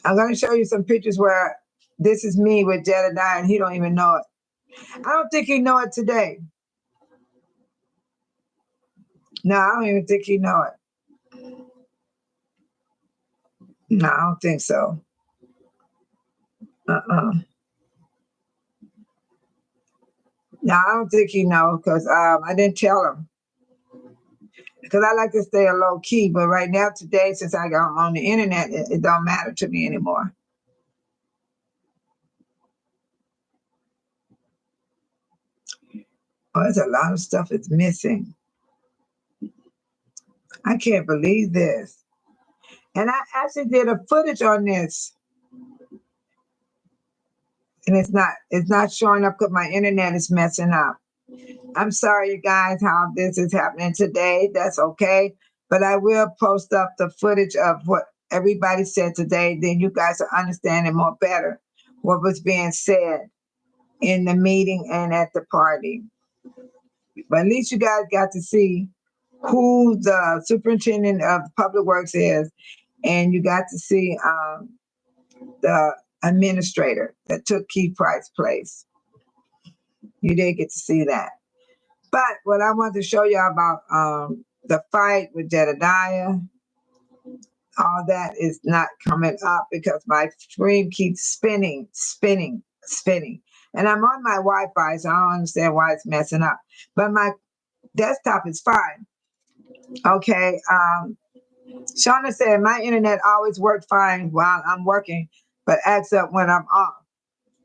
I'm going to show you some pictures where this is me with Jedediah and he don't even know it. I don't think he know it today. No, I don't even think he know it. No, I don't think so. No, I don't think he know because I didn't tell him. Because I like to stay a low key, but right now today, since I got on the internet, it don't matter to me anymore. Oh, there's a lot of stuff that's missing. I can't believe this. And I actually did a footage on this. And it's not showing up because my internet is messing up. I'm sorry, you guys, how this is happening today. That's okay. But I will post up the footage of what everybody said today. Then you guys will understand it more better, what was being said in the meeting and at the party. But at least you guys got to see who the superintendent of public works is. And you got to see the administrator that took Keith Price's place. You did get to see that. But what I want to show you about the fight with Jedediah, all that is not coming up because my screen keeps spinning. And I'm on my Wi-Fi, so I don't understand why it's messing up. But my desktop is fine. Okay. Shauna said my internet always worked fine while I'm working, but acts up when I'm off.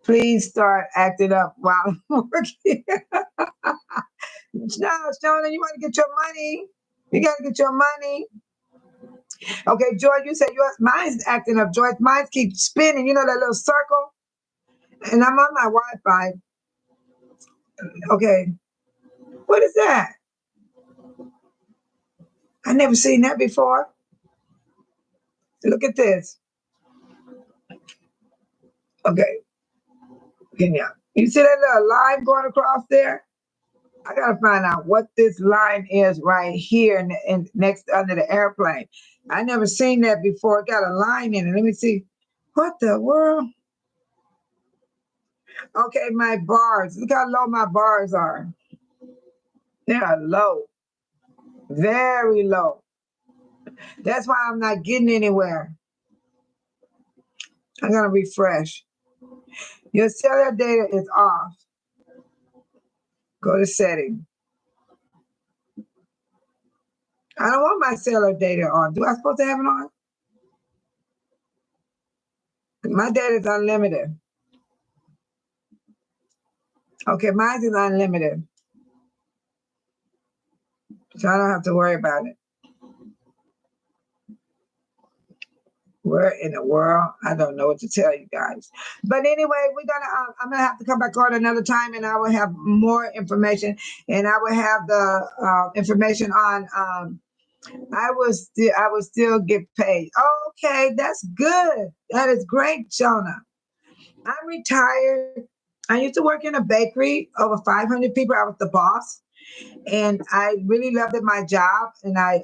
Please start acting up while I'm working. No, Shauna, you want to get your money. You got to get your money. Okay, Joy, you said yours, mine's acting up, Joy. Mine keeps spinning, you know, that little circle? And I'm on my Wi-Fi. Okay. What is that? I never seen that before. Look at this. Okay. You see that little line going across there? I gotta find out what this line is right here in next under the airplane. I never seen that before. It got a line in it. Let me see. What the world? Okay, my bars. Look how low my bars are. They are low. Very low. That's why I'm not getting anywhere. I'm gonna refresh. Your cellular data is off. Go to setting. I don't want my cellular data on. Do I supposed to have it on? My data is unlimited. Okay, mine is unlimited. So I don't have to worry about it. Where in the world? I don't know what to tell you guys. But anyway, I'm gonna have to come back on another time, and I will have more information, and I will have the information on. I will still get paid. Okay, that's good. That is great, Jonah. I'm retired. I used to work in a bakery, over 500 people. I was the boss, and I really loved my job, and I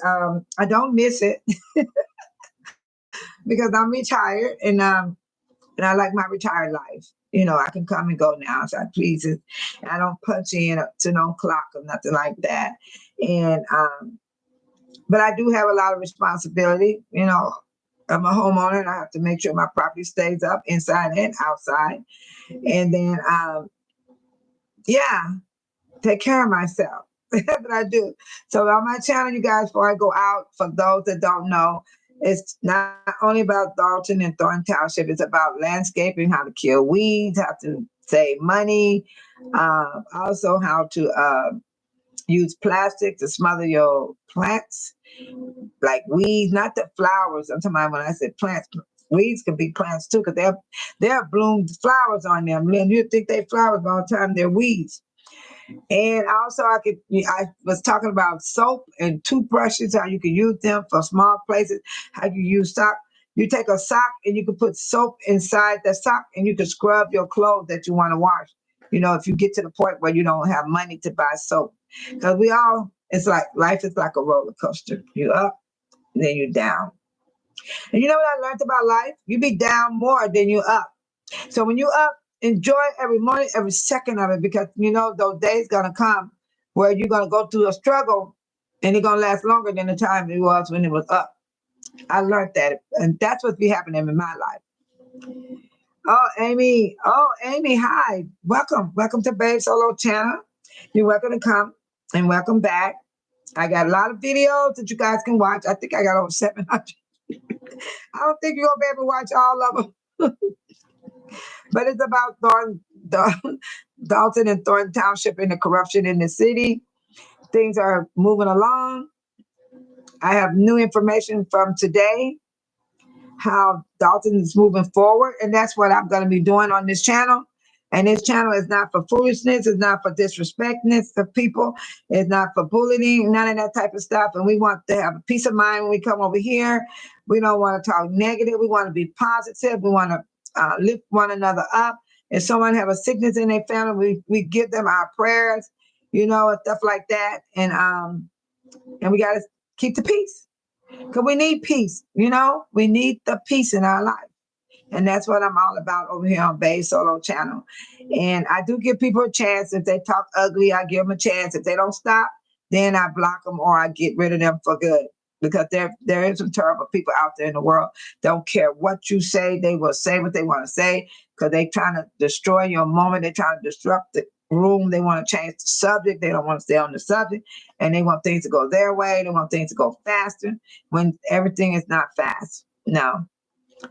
don't miss it. Because I'm retired and I like my retired life. You know, I can come and go now as I please. I don't punch in to no clock or nothing like that. And but I do have a lot of responsibility. You know, I'm a homeowner and I have to make sure my property stays up inside and outside. And then take care of myself. That's what I do. So on my channel, you guys, before I go out, for those that don't know, it's not only about Dalton and Thornton Township. It's about landscaping, how to kill weeds, how to save money, also how to use plastic to smother your plants, like weeds, not the flowers. I'm talking about when I said plants. Weeds can be plants too, because they're bloomed flowers on them. Man, you think they flowers, but all the time they're weeds. And also, I was talking about soap and toothbrushes, how you can use them for small places, how you use sock. You take a sock and you can put soap inside the sock and you can scrub your clothes that you want to wash. You know, if you get to the point where you don't have money to buy soap. Because it's like life is like a roller coaster. You up, then you down. And you know what I learned about life? You be down more than you up. So when you up, enjoy every morning, every second of it, because you know those days gonna come where you're gonna go through a struggle and it's gonna last longer than the time it was when it was up. I learned that, and that's what's be happening in my life. Oh, Amy. Oh, Amy, hi. Welcome. Welcome to Babe Solo Channel. You're welcome to come and welcome back. I got a lot of videos that you guys can watch. I think I got over 700. I don't think you're gonna be able to watch all of them. But it's about Dalton and Thornton Township and the corruption in the city. Things are moving along. I have new information from today, how Dalton is moving forward. And that's what I'm going to be doing on this channel. And this channel is not for foolishness. It's not for disrespectness of people. It's not for bullying, none of that type of stuff. And we want to have a peace of mind when we come over here. We don't want to talk negative. We want to be positive. We want to lift one another up. If someone have a sickness in their family, we give them our prayers, you know, and stuff like that. And we got to keep the peace, because we need peace. You know, we need the peace in our life. And that's what I'm all about over here on Babe Solo Channel. And I do give people a chance. If they talk ugly, I give them a chance. If they don't stop, then I block them or I get rid of them for good. Because there is some terrible people out there in the world. Don't care what you say. They will say what they want to say, because they trying to destroy your moment. They're trying to disrupt the room. They want to change the subject. They don't want to stay on the subject. And they want things to go their way. They want things to go faster when everything is not fast. No.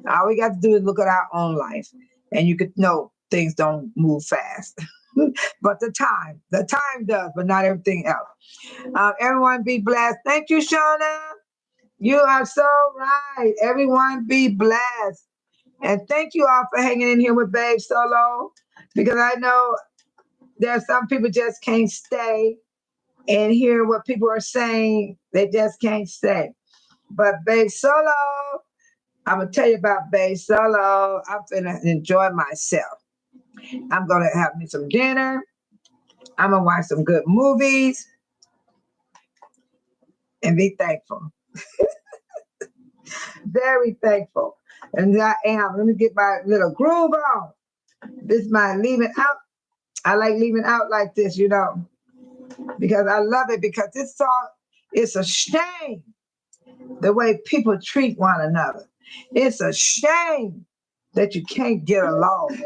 All we got to do is look at our own life, and you could know things don't move fast. But the time does, but not everything else. Everyone be blessed. Thank you, Shauna. You are so right. Everyone be blessed. And thank you all for hanging in here with Babe Solo, because I know there are some people just can't stay and hear what people are saying. They just can't stay. But Babe Solo, I'm going to tell you about Babe Solo. I'm going to enjoy myself. I'm going to have me some dinner. I'm going to watch some good movies and be thankful. Very thankful. And I am. Let me get my little groove on. This is my leaving out. I like leaving out like this, you know, because I love it, because this song, it's a shame the way people treat one another. It's a shame that you can't get along.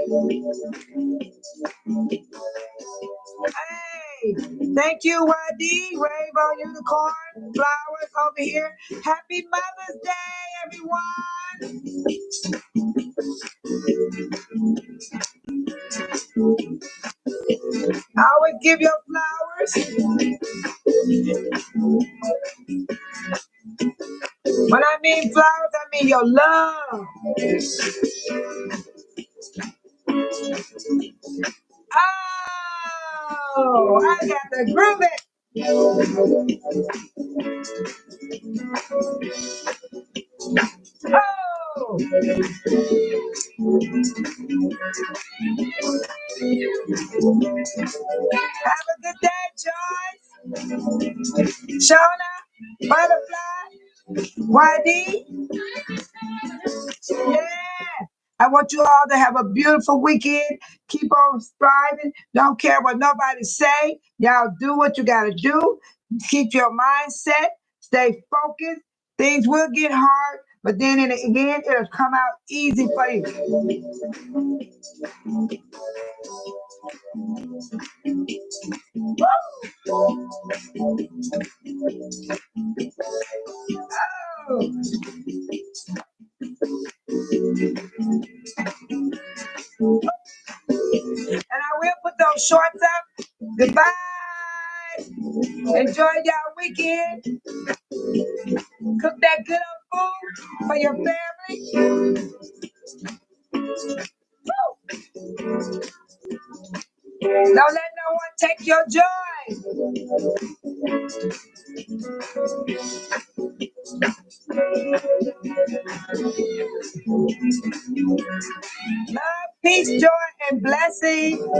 Hey, thank you, YD, Rainbow Unicorn, Flowers over here. Happy Mother's Day, everyone. I always give your flowers. When I mean flowers, I mean your love. Oh, I got the groove it. Oh, have a good day, Joyce, Shauna, Butterfly, YD. Yeah. I want you all to have a beautiful weekend. Keep on striving. Don't care what nobody say. Y'all do what you got to do. Keep your mindset. Stay focused. Things will get hard, but then in the end, it'll come out easy for you. Oh. And I will put those shorts up. Goodbye. Enjoy y'all weekend. Cook that good old food for your family. Don't let no one take your joy. Love, peace, joy, and blessing.